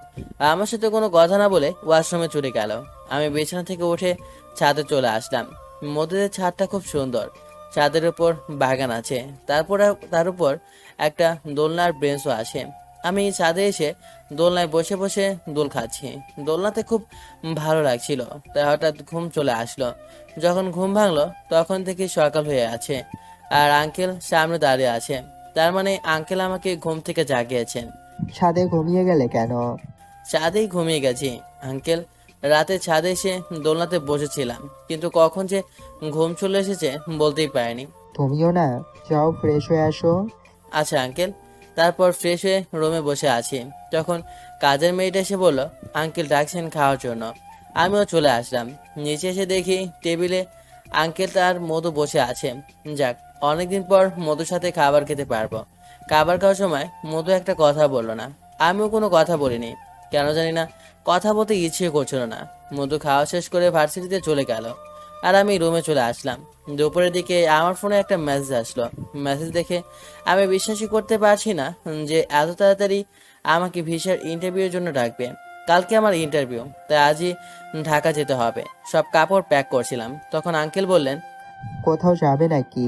আমার সাথে কোনো কথা না বলে ওয়াশরুমে চলে গেল। আমি বিছানা থেকে উঠে ছাদে চলে আসলাম। মধুদের ছাদটা খুব সুন্দর। ছাদের উপর বাগান আছে, তার উপর একটা দোলনার বেঞ্চও আছে। আমি ছাদে এসে দোলনায় বসে বসে দোল খাচ্ছি। দোলনাতে খুব ভালো লাগছিল। তাই হঠাৎ ঘুম চলে আসলো। যখন ঘুম ভাঙলো তখন থেকে সকাল হয়ে আছে আর আঙ্কেল সামনে দাঁড়িয়ে আছে। তার মানে আঙ্কেল আমাকে ঘুম থেকে জাগিয়েছেন। ছাদে ঘুমিয়ে গেলে কেন? ছাদেই ঘুমিয়ে গেছি আঙ্কেল। রাতে ছাদে এসে দোলনাতে বসেছিলাম, কিন্তু কখন যে ঘুম চলে এসেছে বলতেই পারিনি। তুমিও না, যাও ফ্রেশ হয়ে আসো। আচ্ছা আঙ্কেল। তারপর ফ্রেশ হয়ে রুমে বসে আছি, তখন কাজের মেয়েটা এসে বলল আঙ্কেল ডাকছেন খাওয়ার জন্য। আমিও চলে আসলাম। নিচে এসে দেখি টেবিলে আঙ্কেল তার মধু বসে আছে। যাক, অনেকদিন পর মধুর সাথে খাবার খেতে পারবো। খাবার খাওয়ার সময় মধু একটা কথা বললো না, আমিও কোনো কথা বলিনি। কেন জানি না কথা বলতে ইচ্ছে করছিল না। মধু খাওয়া শেষ করে ভার্সিটিতে চলে গেল আর আমি রুমে চলে আসলাম। দুপুরের দিকে আমার ফোনে একটা মেসেজ আসলো। মেসেজ দেখে আমি বিশ্বাসই করতে পারছি না যে এত তাড়াতাড়ি আমাকে ভিসার ইন্টারভিউর জন্য ডাকবে। কালকে আমার ইন্টারভিউ, তাই আজই ঢাকা যেতে হবে। সব কাপড় প্যাক করছিলাম, তখন আঙ্কেল বললেন, কোথাও যাবে নাকি?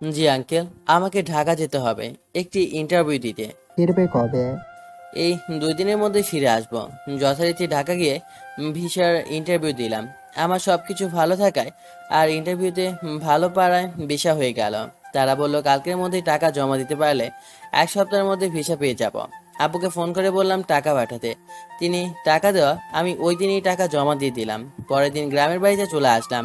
জি আঙ্কেল, আমাকে ঢাকা যেতে হবে একটি ইন্টারভিউ দিতে। ফিরবে কবে? এই 2 দিনের মধ্যে ফিরে আসবো। যথারীতি ঢাকা গিয়ে ভিসার ইন্টারভিউ দিলাম। আমার সব কিছু ভালো থাকায় আর ইন্টারভিউতে ভালো পারায় ভিসা হয়ে গেল। তারা বলল কালকের মধ্যেই টাকা জমা দিতে পারলে 1 সপ্তাহের মধ্যে ভিসা পেয়ে যাব। আব্বুকে ফোন করে বললাম টাকা পাঠাতে। তিনি টাকা দেওয়া, আমি ওই দিনই টাকা জমা দিয়ে দিলাম। পরের দিন গ্রামের বাড়িতে চলে আসলাম,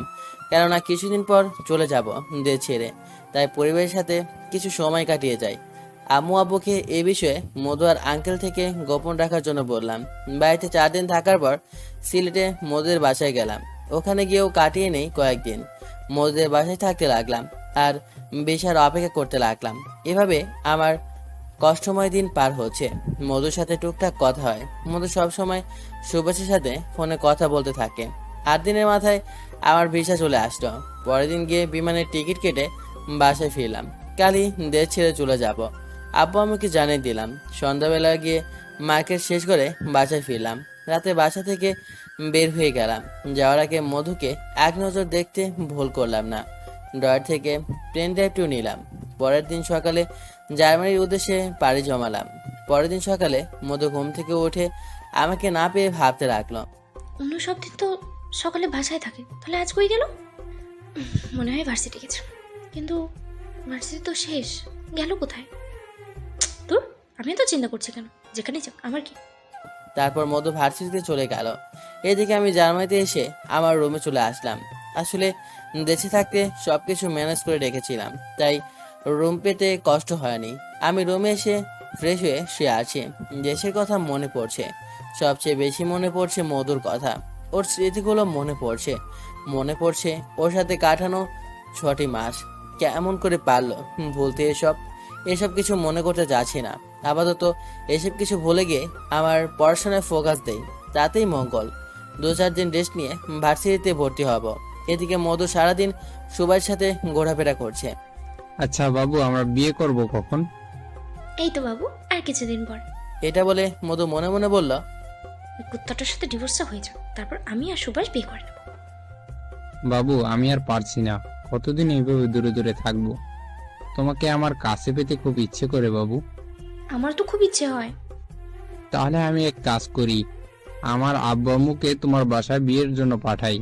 কেননা কিছুদিন পর চলে যাব দেশ ছেড়ে। তাই পরিবারের সাথে কিছু সময় কাটিয়ে যাই। আম্মু আব্বুকে এ বিষয়ে মধু আর আঙ্কেল থেকে গোপন রাখার জন্য বললাম। বাড়িতে 4 দিন থাকার পর সিলেটে মধুদের বাসায় গেলাম। ওখানে গিয়েও কাটিয়ে নেই কয়েকদিন। মধুদের বাসায় থাকতে লাগলাম আর ভিসার অপেক্ষা করতে লাগলাম। এভাবে আমার কষ্টময় দিন পার হচ্ছে। মধুর সাথে টুকটাক কথা হয়। মধু সবসময় সুভাষের সাথে ফোনে কথা বলতে থাকে। 8 দিনের মাথায় আমার ভিসা চলে আসলো। পরের দিন গিয়ে বিমানের টিকিট কেটে বাসায় ফিরলাম। কালই দেশ ছেড়ে চলে যাব। আব্বু আমাকে জানিয়ে দিলাম। সন্ধ্যাবেলা গিয়ে মার্কেট শেষ করে বাসায় ফিরলাম। রাতে বাসা থেকে বের হয়ে গেলাম। যাওয়ার আগে মধুকে এক নজর দেখতে ভুল করলাম না। ড্রয়ার থেকে পেন ড্রাইভটিও নিলাম। পরের দিন সকালে জার্মানির উদ্দেশ্যে পাড়ি জমালাম। পরের দিন সকালে মধু ঘুম থেকে উঠে আমাকে না পেয়ে ভাবতে লাগলো, অন্য সব দিন তো সকালে বাসায় থাকে, তাহলে আজ কই গেল? মনে হয় ভার্সিটি গেছে, কিন্তু ভার্সিটি তো শেষ, গেল কোথায়? তোর আমি তো চিন্তা করছি কেন, যেখানে যাক আমার কি। তারপর মধু ভার্সিটিতে চলে গেল। এদিকে আমি জার্মানিতে এসে আমার রুমে চলে আসলাম। আসলে দেশে থাকতে সবকিছু ম্যানেজ করে রেখেছিলাম, তাই রুম পেতে কষ্ট হয়নি। আমি রুমে এসে ফ্রেশ হয়ে শুয়ে আছি। দেশের কথা মনে পড়ছে। সবচেয়ে বেশি মনে পড়ছে মধুর কথা। ওর স্মৃতিগুলো মনে পড়ছে ওর সাথে কাটানো 6টি মাস। কেমন করে পারলো ভুলতে এসব কিছু মনে করতে যাচ্ছি না। আপাতত এসব কিছু ভুলে গিয়ে আমার পড়াশোনায় ফোকাস দেই, তাতেই মঙ্গল। 2-4 দিন রেস্ট নিয়ে ভার্সিটিতে ভর্তি হব। এদিকে মধু সারাদিন সুভাষের সাথে ঘোরাফেরা করছে। আচ্ছা বাবু, আমরা বিয়ে করব কখন? এই তো বাবু, আর কিছুদিন পর। এটা বলে মধু মনে মনে বলল, ওই কুত্তাটার সাথে ডিভোর্সটা হয়ে যাক, তারপর আমি আর সুভাষ বিয়ে করে নেব। বাবু, আমি আর পারছি না। কতদিন এইভাবে দূরে দূরে থাকবো? তোমাকে আমার কাছে পেতে খুব ইচ্ছে করে বাবু। আমার তো খুব ইচ্ছে হয়। তাহলে আমি এক কাজ করি, আমার আব্বু আম্মুকে তোমার বাসায় বিয়ের জন্য পাঠাই।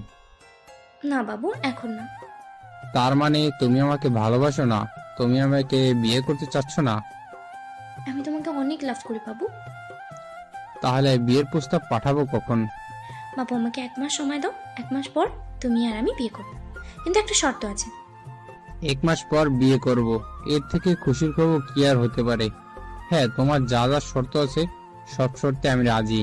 না বাবু, এখন না। তার মানে তুমি আমাকে ভালোবাসো না? তুমি আমাকে বিয়ে করতে চাচ্ছ না? আমি তোমাকে অনেক লাভ করি বাবু। তাহলে বিয়ের প্রস্তাব পাঠাবো কখন? বাবু আমাকে 1 মাস সময় দাও। 1 মাস পর তুমি আর আমি বিয়ে করব, কিন্তু একটা শর্ত আছে। 1 মাস পর বিয়ে করব, এর থেকে খুশির খবর কি আর হতে পারে? হ্যাঁ, তোমার যা যা শর্ত আছে সব শর্তে আমি রাজি।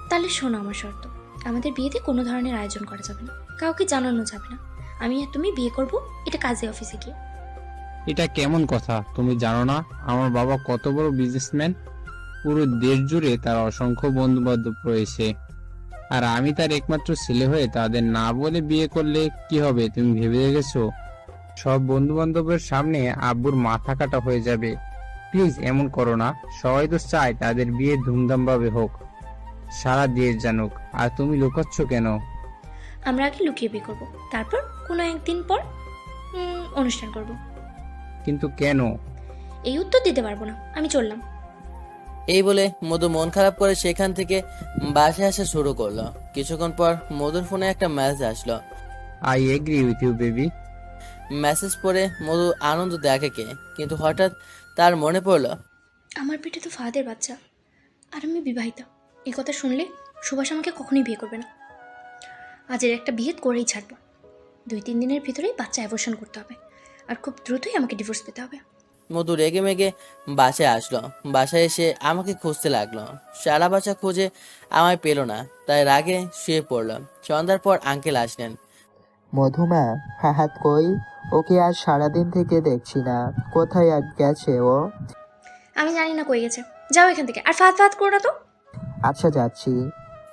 তাহলে শোনো আমার শর্ত। আমাদের বিয়েতে কোনো ধরনের আয়োজন করা যাবে না, কাউকে জানানো যাবে না। আমি আর তুমি বিয়ে করব, এটা কাজে অফিসে গিয়ে। এটা কেমন কথা? তুমি জানো না আমার বাবা কত বড় বিজনেসম্যান? পুরো দেশ জুড়ে তার অসংখ্য বন্ধু বান্ধব রয়েছে, আর আমি তার একমাত্র ছেলে হয়ে তাদের না বলে বিয়ে করলে কি হবে তুমি ভেবে দেখেছো? সব বন্ধু বান্ধবের সামনে আব্বুর মাথা কাটা হয়ে যাবে। প্লিজ এমন করো না, সবাই তো চায় তাদের বিয়ে ধুমধাম ভাবে হোক, সারা দেশ জানুক, আর তুমি লুকাচ্ছ কেন? আমরা আগে লুকিয়ে বিয়ে করবো, তারপর কোনো একদিন পর অনুষ্ঠান করব। কিন্তু কেন? এই উত্তর দিতে পারবো না, আমি চললাম। এই বলে মধু মন খারাপ করে সেখান থেকে বাসায় আসা শুরু করলো। কিছুক্ষণ পর মধুর ফোনে একটা মেসেজ আসলো। I agree with you baby. Message পড়ে মধু আনন্দ দেখে কিন্তু হঠাৎ তার মনে পড়লো আমার পেটে তো ফাহাদের বাচ্চা, আর আমি বিবাহিতা। এই কথা শুনলে সুভাষ আমাকে কখনোই বিয়ে করবে না। আজের একটা বিয়ে করেই ছাড়বো। 2-3 দিনের ভিতরেই বাচ্চা অ্যাবর্শন করতে হবে, আর খুব দ্রুতই আমাকে ডিভোর্স পেতে হবে। মধু রেগে মেগে বাসায় আসলো। বাসায় এসে আমাকে খুঁজতে লাগলো। সারা বাসা খুঁজে আমায় পেল না, তাই রাগে শুয়ে পড়লো। সন্ধ্যার পর আঙ্কেল আসলেন। মধুমা, ফাহাদ কই? ওকে আজ সারাদিন থেকে দেখছি না, কোথায় আজ গেছে ও? আমি জানি না কই গেছে, যাও এখান থেকে, আর ফাহাদ করো না তো। আচ্ছা যাচ্ছি।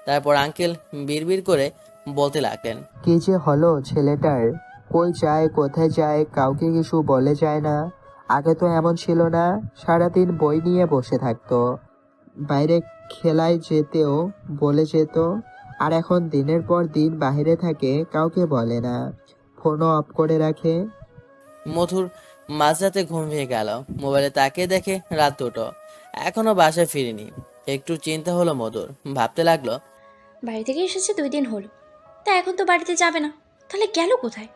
তারপর আঙ্কেল বিড়বিড় করে বলতে লাগলেন, কি যে হলো ছেলেটার? কই যায়, কোথায় যায়, কাউকে কিছু বলে যায় না। আগে তো এমন ছিল না, সারাদিন বই নিয়ে বসে থাকতো, বাইরে খেলায় যেতেও বলে যেত, আর এখন দিনের পর দিন বাইরে থাকে, কাউকে বলে না, ফোনও অফ করে রাখে। মধুর মাঝরাতে ঘুম ভেঙে গেল। মোবাইলে তাকিয়ে দেখে রাত 2টো, এখনো বাসায় ফিরিনি। একটু চিন্তা হলো মধুর। ভাবতে লাগলো, বাড়ি থেকে এসেছে 2 দিন হলো, তা এখন তো বাড়িতে যাবে না, তাহলে গেল কোথায়?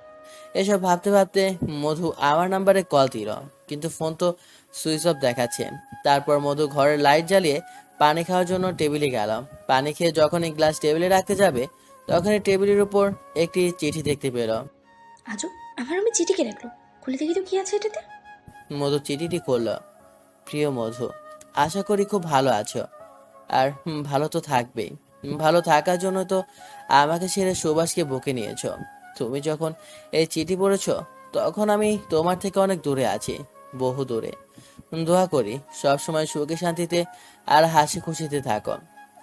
এসব ভাবতে ভাবতে মধু আমার নাম্বারে কল দিল, কিন্তু ফোন তো সুইচ অফ দেখাচ্ছে। তারপর মধু ঘরের লাইট জ্বালিয়ে পানি খাওয়ার জন্য টেবিলে গেল। পানি খেয়ে যখনই গ্লাস টেবিলে রাখতে যাবে, তখনই টেবিলের উপর একটি চিঠি দেখতে পেল। আজও আমার আমি চিঠি কে রাখলো, খুলে দেখি তো কি আছে এটাতে। মধু চিঠিটি করল। প্রিয় মধু, আশা করি খুব ভালো আছো, আর ভালো তো থাকবেই। ভালো থাকার জন্য তো আমাকে ছেড়ে সুভাষকে বুকে নিয়েছো। তুমি যখন এই চিঠি পড়েছ, তখন আমি তোমার থেকে অনেক দূরে আছি, বহু দূরে। দোয়া করি সবসময় সুখে শান্তিতে আর হাসি খুশিতে থাকো।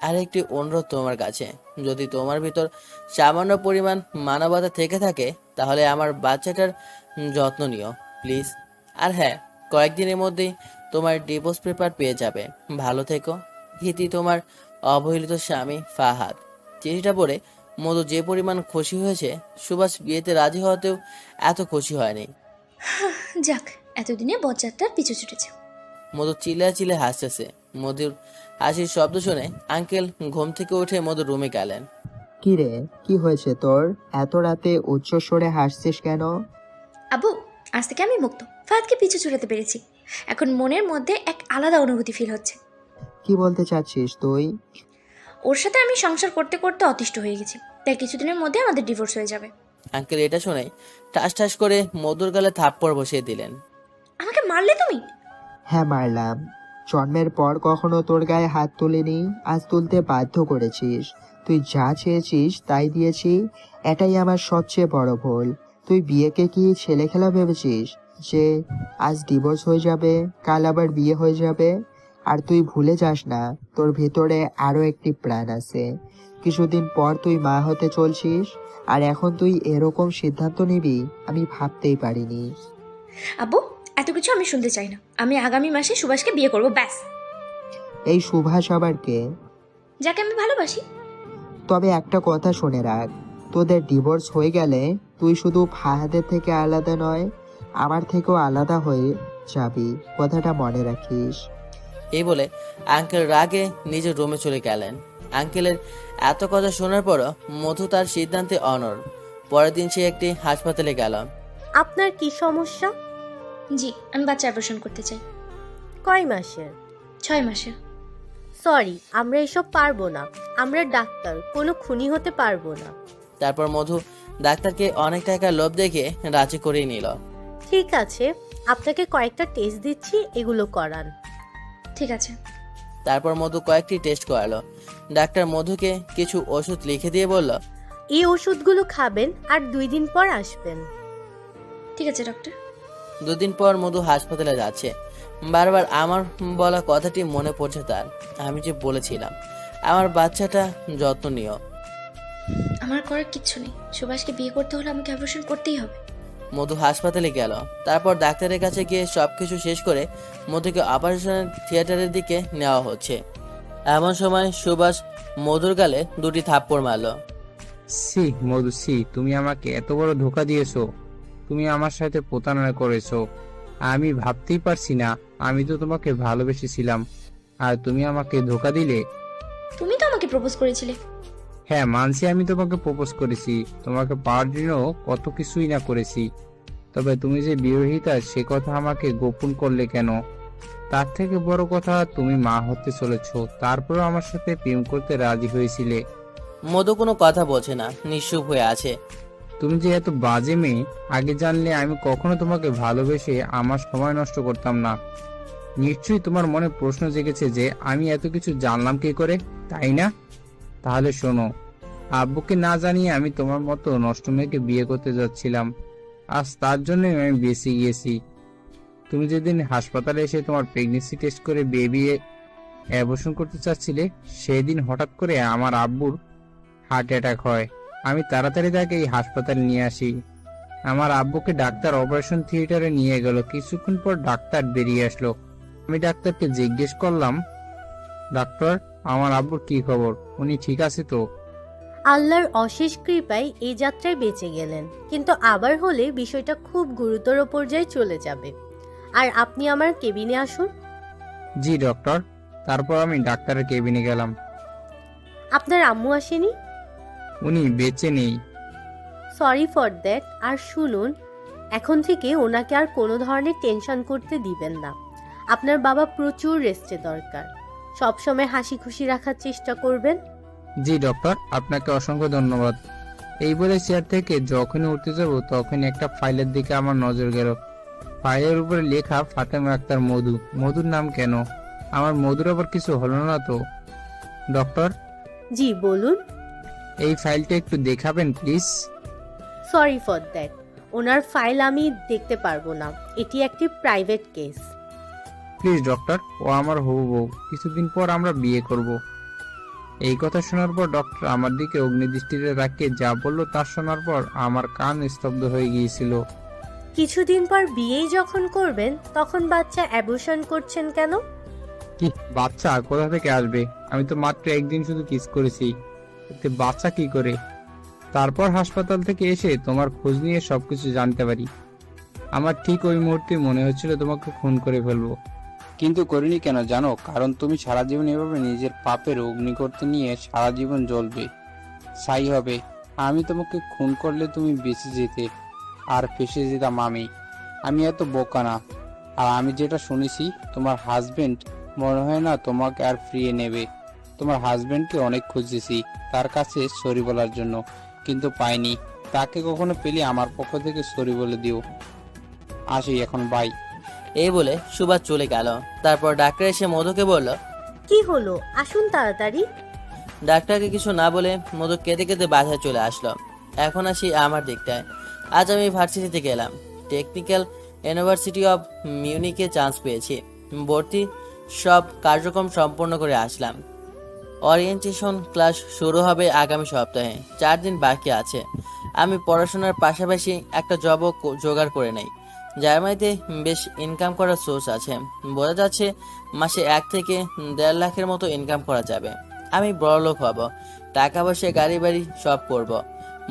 আর একটি অনুরোধ তোমার কাছে, যদি তোমার ভিতর সামান্য পরিমাণ মানবতা থেকে থাকে, তাহলে আমার বাচ্চাটার যত্ন নিও প্লিজ। আর হ্যাঁ, কয়েকদিনের মধ্যেই তোমার ডিভোর্স পেপার পেয়ে যাবে। ভালো থেকো। ইতি, তোমার অবহেলিত স্বামী ফাহাদ। চিঠিটা পড়ে মধু যে পরিমাণ খুশি হয়েছে, সুভাষ বিয়েতে রাজি হওয়াতেও এত খুশি হয়নি। যাক, এতদিনে বরযাত্রার পিছু ছুটেছে। মধু চিল্লায় হাসতেছে। মধুর হাসির শব্দ শুনে আঙ্কেল ঘুম থেকে উঠে মধুর রুমে গেলেন। কি রে, কি হয়েছে তোর? এত রাতে উচ্চ স্বরে হাসছিস কেন? আবু, আজ থেকে আমি মুক্ত। ফাহাদকে পিছু ছুটাতে পেরেছি। এখন মনের মধ্যে এক আলাদা অনুভূতি ফিল হচ্ছে। কি বলতে চাচ্ছিস তুই? ওর সাথে আমি সংসার করতে করতে অতিষ্ঠ হয়ে গেছি, তাই কিছুদিনের মধ্যে আমাদের ডিভোর্স হয়ে যাবে। আঙ্কেল এটা শুনে ঠাস ঠাস করে মধুর গালে থাপ্পড় বসিয়ে দিলেন। আমাকে মারলে তুমি? হ্যাঁ মারলাম। জন্মের পর কখনো তোর গায়ে হাত তুলিনি, আজ তুলতে বাধ্য করেছিস। তুই যা চেয়েছিস তাই দিয়েছি, এটাই আমার সবচেয়ে বড় ভুল। তুই বিয়েকে কি ছেলে খেলা ভেবেছিস, যে আজ ডিভোর্স হয়ে যাবে, কাল আবার বিয়ে হয়ে যাবে? আর তুই ভুলে যাস না, তোর ভেতরে আরো একটি প্রাণ আছে। কিছুদিন পর তুই মা হতে চলছিস, আর এখন তুই এরকম সিদ্ধান্ত নিবি, আমি ভাবতেই পারিনি। আব্বু, এত কিছু আমি শুনতে চাই না। আমি আগামী মাসে সুভাষকে বিয়ে করব, ব্যাস। এই সুভাষ আবার কে? যাকে আমি ভালোবাসি। তবে একটা কথা শুনে রাখ, তোদের ডিভোর্স হয়ে গেলে তুই শুধু ফাহাদের থেকে আলাদা নয়, আমার থেকেও আলাদা হয়ে যাবি, কথাটা মনে রাখিস। এই বলে আঙ্কেল রাগে নিজের রুমে চলে গেলেন। আঙ্কেলের এত কথা শোনার পরও মধু তার সিদ্ধান্তে অনড়। পরের দিন সে একটি হাসপাতালে গেল। আপনার কি সমস্যা? জি, আমি বাচ্চা অপারেশন করতে চাই। কয় মাসের? 6 মাসের। সরি, আমরা এসব পারবো না। আমরা ডাক্তার, কোনো খুনি হতে পারবো না। তারপর মধু ডাক্তারকে অনেক টাকা লোভ দেখে রাজি করিয়ে নিল। ঠিক আছে, আপনাকে কয়েকটা টেস্ট দিচ্ছি, এগুলো করান। ঠিক আছে। তারপর মধু কয়েকটি টেস্ট করালো। ডাক্তার মধুকে কিছু ওষুধ লিখে দিয়ে বলল, এই ওষুধগুলো খাবেন আর 2 দিন পর আসবেন। ঠিক আছে ডক্টর। 2 দিন পর মধু হাসপাতালে যাচ্ছে। বারবার আমার বলা কথাটি মনে পড়ছে তার। আমি যে বলেছিলাম আমার বাচ্চাটা যত্ন নিও। আমার করার কিচ্ছু নেই। সুভাষকে বিয়ে করতে হলে আমাকে অপারেশন করতেই হবে। মধু হাসপাতালে গেল। তারপর ডাক্তারের কাছে গিয়ে সবকিছু শেষ করে মধুকে অপারেশন থিয়েটারের দিকে নেওয়া হচ্ছে। এমন সময় সুভাষ মধুর গালে 2টি থাপ্পড় মারল। সি মধু, সি, তুমি আমাকে এত বড় ধোকা দিয়েছো। তুমি আমার সাথে প্রতারণা করেছো। আমি ভাবতেই পারছি না, আমি তো তোমাকে ভালোবেসেছিলাম আর তুমি আমাকে ধোকা দিলে। তুমি তো আমাকে প্রপোজ করেছিলে। হ্যাঁ মানছি, আমি তোমাকে প্রপোজ করেছি, তোমাকে পাওয়ার জন্য কত কিছুই না করেছি। তবে তুমি যে বিবাহিতা সে কথা আমাকে গোপন করলে কেন? তার থেকে বড় কথা, তুমি মা হতে চলেছো, তারপরেও আমার সাথে প্রেম করতে রাজি হয়েছিলে। মধু কোনো কথা বলছে না, নিশ্চুপ হয়ে আছে। তুমি যে এত বাজে মেয়ে, আগে জানলে আমি কখনো তোমাকে ভালোবেসে আমার সময় নষ্ট করতাম না। নিশ্চয়ই তোমার মনে প্রশ্ন জেগেছে যে আমি এত কিছু জানলাম কি করে, তাই না? তাহলে শোনো, আব্বুকে না জানিয়ে আমি তোমার মতো নষ্ট মেয়েকে বিয়ে করতে যাচ্ছিলাম। আজ তার জন্যই আমি বেঁচে গিয়েছি। তুমি যেদিন হাসপাতালে এসে তোমার প্রেগনেন্সি টেস্ট করে বেবি অ্যাবর্শন করতে চাচ্ছিলে, সেদিন হঠাৎ করে আমার আব্বুর হার্ট অ্যাটাক হয়। আমি তাড়াতাড়ি তাকে এই হাসপাতালে নিয়ে আসি। আমার আব্বুকে ডাক্তার অপারেশন থিয়েটারে নিয়ে গেল। কিছুক্ষণ পর ডাক্তার বেরিয়ে আসলো। আমি ডাক্তারকে জিজ্ঞেস করলাম, ডাক্তার, আমার আব্বুর কি খবর? উনি ঠিক আছে তো? আল্লাহর অশেষ কৃপায় এই যাত্রায় বেঁচে গেলেন, কিন্তু আবার হলে বিষয়টা খুব গুরুতর পর্যায়ে চলে যাবে। আর আপনি আমার কেবিনে আসুন। জি ডক্টর। তারপর আমি ডাক্তারের কেবিনে গেলাম। আপনার আম্মু আসেনি? উনি বেঁচে নেই। Sorry for that. আর শুনুন, এখন থেকে ওনাকে আর কোনো ধরনের টেনশন করতে দিবেন না। আপনার বাবা প্রচুর রেস্টে দরকার। সবসময় হাসি খুশি রাখার চেষ্টা করবেন। জি ডক্টর, আপনাকে অসংখ্য ধন্যবাদ। এই বলে চেয়ার থেকে যখনই উঠতে যাব তখনই একটা ফাইলের দিকে আমার নজর গেল। ফাইলের উপরে লেখা ফাতেমা আক্তার মধু। মধুর নাম কেন? আমার মধুর আবার কিছু হলো না তো? ডক্টর, জি বলুন। এই ফাইলটা একটু দেখাবেন please? Sorry for that. Owner file আমি দেখতে পারবো না, এটি একটি প্রাইভেট কেস। প্লিজ ডক্টর, ও আমার হবু বউ, কিছুদিন পর আমরা বিয়ে করব। এই কথা শোনার পর ডক্টর আমার দিকে অগ্নিদৃষ্টিতে তাকিয়ে যা বললো তা শোনার পর আমার কান স্তব্ধ হয়ে গিয়েছিল। কিছুদিন পর বিয়েই যখন করবেন তখন বাচ্চা অ্যাবর্শন করছেন কেন? কি বাচ্চা কোথা থেকে আসবে? আমি তো মাত্র একদিন শুধু কিস করেছি, এতে বাচ্চা কি করে? তারপর হাসপাতাল থেকে এসে তোমার খোঁজ নিয়ে সবকিছু জানতে পারি। আমার ঠিক ওই মুহূর্তে মনে হচ্ছিল তোমাকে খুন করে ফেলবো, কিন্তু করিনি কেন জানো? কারণ তুমি সারা জীবন এভাবে নিজের পাপের অগ্নিকর্তে নিয়ে সারা জীবন জ্বলবে, ছাই হবে। আমি তোমাকে খুন করলে তুমি বেঁচে যেতে আর ফেসে যেতাম আমি। আমি এত বোকা না। আর আমি যেটা শুনেছি, তোমার হাজবেন্ড মনে হয় না তোমাকে আর ফিরিয়ে নেবে। তোমার হাজবেন্ডকে অনেক খুঁজেছি তার কাছে সরি বলার জন্য, কিন্তু পাইনি। তাকে কখনো পেলে আমার পক্ষ থেকে সরি বলে দিও। আসি এখন, বাই। এই বলে সুভাষ চলে গেল। তারপর ডাক্তার এসে মধুকে বলল, কি হলো, আসুন তাড়াতাড়ি। ডাক্তারকে কিছু না বলে মধু কেঁদে কেঁদে বাসায় চলে আসলো। এখন আসি আমার দিকটায়। আজ আমি ভার্সিটিতে গেলাম। টেকনিক্যাল ইউনিভার্সিটি অফ মিউনিকে চান্স পেয়েছি। ভর্তি সব কার্যক্রম সম্পন্ন করে আসলাম। ওরিয়েন্টেশন ক্লাস শুরু হবে আগামী সপ্তাহে। 4 দিন বাকি আছে। আমি পড়াশোনার পাশাপাশি একটা জবও জোগাড় করে নেই। জার্মানিতে বেশ ইনকাম করার সোর্স আছে। বোঝা যাচ্ছে মাসে 1 থেকে 1.5 লাখের মতো ইনকাম করা যাবে। আমি বড়লোক হব, টাকা পয়সা গাড়ি বাড়ি সব করব।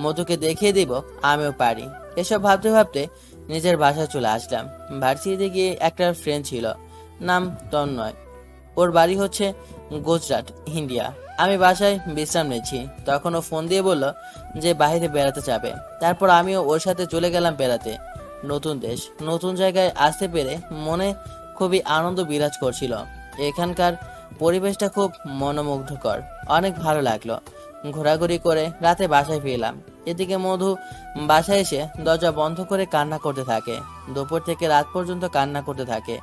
মধুকে দেখিয়ে দিব আমিও পারি। এসব ভাবতে ভাবতে নিজের বাসায় চলে আসলাম। ভার্সিটিতে গিয়ে একটা ফ্রেন্ড ছিল, নাম তন্ময়। ওর বাড়ি হচ্ছে গুজরাট, ইন্ডিয়া। আমি বাসায় বিশ্রাম নিচ্ছি, তখন ও ফোন দিয়ে বলল যে বাইরে বেড়াতে যাবে। তারপর আমিও ওর সাথে চলে গেলাম বেড়াতে। নতুন দেশ, নতুন জায়গায় আসতে পেরে মনে খুবই আনন্দ বিরাজ করছিল। এখানকার পরিবেশটা খুব মনোমুগ্ধকর, অনেক ভালো লাগলো। ঘোরাঘুরি করে রাতে বাসায় ফিরলাম। এদিকে মধু বাসায় এসে দরজা বন্ধ করে কান্না করতে থাকে। দুপুর থেকে রাত পর্যন্ত কান্না করতে থাকে।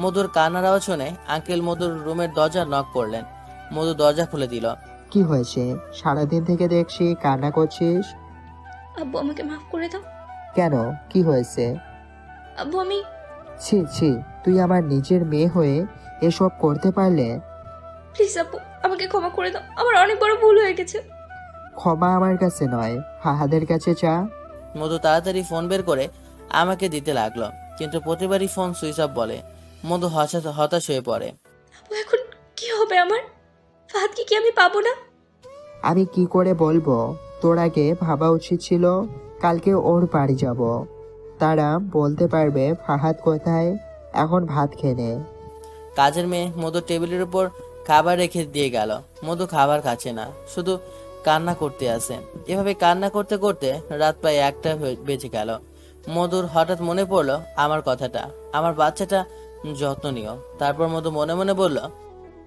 মধুর কান্নার আওয়াজ শুনে আঙ্কেল মধুর রুমের দরজা নক করলেন। মধু দরজা খুলে দিল। কি হয়েছে? সারাদিন থেকে দেখছি কান্না করছিস। আব্বু, আমাকে মাফ করে দাও। কেন, কি হয়েছে? আব্বু, আমি ছি ছি, তুই আমার নিজের মেয়ে হয়ে এসব করতে পারলে? প্লিজ আব্বু, আমাকে ক্ষমা করে দাও। আমার অনেক বড় ভুল হয়ে গেছে। ক্ষমা আমার কাছে নয়, হাহাদের কাছে চা। মধু তাড়াতাড়ি ফোন বের করে আমাকে দিতে লাগলো, কিন্তু প্রতিবারই ফোন সুইচ অফ বলে। মধু হতাশ হয়ে পড়ে। আপু এখন কি হবে আমার? ফাহাদকে কি আমি পাবো না? আমি কি করে বলবো? তোর আগে ভাবা উচিত ছিল কালকে ওর বাড়ি যাব, তারা বলতে পারবে ফাহাদ কোথায়, এখন ভাত খেয়ে নে। কাজের মেয়ে মধু টেবিলের উপর খাবার রেখে দিয়ে গেল। মধু খাবার খাচ্ছে না, শুধু কান্না করতে আছে। এভাবে কান্না করতে করতে রাত প্রায় 1টা বেজে গেল। মধুর হঠাৎ মনে পড়লো আমার কথাটা, আমার বাচ্চাটা যত্ন নিও। তারপর মধু মনে মনে বলল,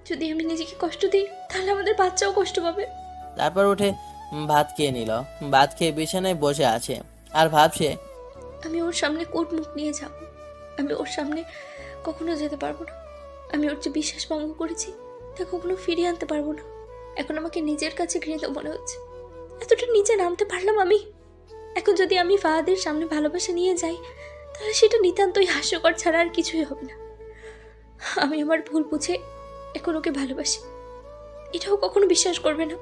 যদি আমি নিজেকে কষ্ট দিই তাহলে আমাদের বাচ্চাও কষ্ট পাবে। তারপর উঠে ভাত খেয়ে নিল। ভাত খেয়ে বিছানায় বসে আছে আর ভাবছে, আমি ওর সামনে কোট মুখ নিয়ে যাব, আমি ওর সামনে কখনো যেতে পারবো না। আমি ওর যে বিশ্বাস ভঙ্গ করেছি তা কখনো ফিরিয়ে আনতে পারবো না। এখন আমাকে নিজের কাছে ঘৃণিত মনে হচ্ছে। এতটা নিচে নামতে পারলাম আমি। এখন যদি আমি ফাহাদের সামনে ভালোবাসা নিয়ে যাই তাহলে সেটা নিতান্তই হাস্যকর ছাড়া আর কিছুই হবে না। আমি আমার ভুল বুঝে এখন ওকে ভালোবাসি, এটাও কখনো বিশ্বাস করবে না।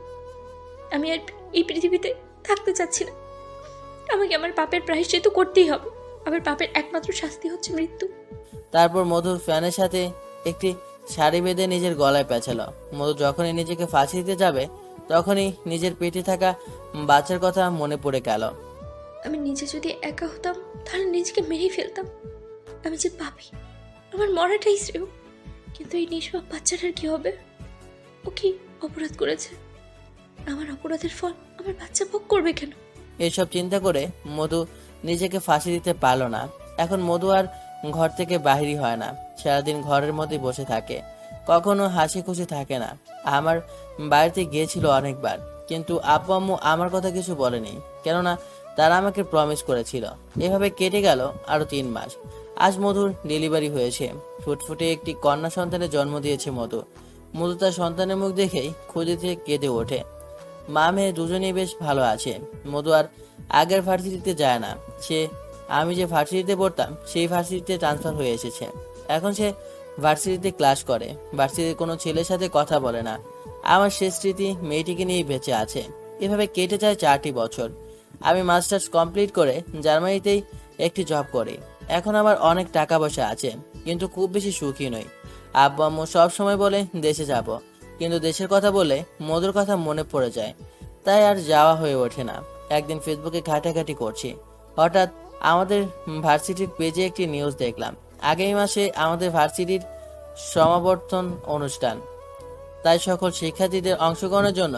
আমি আর এই পৃথিবীতে থাকতে চাচ্ছি না। আমাকে আমার পাপের প্রায়শ্চিত্ত করতেই হবে। আমার পাপের একমাত্র শাস্তি হচ্ছে মৃত্যু। তারপর মধুর ফ্যানের সাথে একটি শাড়ি বেঁধে নিজের গলায় পেঁচালো। মধু যখনই নিজেকে ফাঁসি দিতে যাবে তখনই নিজের পেটে থাকা বাচ্চার কথা মনে পড়ে গেল। আমি নিজে যদি একা হতাম তাহলে নিজেকে মেরেই ফেলতাম। আমি যে পাপী, আমার মরাটাই শ্রেয়। কিন্তু এই নিষ্পাপ বাচ্চাটার কি হবে? ও কি অপরাধ করেছে? আমার অপরাধের ফল আমার বাচ্চা ভোগ করবে কেন? এসব চিন্তা করে মধু নিজেকে ফাঁসি দিতে পারল না। এখন মধু আর ঘর থেকে বাহিরই হয় না, সারাদিন ঘরের মধ্যে বসে থাকে, কখনো হাসি খুশি থাকে না। আমার বাড়িতে গিয়েছিল অনেকবার, কিন্তু আব্বু আম্মু আমার কথা কিছু বলেনি, কেননা তারা আমাকে প্রমিস করেছিল। এভাবে কেটে গেল আরো 3 মাস। আজ মধুর ডেলিভারি হয়েছে। ফুটফুটে একটি কন্যা সন্তানের জন্ম দিয়েছে মধু। মধু তার সন্তানের মুখ দেখেই খুঁজিতে কেঁদে ওঠে। মা মেয়ে দুজনেই বেশ ভালো আছে। মধু আর আগের ভার্সিটিতে যায় না। আমি যে ভার্সিটিতে পড়তাম সেই ভার্সিটিতে ট্রান্সফার হয়ে এসেছে। এখন সে ভার্সিটিতে ক্লাস করে, ভার্সিটির কোনো ছেলের সাথে কথা বলে না। আমার শেষ স্মৃতি মেয়েটিকে নিয়েই বেঁচে আছে। এভাবে কেটে যায় 4টি বছর। আমি মাস্টার্স কমপ্লিট করে জার্মানিতেই একটি জব করি। এখন আমার অনেক টাকা পয়সা আছে, কিন্তু খুব বেশি সুখী নই। আব্বু আম্মু সব সময় বলে দেশে যাব, কিন্তু দেশের কথা বলে মধুর কথা মনে পড়ে যায়, তাই আর যাওয়া হয়ে ওঠে না। একদিন ফেসবুকে ঘাটাঘাটি করছি, হঠাৎ আমাদের ভার্সিটির পেজে একটি নিউজ দেখলাম। আগামী মাসে আমাদের ভার্সিটির সমাবর্তন অনুষ্ঠান, তাই সকল শিক্ষার্থীদের অংশগ্রহণের জন্য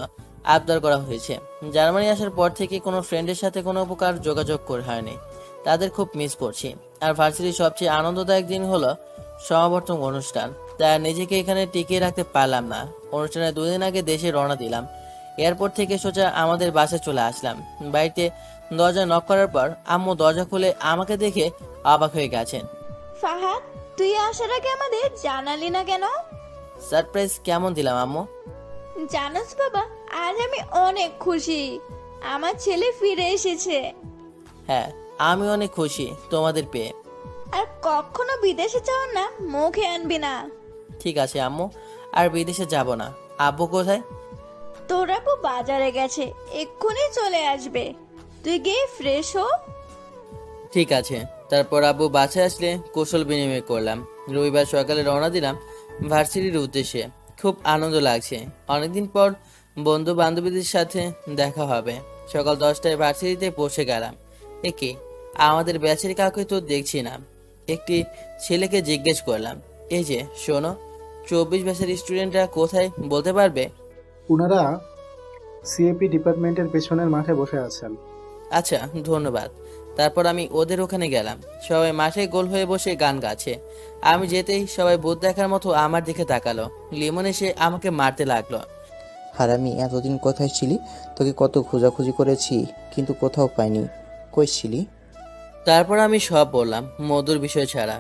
আবদার করা হয়েছে। জার্মানি আসার পর থেকে কোনো ফ্রেন্ডের সাথে কোনো প্রকার যোগাযোগ করে হয়নি, তাদের খুব মিস করছি। আর ভার্সিটির সবচেয়ে আনন্দদায়ক দিন হলো সমাবর্তন অনুষ্ঠান, তাই নিজেকে এখানে টিকিয়ে রাখতে পারলাম না। অনুষ্ঠানের 2 দিন আগে দেশে রওনা দিলাম। এয়ারপোর্ট থেকে সোজা আমাদের বাসায় চলে আসলাম। বাড়িতে দরজা নক করার পর আম্মু দরজা খুলে আমাকে দেখে অবাক হয়ে গেছেন। ফাহাদ, তুই আসার আগে আমাদের জানালি না কেন? সারপ্রাইজ কেমন দিলাম আম্মু? জানোস বাবা, আজ আমি অনেক খুশি, আমার ছেলে ফিরে এসেছে। হ্যাঁ, আমি অনেক খুশি তোমাদের পেয়ে। আর কখনো বিদেশে যাও না, মুখে আনবি না। ঠিক আছে আম্মু, আর বিদেশে যাব না। আব্বু কোথায়? তোর আব্বু বাজারে গেছে, এক্ষুনি চলে আসবে। তুই গিয়ে ফ্রেশ হো। ঠিক আছে। তারপর আব্বু বাসায় আসলে কৌশল বিনিময় করলাম। রবিবার সকালে রওনা দিলাম ভার্সিটির উদ্দেশ্যে। খুব আনন্দ লাগছে, অনেকদিন পর বন্ধু বান্ধবীদের সাথে দেখা হবে। সকাল 10টায় ভার্সিটিতে পৌঁছে গেলাম। একে আমাদের ব্যাচের কাউকে তো দেখছি না। একটি ছেলেকে জিজ্ঞেস করলাম, এই যে শোনো, 24 ব্যাচের স্টুডেন্টরা কোথায় বলতে পারবে? ওনারা সিএপি ডিপার্টমেন্টের পেছনের মাঠে বসে আছেন। আচ্ছা, ধন্যবাদ। তারপর আমি ওদের ওখানে গেলাম। সবাই মাঠে গোল হয়ে বসে গান গাচ্ছে। আমি যেতেই সবাই ভূত দেখার মতো আমার দিকে তাকালো। লিমন এসে আমাকে মারতে লাগলো। হারামি, এতদিন কোথায় ছিলি? তোকে কত খোঁজাখুঁজি করেছি, কিন্তু কোথাও পাইনি। কই ছিলি? তারপর আমি সব বললাম, মধুর বিষয় ছাড়া।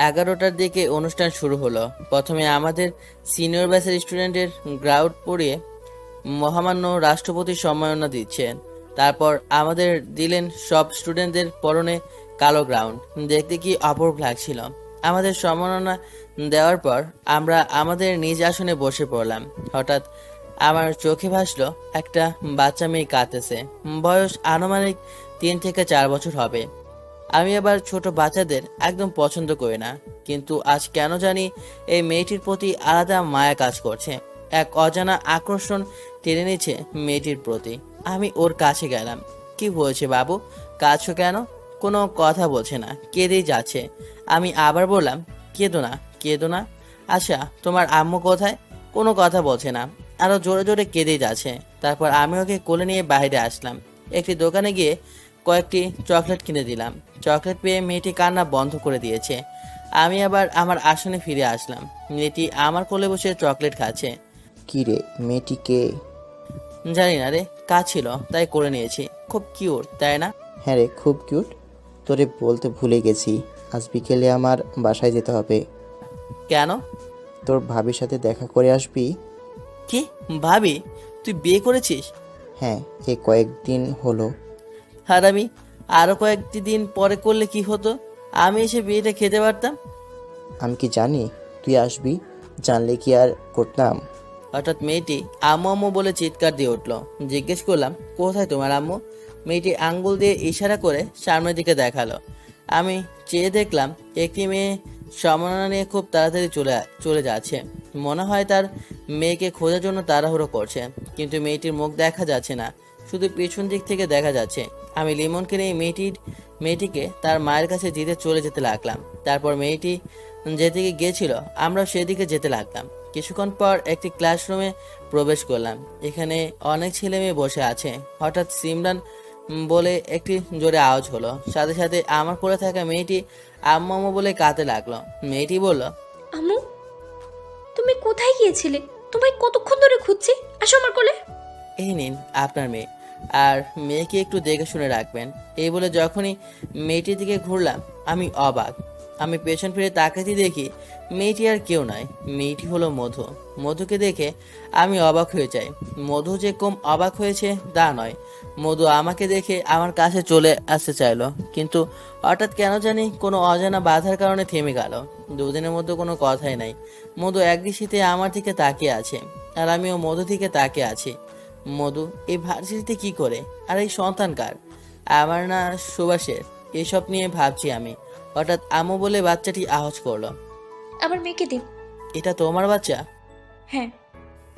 11টার দিকে অনুষ্ঠান শুরু হলো। প্রথমে আমাদের সিনিয়র ব্যাচের স্টুডেন্টের গ্রাউন্ড পড়িয়ে মহামান্য রাষ্ট্রপতির সম্মাননা দিচ্ছেন। তারপর আমাদের দিলেন সব স্টুডেন্টদের পরনে কালো গ্রাউন্ড। দেখতে কি অপূর্ব লাগছিল। আমাদের সম্মাননা দেওয়ার পর আমরা আমাদের নিজ আসনে বসে পড়লাম। হঠাৎ আমার চোখে ভাসলো একটা বাচ্চা মেয়ে কাঁদতেছে। বয়স আনুমানিক 3 থেকে 4 বছর হবে। আমি আবার ছোট বাচ্চাদের একদম পছন্দ করি না, কিন্তু আজ কেন জানি এই মেয়েটির প্রতি আলাদা মায়া কাজ করছে। এক অজানা আকর্ষণ টেনে নিচ্ছে মেয়েটির প্রতি। আমি ওর কাছে গেলাম। কি হয়েছে বাবু, কাছো কেন? কোনো কথা বলছে না, কেঁদেই যাচ্ছে। আমি আবার বললাম, কেঁদো না, কেঁদো না। আচ্ছা, তোমার আম্মু কোথায়? কোনো কথা বলছে না, আরো জোরে জোরে কেঁদেই যাচ্ছে। তারপর আমি ওকে কোলে নিয়ে বাইরে আসলাম। একটি দোকানে গিয়ে কয়েকটি চকলেট কিনে দিলাম। চকলেট পেয়ে মেয়েটি কান্না বন্ধ করে দিয়েছে। আমি আবার আমার আসনে ফিরে আসলাম। মেয়েটি আমার কোলে বসে চকলেট খাচ্ছে। কি রে, মেয়েটি কে? জানি না রে, কাজ ছিল তাই করে নিয়েছি। খুব কিউট, তাই না? হ্যাঁ রে, খুব কিউট। তোরে বলতে ভুলে গেছি, আজ বিকেলে আমার বাসায় যেতে হবে। কেন? তোর ভাবির সাথে দেখা করে আসবি। কি ভাবি? তুই বিয়ে করেছিস? হ্যাঁ, এই কয়েকদিন হলো। আর আমি আরো কয়েকটি দিন পরে করলে কি হতো? আমি এসে বিয়েটা খেতে পারতাম। আমি কি জানি তুই আসবি? জানলে কি আর করতাম? হঠাৎ মেয়েটি আম্মু আম্মু বলে চিৎকার দিয়ে উঠলো। জিজ্ঞেস করলাম, কোথায় তোমার আম্মু? মেয়েটি আঙ্গুল দিয়ে ইশারা করে সামনের দিকে দেখালো। আমি চেয়ে দেখলাম একটি মেয়ে সম্মাননা নিয়ে খুব তাড়াতাড়ি চলে যাচ্ছে। মনে হয় তার মেয়েকে খোঁজার জন্য তাড়াহুড়ো করছে, কিন্তু মেয়েটির মুখ দেখা যাচ্ছে না, শুধু পিছন দিক থেকে দেখা যাচ্ছে। আমি লিমনকে নিয়ে মেয়েটিকে তার মায়ের কাছে চলে যেতে লাগলাম। তারপর মেয়েটি যেদিকে গিয়েছিল আমরাও সেদিকে যেতে লাগলাম। কিছুক্ষণ পর একটি ক্লাসরুমে প্রবেশ করলাম। এখানে অনেক ছেলে মেয়ে বসে আছে। হঠাৎ সিমরান বলে একটি জোরে আওয়াজ হলো। সাথে সাথে আমার কোলে থাকা মেয়েটি আম্মু আম্মু বলে কাঁদতে লাগলো। মেয়েটি বলল, আম্মু, তুমি কোথায় গিয়েছিলে? তোমায় কতক্ষণ ধরে খুঁজছি, আসো আমার কোলে। এই নিন আপনার মেয়ে, আর মেয়েকে একটু দেখে শুনে রাখবেন। এই বলে যখনই মেয়েটির দিকে ঘুরলাম আমি অবাক। আমি পেছন ফিরে তাকাতে দেখি মেয়েটি আর কেউ নয়, মেয়েটি হলো মধু। মধুকে দেখে আমি অবাক হয়ে যাই। মধু যে কম অবাক হয়েছে তা নয়, মধু আমাকে দেখে আমার কাছে চলে আসতে চাইলো, কিন্তু হঠাৎ কেন জানি কোনো অজানা বাধার কারণে থেমে গেল। দুদিনের মধ্যে কোনো কথাই নাই। মধু একদৃষ্টিতে আমার দিকে তাকিয়ে আছে, আর আমিও মধু দিকে তাকিয়ে আছি। মধু এই ভার্সিটিতে কি করে? আর এই সন্তান কার? আমার না সুভাষের? এসব নিয়ে ভাবছি আমি। হঠাৎ আম্মু বলে বাচ্চাটি আওয়াজ করলো, আমার মেয়েকে দিন। এটা তোমার বাচ্চা? হ্যাঁ।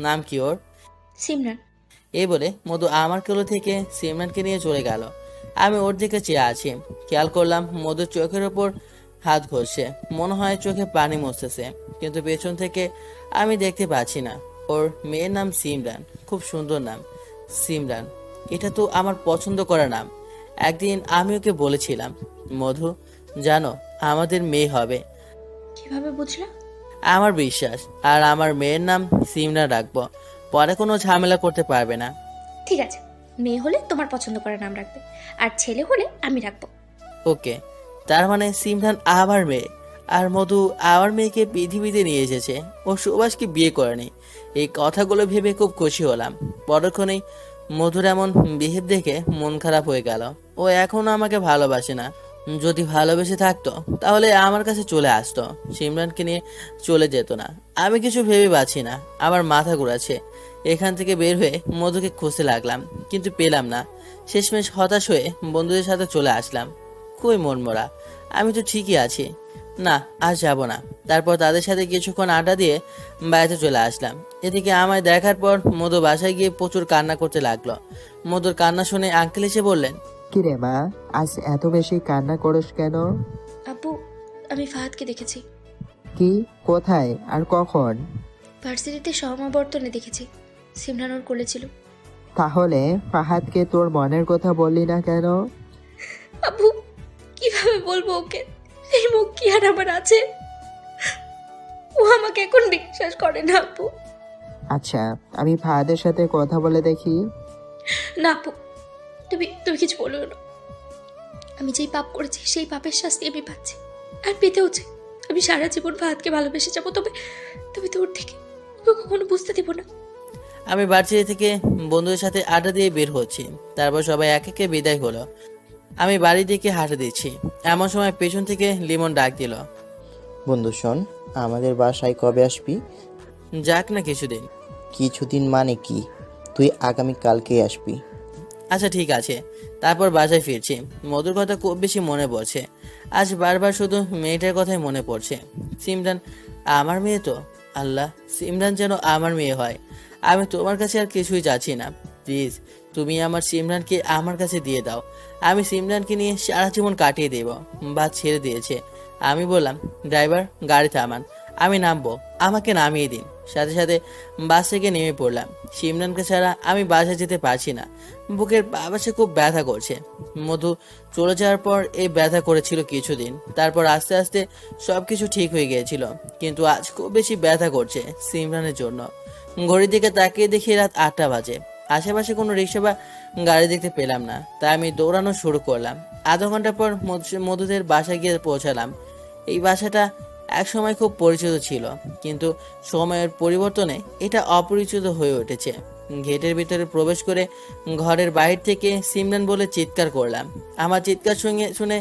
নাম কি ওর? সিমরান। এই বলে মধু আমার কোলে থেকে সিমরানকে নিয়ে চলে গেল। আমি ওর দিকে চেয়ে আছি। খেয়াল করলাম মধুর চোখের ওপর হাত ঘষছে, মনে হয় চোখে পানি মুছতেছে, কিন্তু পেছন থেকে আমি দেখতে পাচ্ছি না। ওর মেয়ের নাম সিমরান, খুব সুন্দর নাম, সিমরান। এটা তো আমার পছন্দ করা নাম। একদিন আমি ওকে বলেছিলাম, মধু জানো আমাদের মেয়ে হবে। কিভাবে বুঝলা? আমার বিশ্বাস। আর আমার মেয়ের নাম সিমরান রাখবো, পরে কোনো ঝামেলা করতে পারবে না। ঠিক আছে, মেয়ে হলে তোমার পছন্দ করা নাম রাখবে, আর ছেলে হলে আমি রাখবো। ওকে, তার মানে সিমরান আমার মেয়ে, আর মধু আমার মেয়েকে পৃথিবীতে নিয়ে এসেছে। ও সুভাষকে বিয়ে করেনি। এই কথাগুলো ভেবে খুব খুশি হলাম। পরক্ষণেই মধুর এমন বিহেভ দেখে মন খারাপ হয়ে গেল। ও এখনো আমাকে ভালোবাসে না। যদি ভালোবেসে থাকতো তাহলে আমার কাছে চলে আসতো, সিমরানকে নিয়ে চলে যেত না। আমি কিছু ভেবে পাচ্ছি না, আমার মাথা ঘুরাচ্ছে। এখান থেকে বের হয়ে মধুকে খুঁজতে লাগলাম, কিন্তু পেলাম না। শেষমেশ হতাশ হয়ে বন্ধুদের সাথে চলে আসলাম। কই মনমরা, আমি তো ঠিকই আছি। না, আজ যাব না। তারপর তাদের সাথে কিছুক্ষণ আড্ডা দিয়ে বাড়িতে চলে আসলাম। এদিকে আমায় দেখার পর মধু বাসায় গিয়ে প্রচুর কান্না করতে লাগলো। মধুর কান্না শুনে আঙ্কেল এসে বললেন, কি রে মা, আজ এত বেশি কান্না করিস কেন? আপু, আমি ফাহাদকে দেখেছি। কি? কোথায় আর কখন? ভার্সিটিতে সমাবর্তনে দেখেছি। সিমরান ওর কোলে ছিল। তাহলে ফাহাদকে তোর মনের কথা বললি না কেন? আপু, কিভাবে বলবো ওকে? এই মুখ কি আর আমার আছে? ও আমাকে এখন বিশ্বাস করে না আপু। আচ্ছা, আমি ফাহাদের সাথে কথা বলে দেখি। না আপু, তুমি কিছু বলো না। আমি যেই পাপ করেছি সেই পাপের শাস্তি আমি পাচ্ছি, আর পেতেও চাই। আমি সারা জীবন ফাহাদকে ভালোবেসে যাবো, তবে তোর থেকে ওকে কখনো বুঝতে দেবো না। আমি ভার্সিটি থেকে বন্ধুদের সাথে আড্ডা দিয়ে বের হচ্ছি। তারপর সবাই এক একে বিদায় হলো। আমি বাড়ির দিকে হাঁটা দিচ্ছি, এমন সময় পেছন থেকে লিমন ডাক দিল, বন্ধু শোন, আমাদের বাসায় কবে আসবি? যাক না কিছুদিন। কিছুদিন মানে কি? তুই আগামী কালকেই আসবি। আচ্ছা ঠিক আছে। তারপর বাসায় ফিরছি। মধুর কথা খুব বেশি মনে পড়ছে। আজ বারবার শুধু মেয়েটার কথাই মনে পড়ছে। সিমরান আমার মেয়ে তো। আল্লাহ, সিমরান যেন আমার মেয়ে হয়। আমি তোমার কাছে আর কিছুই চাচ্ছি না। প্লিজ তুমি আমার সিমরানকে আমার কাছে দিয়ে দাও। আমি সিমরানকে নিয়ে সারা জীবন কাটিয়ে দেব। বাস ছেড়ে দিয়েছে। আমি বললাম, ড্রাইভার গাড়ি থামান, আমি নামবো, আমাকে নামিয়ে দিন। সাথে সাথে বাস থেকে নেমে পড়লাম। সিমরানকে ছাড়া আমি বাসে যেতে পারছি না। বুকের পাশে খুব ব্যথা করছে। মধু চলে যাওয়ার পর এই ব্যথা করেছিল কিছুদিন, তারপর আস্তে আস্তে সবকিছু ঠিক হয়ে গিয়েছিল। কিন্তু আজ খুব বেশি ব্যথা করছে সিমরানের জন্য। ঘড়ির দিকে তাকিয়ে দেখি রাত 8টা বাজে। আশেপাশে কোনো রিক্সা বা গাড়ি দেখতে পেলাম না, তাই আমি দৌড়ানো শুরু করলাম। আধা ঘন্টা পর মধুদের বাসায় গিয়ে পৌঁছালাম। এই বাসাটা একসময় খুব পরিচিত ছিল, কিন্তু সময়ের পরিবর্তনে এটা অপরিচিত হয়ে উঠেছে। গেটের ভিতরে প্রবেশ করে ঘরের বাইরে থেকে সিমরান বলে চিৎকার করলাম। আমার চিৎকার শুনে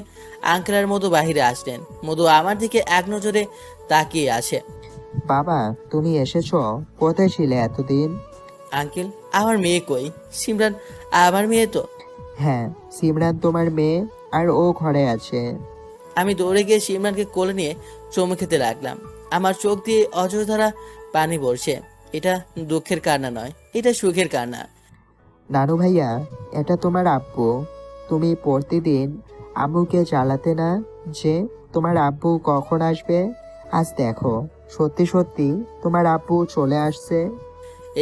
আঙ্কেলের মধু বাহিরে আসলেন। মধু আমার দিকে এক নজরে তাকিয়ে আছে। বাবা, তুমি এসেছো? কোথায় ছিলে এতদিন? আঙ্কেল, আমার মেয়ে কই? সিমরান আমার মেয়ে তো। হ্যাঁ, সিমরান তোমার মেয়ে, আর ও ঘরে আছে। আমি দৌড়ে গিয়ে সিমরানকে কোলে নিয়ে চুমু খেতে লাগলাম। আমার চোখ দিয়ে অজস্র পানি পড়ছে। এটা দুঃখের কান্না নয়, এটা সুখের কান্না। নানু ভাইয়া, এটা তোমার আব্বু। তুমি প্রতিদিন আব্বুকে জ্বালাতে না যে তোমার আব্বু কখন আসবে। আজ দেখো, সত্যি সত্যি তোমার আব্বু চলে আসছে।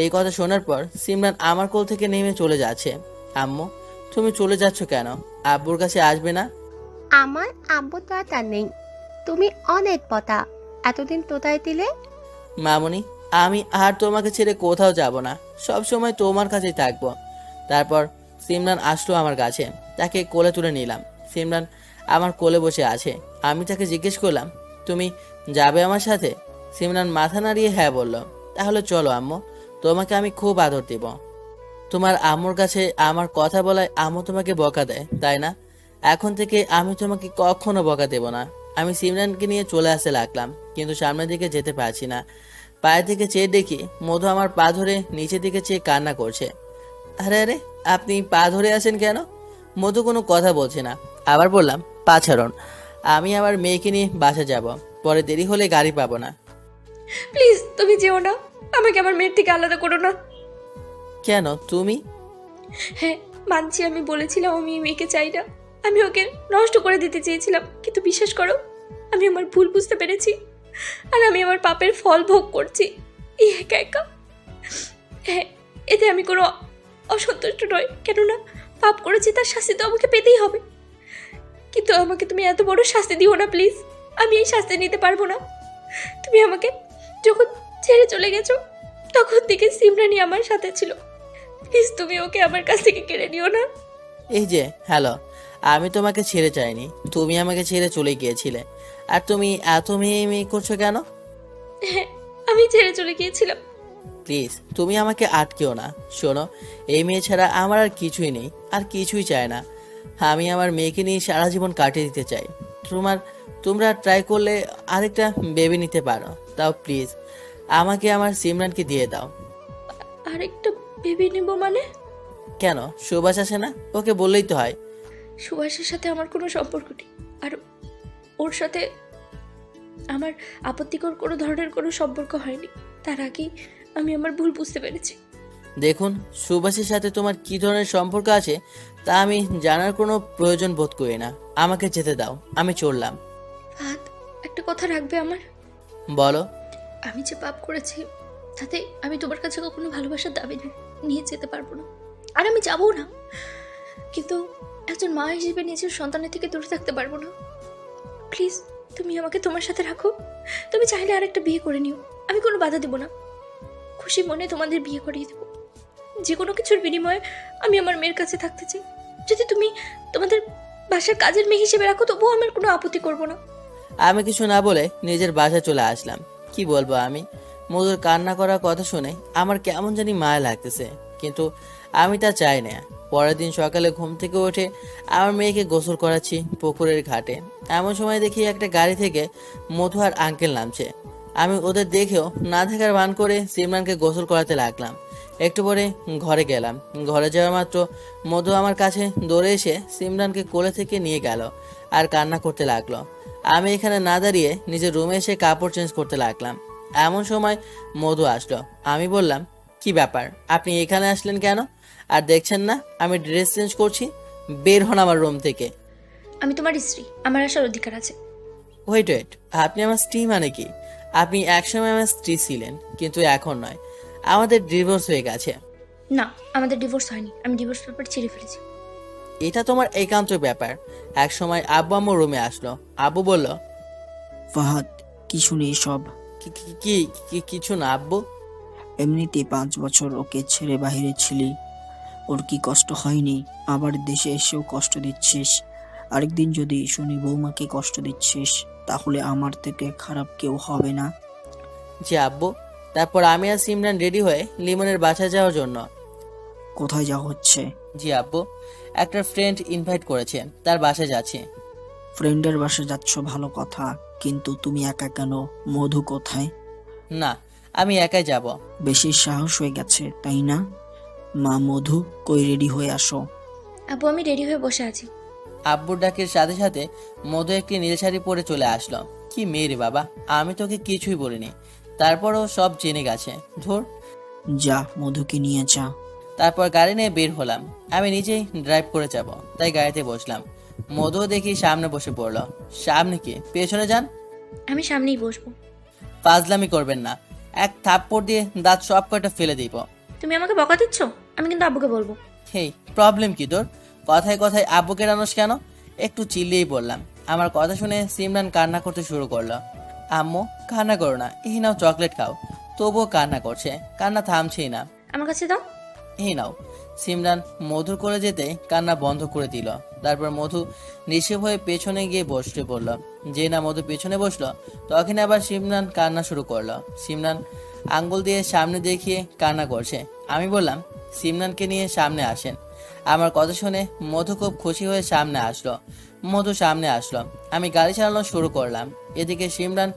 এই কথা শোনার পর সিমরান আমার কোল থেকে নেমে চলে যাচ্ছে। আম্মু, তুমি চলে যাচ্ছ কেন? আব্বুর কাছে আসবে না? আমার আব্বু তো আর নেই, তুমি অনেক পতা। এতদিন কোথায় দিলে? মামুনি, আমি আর তোমাকে ছেড়ে কোথাও যাব না, সব সময় তোমার কাছেই থাকবো। তারপর সিমরান আসলো আমার কাছে। তাকে কোলে তুলে নিলাম। সিমরান আমার কোলে বসে আছে। আমি তাকে জিজ্ঞেস করলাম, তুমি যাবে আমার সাথে? সিমরান মাথা নাড়িয়ে হ্যাঁ বলল। তাহলে চলো আম্মু, তোমাকে আমি খুব আদর দেব। তোমার আম্মুর কাছে আমার কথা বলায় আম্মু তোমাকে বকা দেয়, তাই না? এখন থেকে আমি তোমাকে কখনো বকা দেব না। আমি সিমরানকে নিয়ে চলে আসতে লাগলাম, কিন্তু সামনের দিকে যেতে পারছি না। পায়ের দিকে চেয়ে দেখি মধু আমার পা ধরে নিচের দিকে চেয়ে কান্না করছে। আরে আরে, আপনি পা ধরে আছেন কেন? মধু কোনো কথা বলছে না। আবার বললাম, পা ছাড়ুন, আমি আমার মেয়েকে নিয়ে বাসা যাব, পরে দেরি হলে গাড়ি পাবো না। প্লিজ তুমি যেও না, আমাকে আমার মেয়ের থেকে আলাদা করো না। কেন তুমি? হ্যাঁ, মানছি আমি বলেছিলাম আমি এই মেয়েকে চাই না, আমি ওকে নষ্ট করে দিতে চেয়েছিলাম, কিন্তু বিশ্বাস করো আমি আমার ভুল বুঝতে পেরেছি, আর আমি আমার পাপের ফল ভোগ করছি এই একা একা। হ্যাঁ, এতে আমি কোনো অসন্তুষ্ট নয়, কেননা পাপ করেছি তার শাস্তি তো আমাকে পেতেই হবে। কিন্তু আমাকে তুমি এত বড় শাস্তি দিও না প্লিজ, আমি এই শাস্তি নিতে পারবো না। তুমি আমাকে যখন ছেড়ে চলে গেছো তখন থেকে সিমরানই আমার সাথে ছিল, প্লিজ তুমি ওকে আমার কাছ থেকে কেড়ে নিও না। এই যে হ্যালো, আমি তোমাকে ছেড়ে যাইনি, তুমি আমাকে ছেড়ে চলে গিয়েছিলে। আর তুমি এত মেয়ে করছো কেন? হ্যাঁ, আমি ছেড়ে চলে গিয়েছিলাম। প্লিজ তুমি আমাকে আটকেও না। শোনো, এই মেয়ে ছাড়া আমার আর কিছুই নেই, আর কিছুই চায় না। আমি আমার মেয়েকে নিয়ে সারা জীবন কাটিয়ে দিতে চাই। তোমরা ট্রাই করলে আরেকটা বেবি নিতে পারো, তাও প্লিজ আমাকে আমার সিমরানকে দিয়ে দাও। আরেকটা বেবি নেব মানে? কেন, সুভাষ আসে না? ওকে বললেই তো হয়। সুভাষের সাথে আমার কোনো সম্পর্ক নেই, আর ওর সাথে আমার আপত্তিকর কোনো ধরনের কোনো সম্পর্ক হয়নি। তার আগেই আমি আমার ভুল বুঝতে পেরেছি। দেখুন, সুভাষের সাথে তোমার কি ধরনের সম্পর্ক আছে তা আমি জানার কোনো প্রয়োজন বোধ করি না। আমাকে যেতে দাও, আমি চললাম। ফাহাদ, একটা কথা রাখবে আমার? বলো। আমি যে পাপ করেছি তাতে আমি তোমার কাছে কখনো ভালোবাসার দাবি নিয়ে যেতে পারবো না, আর আমি যাবো না। কিন্তু একজন মা হিসেবে নিজের সন্তানের থেকে দূরে থাকতে পারবো না। প্লিজ তুমি আমাকে তোমার সাথে রাখো। তুমি চাইলে আরেকটা বিয়ে করে নিও, আমি কোনো বাধা দেবো না। খুশি মনে তোমাদের বিয়ে করিয়ে দেবো। যে কোনো কিছুর বিনিময়ে আমি আমার মেয়ের কাছে থাকতে চাই। যদি তুমি তোমাদের বাসার কাজের মেয়ে হিসেবে রাখো তবুও আমার কোনো আপত্তি করবো না। আমি কিছু না বলে নিজের বাসায় চলে আসলাম। কি বলবো আমি? মধুর কান্না করার কথা শুনে আমার কেমন জানি মায়া লাগতেছে, কিন্তু আমি তা চাই না। পরের দিন সকালে ঘুম থেকে উঠে আমার মেয়েকে গোসল করাচ্ছি পুকুরের ঘাটে। এমন সময় দেখি একটা গাড়ি থেকে মধু আর আঙ্কেল নামছে। আমি ওদের দেখেও না দেখার ভান করে সিমরানকে গোসল করাতে লাগলাম। একটু পরে ঘরে গেলাম। ঘরে যাওয়া মাত্র মধু আমার কাছে দৌড়ে এসে সিমরানকে কোলে থেকে নিয়ে গেল আর কান্না করতে লাগলো। আমি এখানে না দাঁড়িয়ে নিজের রুমে এসে কাপড় চেঞ্জ করতে লাগলাম। এমন সময় মধু আসলো। আমি বললাম, কি ব্যাপার, আপনি এখানে আসলেন কেন? আর দেখছেন না আমি ড্রেস চেঞ্জ করছি? বের হন আমার রুম থেকে। আমি তোমার স্ত্রী, আমার আসার অধিকার আছে। ওয়েট ওয়েট, আপনি আমার স্ত্রী মানে কি? আপনি একসময় আমার স্ত্রী ছিলেন, কিন্তু এখন নয়। আমাদের ডিভোর্স হয়ে গেছে। না, আমাদের ডিভোর্স হয়নি, আমি ডিভোর্স পেপার ছিঁড়ে ফেলেছি। এটা তোমার একান্ত ব্যাপার। এক সময় আব্বু আম্মু রুমে আসলো। আব্বু বলল, ফাহাদ, কি শুনি এসব? "কি কি কি কিছু না আব্বু। এমনিতে 5 বছর ওকে ছেড়ে বাইরে ছিলি, ওর কি কষ্ট হয়নি? আবার দেশে এসেও কষ্ট দিচ্ছিস। আরেকদিন যদি শুনি বৌমাকে কষ্ট দিচ্ছিস, তাহলে আমার থেকে খারাপ কেউ হবে না। জি আব্বু। তারপর আমি আর সিমরান রেডি হয়ে লিমনের বাসায় যাওয়ার জন্য। কোথায় যাওয়া হচ্ছে? জি আব্বু, একটা ফ্রেন্ড ইনভাইট করেছে, তার বাসায় যাচ্ছি। ফ্রেন্ডের বাসায় যাচ্ছ ভালো কথা, কিন্তু তুমি একা কেন? মধু কোথায়? না, আমি একাই যাব। বেশি সাহস হয়ে গেছে, তাই না? মা, মধু কই, রেডি হয়ে আসো। আব্বু, আমি রেডি হয়ে বসে আছি। আব্বুর ডাকের সাথে সাথে মধু একটি নীল শাড়ি পরে চলে আসলো। কি মেয়ে রে বাবা, আমি তোকে কিছুই বলিনি, তারপরও সব জেনে গেছে। ধুর। যা, মধুকে নিয়ে যা। তারপর গাড়ি নিয়ে বের হলাম। আমি নিজেই ড্রাইভ করে যাব, তাই গাড়িতে বসলাম। মধু দেখি সামনে বসে পড়লো। সামনে কি, পেছনে যান। আমি সামনেই বসবো। ফাজলামি করবেন না, এক থাপ্পড় দিয়ে দাঁত সব কয়টা ফেলে দিব। তুমি আমাকে বকা দিচ্ছ? আমি কিন্তু আব্বুকে বলবো। হেই, প্রবলেম কি তোর? কথায় কথায় আব্বুকে রানোস কেন? একটু চিল্লেই বললাম। আমার কথা শুনে সিমরান কান্না করতে শুরু করলো। আম্মু, কান্না করো না, এই নাও চকলেট খাও। তবুও কান্না করছে, কান্না থামছেই না। আমার কাছে দাও। এই নাও। সিমরান মধুর করে যেতে কান্না বন্ধ করে দিল। তারপর মধু নিঃশেপ হয়ে পেছনে গিয়ে বসতে পড়ল। যে না মধু পেছনে বসলো, তখন আবার সিমরান কান্না শুরু করলো। সিমরান আঙ্গুল দিয়ে সামনে দেখিয়ে কান্না করছে। আমি বললাম, সিমরানকে নিয়ে সামনে আসেন। আমার কথা শুনে মধু খুব খুশি হয়ে সামনে আসলো। মধু সামনে আসলো, আমি গাড়ি চালানো শুরু করলাম। এদিকে সিমরান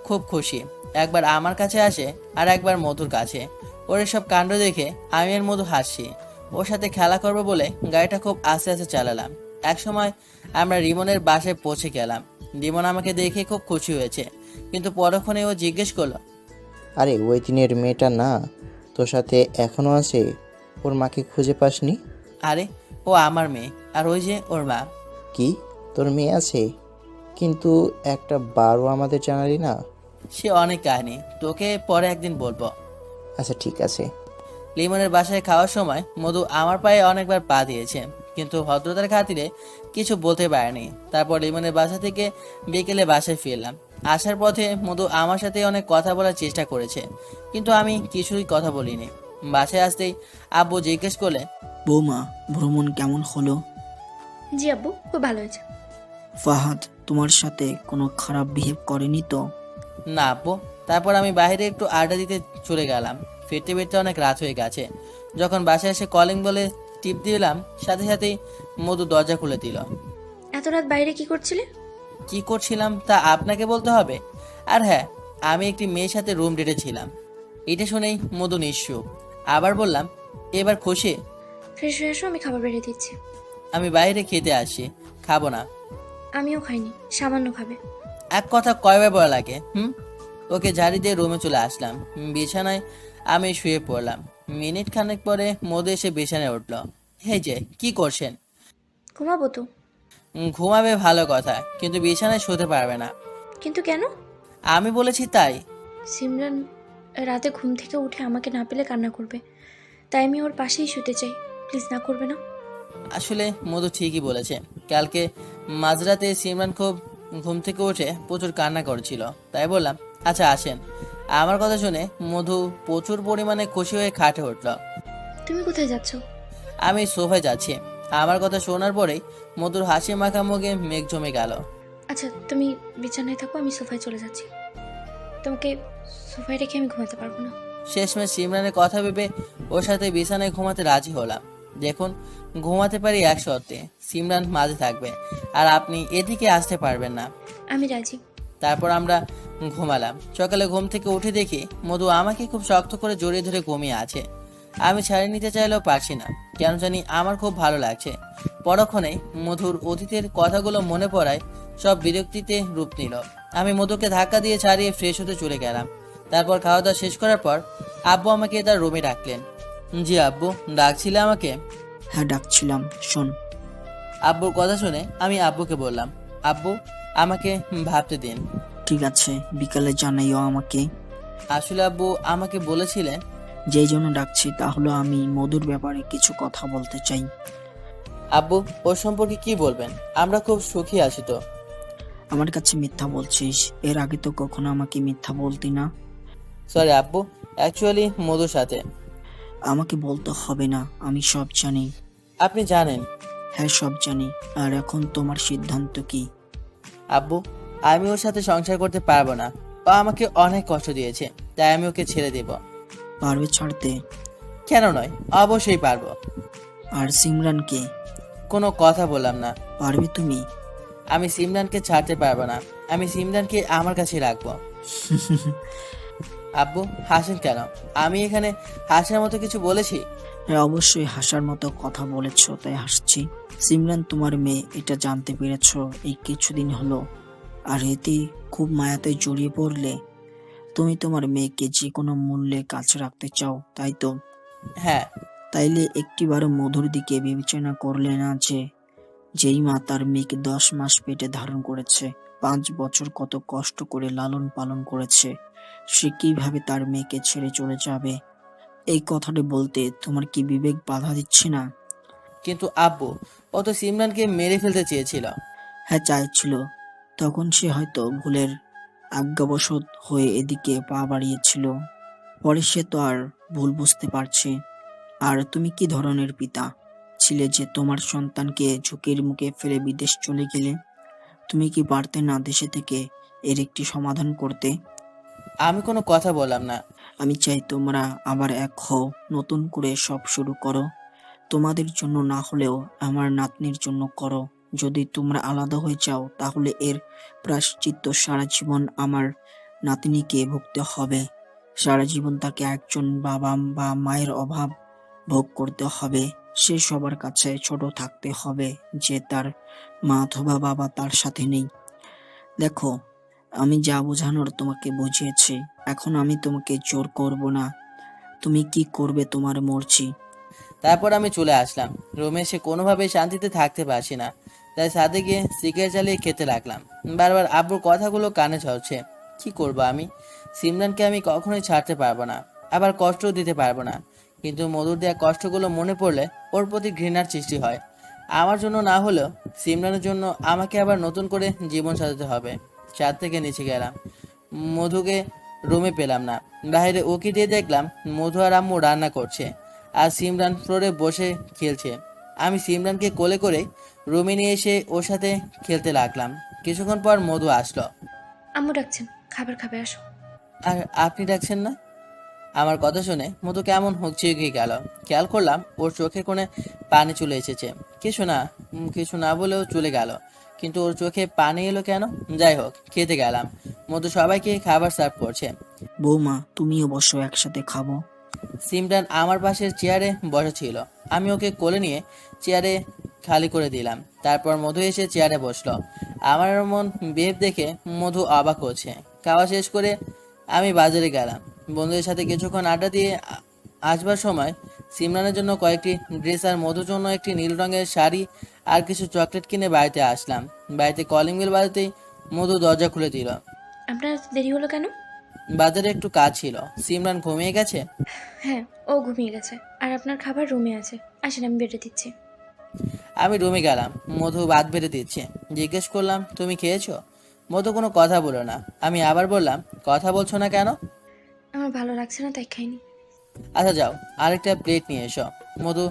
খুব খুশি, একবার আমার কাছে আসে আর একবার মধুর কাছে। ওর সব কাণ্ড দেখে আমি আর মধু হাসছি। ওর সাথে খেলা করবো বলে গাড়িটা খুব আস্তে আস্তে চালালাম। এক সময় আমরা রিমনের বাসায় পৌঁছে গেলাম। রিমন আমাকে দেখে খুব খুশি হয়েছে, কিন্তু পরক্ষণে ও জিজ্ঞেস করলো, আরে ওই দিনের মেয়েটা না তোর সাথে এখনো আছে? ওর মাকে খুঁজে পাসনি? আরে ও আমার মেয়ে, আর ওই যে ওর মা। কি, তোর মেয়ে আছে? কিন্তু একটা বারও আমাদের জানালি না। সে অনেক কাহিনী, তোকে পরে একদিন বলবো। আচ্ছা ঠিক আছে। লিমনের বাসায় খাওয়ার সময় মধু আমার পায়ে অনেকবার পা দিয়েছে, কিন্তু ভদ্রতার খাতিরে কিছু বলতে পারেনি। তারপর লিমনের বাসা থেকে বিকেলে বাসায় ফিরলাম। আসার পথে মধু আমার সাথে অনেক কথা বলার চেষ্টা করেছে, কিন্তু আমি কিছুই কথা বলিনি। বাসায় আসতেই আব্বু জিজ্ঞেস করলে, বৌমা, ভ্রমণ কেমন হলো? জি আব্বু, খুব ভালো হয়েছে। ফাহাদ তোমার সাথে কোনো খারাপ বিহেভ করেনি তো? না আব্বু। তারপর আমি বাইরে একটু আড্ডা দিতে চলে গেলাম। ফিরতে ফিরতে অনেক রাত হয়ে গেছে। যখন বাসায় এসে কলিং বলে টিপ দিলাম, সাথে সাথেই মধু দরজা খুলে দিল। এত রাত বাইরে কি করছিলে? কি করছিলাম তা আপনাকে বলতে হবে? আর হ্যাঁ, আমি একটি মেয়ের সাথে রুম ডেটে ছিলাম। এটা শুনেই মধু নিশ্চুপ। আবার বললাম, এবার খুশি? ফ্রেশ হয়ে আসো, আমি খাবার বেড়ে দিচ্ছি। আমি বাইরে খেতে আসি, খাবো না। আমিও খাইনি, সামান্য খাবে। এক কথা কয়বার বলা লাগে? ওকে ঝাড়ি দিয়ে রুমে চলে আসলাম। বিছানায় আমি শুয়ে পড়লাম। মিনিট খানেক পরে মধু এসে বিছানায় উঠল। এই যে, কি করছেন? ঘুমাবো তো। ঘুমাবে ভালো কথা, কিন্তু বিছানায় শুতে পারবে না। কিন্তু কেন? আমি বলেছি তাই। সিমরান রাতে ঘুম থেকে উঠে আমাকে না পেলে কান্না করবে, তাই আমি ওর পাশেই শুতে চাই। প্লিজ না করবে না? আসলে মধু ঠিকই বলেছে। কালকে মাঝরাতে সিমরান খুব ঘুম থেকে উঠে প্রচুর কান্না করছিল, তাই বললাম, আচ্ছা আসেন। আমার কথা শুনে মধু প্রচুর পরিমাণে খুশি হয়ে খাটে উঠল। তুমি কোথায় যাচ্ছ? আমি সোফায় যাচ্ছি। আমার কথা শোনার পরেই মধুর হাসি মাখা মুখে মেঘ জমে গেল। আচ্ছা তুমি বিছানায় থাকো, আমি সোফায় চলে যাচ্ছি। তোমাকে সোফায় রেখে আমি ঘুমাতে পারবো না। শেষমেশ সিমরানের কথা ভেবে ওর সাথে বিছানায় ঘুমাতে রাজি হলাম। দেখুন, ঘুমাতে পারি এক শর্তে, সিমরান মাঝে থাকবে আর আপনি এদিকে আসতে পারবেন না। আমি রাজি। তারপর আমরা ঘুমালাম। সকালে ঘুম থেকে উঠে দেখি মধু আমাকে খুব শক্ত করে জড়িয়ে ধরে ঘুমিয়ে আছে। আমি ছাড়িয়ে নিতে চাইলেও পারছি না, কেন জানি আমার খুব ভালো লাগছে। পরক্ষণেই মধুর অতীতের কথাগুলো মনে পড়ায় সব বিরক্তিতে রূপ নিল। আমি মধুকে ধাক্কা দিয়ে ছাড়িয়ে ফ্রেশ হতে চলে গেলাম। তারপর খাওয়া দাওয়া শেষ করার পর আব্বু আমাকে তার রুমে ডাকলেন। জি আব্বু, ডাকছিলে আমাকে? হ্যাঁ ডাকছিলাম, শোন। আব্বুর কথা শুনে আমি আব্বুকে বললাম, আব্বু আমাকে ভাবতে দিন। ঠিক আছে, বিকালে জানাইও আমাকে। আসলে আব্বু আমাকে বলেছিলেন। যেই জন্য ডাকছি তা হলো আমি মধুর ব্যাপারে কিছু কথা বলতে চাই। আব্বু ওর সম্পর্কে কি বলবেন? আমরা খুব সুখী আছি তো। আমার কাছে মিথ্যা বলছিস? এর আগে তো কখনো আমাকে মিথ্যা বলতি না। সরি আব্বু, অ্যাকচুয়ালি মধুর সাথে। আমাকে বলতে হবে না, আমি সব জানি। আপনি জানেন? হ্যাঁ সব জানি। আর এখন তোমার সিদ্ধান্ত কি? আব্বু আমি ওর সাথে সংসার করতে পারবো না। ও আমাকে অনেক কষ্ট দিয়েছে, তাই আমি ওকে ছেড়ে দেব। পারবে ছাড়তে? কেন নয়, অবশ্যই পারবো। আর সিমরানকে? কোনো কথা বললাম না। পারবে তুমি? আমি সিমরানকে ছাড়তে পারবো না। আমি সিমরানকে আমার কাছে রাখবো। আব্বু হাসেন কেন? আমি এখানে হাসার মতো কিছু বলেছি? হ্যাঁ অবশ্যই হাসার মতো কথা বলেছ, তাই হাসছি। সিমরান তোমার মেয়ে, এটা জানতে পেরেছ এই কিছুদিন হলো। আর এতে খুব মায়াতে জড়িয়ে পড়লে। তুমি তোমার মেয়েকে যে কোনো মূল্যে কাছে রাখতে চাও, তাই তো? হ্যাঁ। তাইলে একটিবারও মধুর দিকে বিবেচনা করলে না যে যেই মা তার মেয়েকে 10 মাস পেটে ধারণ করেছে, 5 বছর কত কষ্ট করে লালন পালন করেছে, সে কিভাবে তার মেয়েকে ছেড়ে চলে যাবে? এই কথাটা বলতে তোমার কি বিবেক বাধা দিচ্ছে না? কিন্তু আব্বু ও তো সিমরানকে মেরে ফেলতে চেয়েছিল। হ্যাঁ চাইছিল, তখন সে হয়তো ভুলের আজ্ঞাবশত হয়ে এদিকে পা বাড়িয়েছিল। পরে সে তো আর ভুল বুঝতে পারছে। আর তুমি কি ধরনের পিতা ছিলে যে তোমার সন্তানকে ঝুঁকির মুখে ফেলে বিদেশ চলে গেলে? তুমি কি পারতে না দেশে থেকে এর একটি সমাধান করতে? আমি কোনো কথা বললাম না। আমি চাই তোমরা আবার এক হও, নতুন করে সব শুরু করো। তোমাদের জন্য না হলেও আমার নাতনির জন্য করো। যদি তোমরা আলাদা হয়ে যাও তাহলে এর প্রায়শ্চিত্ত সারা জীবন আমার নাতনিকে ভুগতে হবে। সারা জীবন তাকে একজন বাবা বা মায়ের অভাব ভোগ করতে হবে। সে সবার কাছে ছোট থাকতে হবে যে তার মা অথবা বাবা তার সাথে নেই। দেখো, আমি যা বোঝানোর তোমাকে বুঝিয়েছি, এখন আমি তোমাকে জোর করব না। তুমি কি করবে তোমার মর্জি। তারপর আমি চলে আসলাম রুমে। এসে কোনোভাবেই শান্তিতে থাকতে পারছি না, তাই ছাদে গিয়ে সিগারেট জ্বালিয়ে খেতে লাগলাম। বারবার আব্বুর কথাগুলো কানে ঝরছে। কি করব আমি? সিমরানকে আমি কখনোই ছাড়তে পারবো না, আবার কষ্টও দিতে পারবো না। কিন্তু মধুর দেওয়া কষ্টগুলো মনে পড়লে ওর প্রতি ঘৃণার সৃষ্টি হয়। আমার জন্য না হলেও সিমরানের জন্য আমাকে আবার নতুন করে জীবন সাজাতে হবে। ছাদ থেকে নিচে গেলাম, মধুকে রুমে পেলাম না। বাইরে উকি দিয়ে দেখলাম মধু আর আম্মু রান্না করছে, আর সিমরান ফ্লোরে বসে খেলছে। আমি সিমরানকে কোলে করে রুমে নিয়ে এসে ওর সাথে খেলতে লাগলাম। কিছুক্ষণ পর মধু আসলো। আম্মু ডাকছেন, খাবার খাবে, আসো। আর আপনি ডাকছেন না? আমার কথা শুনে মধু কেমন হকচকিয়ে গেল। খেয়াল করলাম ওর চোখে কোণে পানি চলে এসেছে। কিছু না বলেও চলে গেল, কিন্তু ওর চোখে পানি এলো কেন? যাই হোক, খেতে গেলাম। মধু সবাইকে খাবার সার্ভ করছে। বৌমা তুমিও বসো, একসাথে খাবো। সিমরান আমার পাশের চেয়ারে বসা ছিল। আমি ওকে কোলে নিয়ে চেয়ারে খালি করে দিলাম। তারপর মধু এসে চেয়ারে বসলো। আমার এমন বেভ দেখে মধু অবাক হচ্ছে। খাওয়া শেষ করে আমি বাজারে গেলাম। বন্ধুদের সাথে কিছুক্ষণ আড্ডা দিয়ে আসবার সময় সিমরানের জন্য কয়েকটি ড্রেস আর মধুর জন্য একটি নীল রঙের শাড়ি আর কিছু চকলেট কিনে বাড়িতে আসলাম। বাড়িতে কলিং বেল বাজাতেই মধু দরজা খুলে দিল। আপনার এত দেরি হলো কেন? বাজারে একটু কাজ ছিল। সিমরান ঘুমিয়ে গেছে? হ্যাঁ, ও ঘুমিয়ে গেছে। আর আপনার খাবার রুমে আছে, আসেন আমি বেড়ে দিচ্ছি। আমি রুমে গেলাম, মধু ভাত বেড়ে দিচ্ছে। জিজ্ঞেস করলাম, তুমি খেয়েছো? মধু কোনো কথা বলো না। আমি আবার বললাম, কথা বলছো না কেন? আমার ভালো লাগছে না, তাই খাইনি। আচ্ছা যাও, আরেকটা প্লেট নিয়ে এসো। মধু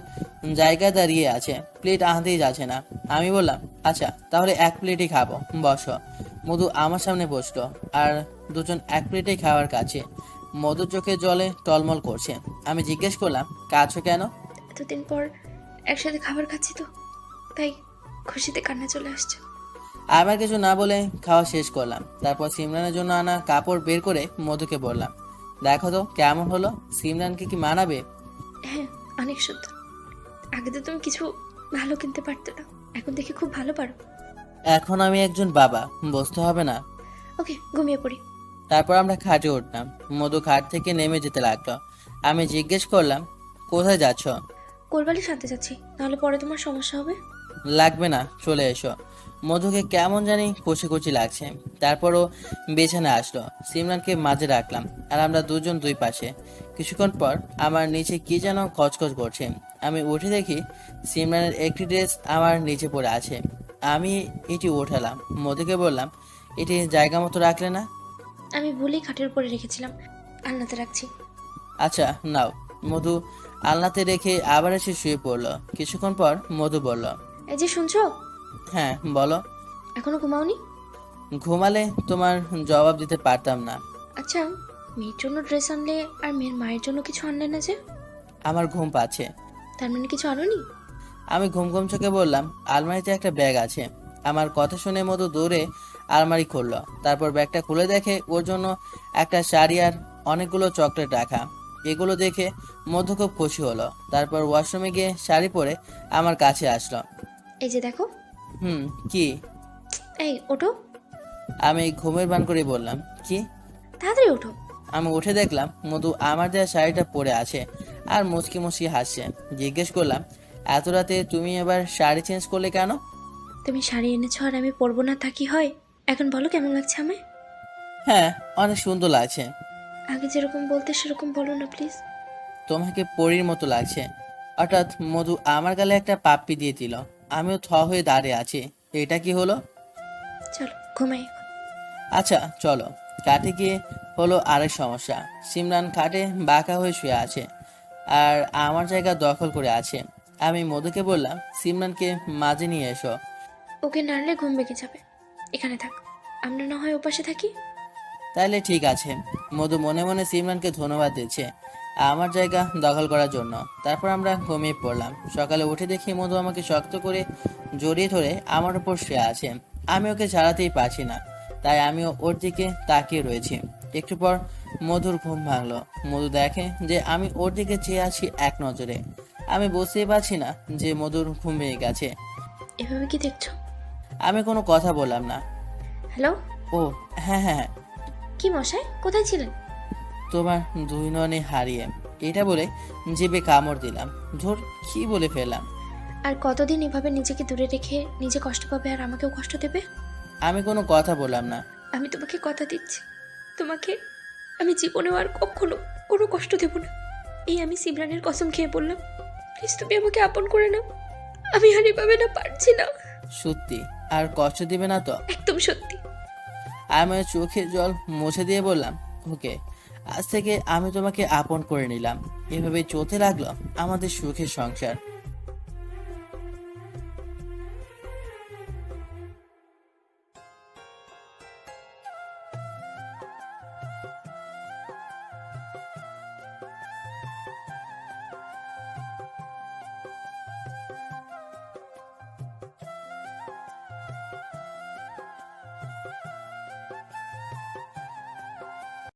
জায়গায় দাঁড়িয়ে আছে, প্লেট আনতেই যাচ্ছে না। আমি বললাম, আচ্ছা তাহলে এক প্লেটই খাবো, বসো। মধু আমার সামনে বসলো, আর দুজন এক প্লেটেই খাওয়ার কাছে। মধুর চোখে জলে টলমল করছে। আমি জিজ্ঞেস করলাম, কাছো কেন? এতদিন পর একসাথে খাবার খাচ্ছি তো, তাই খুশিতে কান্না চলে আসছে। আমার কিছু না বলে খাওয়া শেষ করলাম। তারপর সিমরানের জন্য আনা কাপড় বের করে মধুকে বললাম, দেখো তো কেমন হলো, সিমরানকে কি মানাবে? হ্যাঁ, অনেক সুন্দর। আগে তো তুমি কিছু ভালো কিনতে পারতো না, এখন দেখি খুব ভালো পারো। এখন আমি একজন বাবা, বুঝতে হবে না? ওকে, ঘুমিয়ে পড়ি। তারপর আমরা খাটে উঠলাম। মধু খাট থেকে নেমে যেতে লাগলো। আমি জিজ্ঞেস করলাম, কোথায় যাচ্ছ? কোলবালিশ আনতে যাচ্ছি, নাহলে পরে তোমার সমস্যা হবে। লাগবে না, চলে এসো। মধুকে কেমন জানি কচি কচি লাগছে। তারপরও বিছানায় আসলো। সিমরানকে মাঝে রাখলাম আর আমরা দুজন দুই পাশে। কিছুক্ষণ পর আমার নিচে কি যেন খচখচ করছে। আমি উঠে দেখি সিমরানের একটি ড্রেস আমার নিচে পড়ে আছে। আমি এটি উঠালাম। মধুকে বললাম, এটি জায়গা মতো রাখলে না? আমি ভুলেই খাটের উপরে রেখেছিলাম, আলনাতে রাখছি। আচ্ছা নাও। মধু আলনাতে রেখে আবার এসে শুয়ে পড়লো। কিছুক্ষণ পর মধু বলল, এই যে শুনছো? হ্যাঁ বলো। এখনো ঘুমাওনি? ঘুমালে তোমার জবাব দিতে পারতাম না। আচ্ছা, মেয়ের জন্য ড্রেস আনলে আর মেয়ের মায়ের জন্য কিছু আনলে না যে? আমার ঘুম পাচ্ছে। তার মানে কিছু আনোনি? আমি ঘুম ঘুম চোখে বললাম, আলমারিতে একটা ব্যাগ আছে। আমার কথা শুনে মধু দৌড়ে আলমারি খুললো। তারপর ব্যাগটা খুলে দেখে ওর জন্য একটা শাড়ি আর অনেকগুলো চকলেট রাখা। এগুলো দেখে মধু খুব খুশি হলো। তারপর ওয়াশরুমে গিয়ে শাড়ি পরে আমার কাছে আসলো। এই যে দেখো। কি? এই ওঠো। আমি ঘুমের ভান করে বললাম, কি? তাড়াতাড়ি ওঠো। আমি উঠে দেখলাম মধু আমার দেওয়া শাড়িটা পরে আছে আর মুচকি মুচকি হাসছে। জিজ্ঞেস করলাম, এত রাতে তুমি এবার শাড়ি চেঞ্জ করলে কেন? তুমি শাড়ি এনেছো আর আমি পরবো না, তা কি হয়? এখন বলো কেমন লাগছে আমায়? হ্যাঁ, অনেক সুন্দর লাগছে। আগে যেরকম বলতে সেরকম বলো না প্লিজ। তোমাকে পরীর মতো লাগছে। হঠাৎ মধু আমার গালে একটা পাপ্পি দিয়ে দিল। আমিও থ হয়ে দাঁড়িয়ে আছি। এটা কি হলো? চলো ঘুমাই। আচ্ছা চলো। কাটে গিয়ে হলো আরেক সমস্যা। সিমরান খাটে বাঁকা হয়ে শুয়ে আছে আর আমার জায়গা দখল করে আছে। আমি মধুকে বললাম, সিমরানকে মাঝে নিয়ে এসো। ওকে নাড়লে ঘুম ভেঙে যাবে, এখানে থাক, আমরা না হয় ওপাশে থাকি। তাইলে ঠিক আছে। মধু মনে মনে সিমরানকে ধন্যবাদ দিচ্ছে আমার জায়গা দখল করার জন্য। তারপর আমরা ঘুমিয়ে পড়লাম। সকালে উঠে দেখি মধু আমাকে শক্ত করে জড়িয়ে ধরে আমার উপর শুয়ে আছে। আমি ওকে ছাড়াতেই পারছি না, তাই আমিও ওর দিকে তাকিয়ে রয়েছি। একটু পর মধুর ঘুম ভাঙলো। মধু দেখে যে আমি ওর দিকে চেয়ে আছি এক নজরে। আমি বুঝতেই পারছি না যে মধুর ঘুম ভেঙে গেছে। এভাবে কি দেখছো? আমি কোনো কথা বললাম না। হ্যালো। ও হ্যাঁ হ্যাঁ। কি মশাই, কোথায় ছিলেন? তোমার দুই নয়নে হারিয়ে, এটা বলে জিভে কামড় দিলাম। ধর, কি বলে ফেললাম। আর কতদিন এভাবে নিজেকে দূরে রেখে নিজে কষ্ট পাবে আর আমাকেও কষ্ট দেবে? আমি কোনো কথা বললাম না। আমি তোমাকে কথা দিচ্ছি, তোমাকে আমি জীবনেও আর কখনো কোনো কষ্ট দেব না। এই আমি সিমরানের কসম খেয়ে বললাম। প্লিজ তুমি আমাকে আপন করে নাও, আমি আর এভাবে না পারছি না। সত্যি? আর কষ্ট দিবে না তো? একদম সত্যি। আমি চোখে জল মুছে দিয়ে বললাম, ওকে, আজ থেকে আমি তোমাকে আপন করে নিলাম। এভাবে চলতে লাগলো আমাদের সুখের সংসার।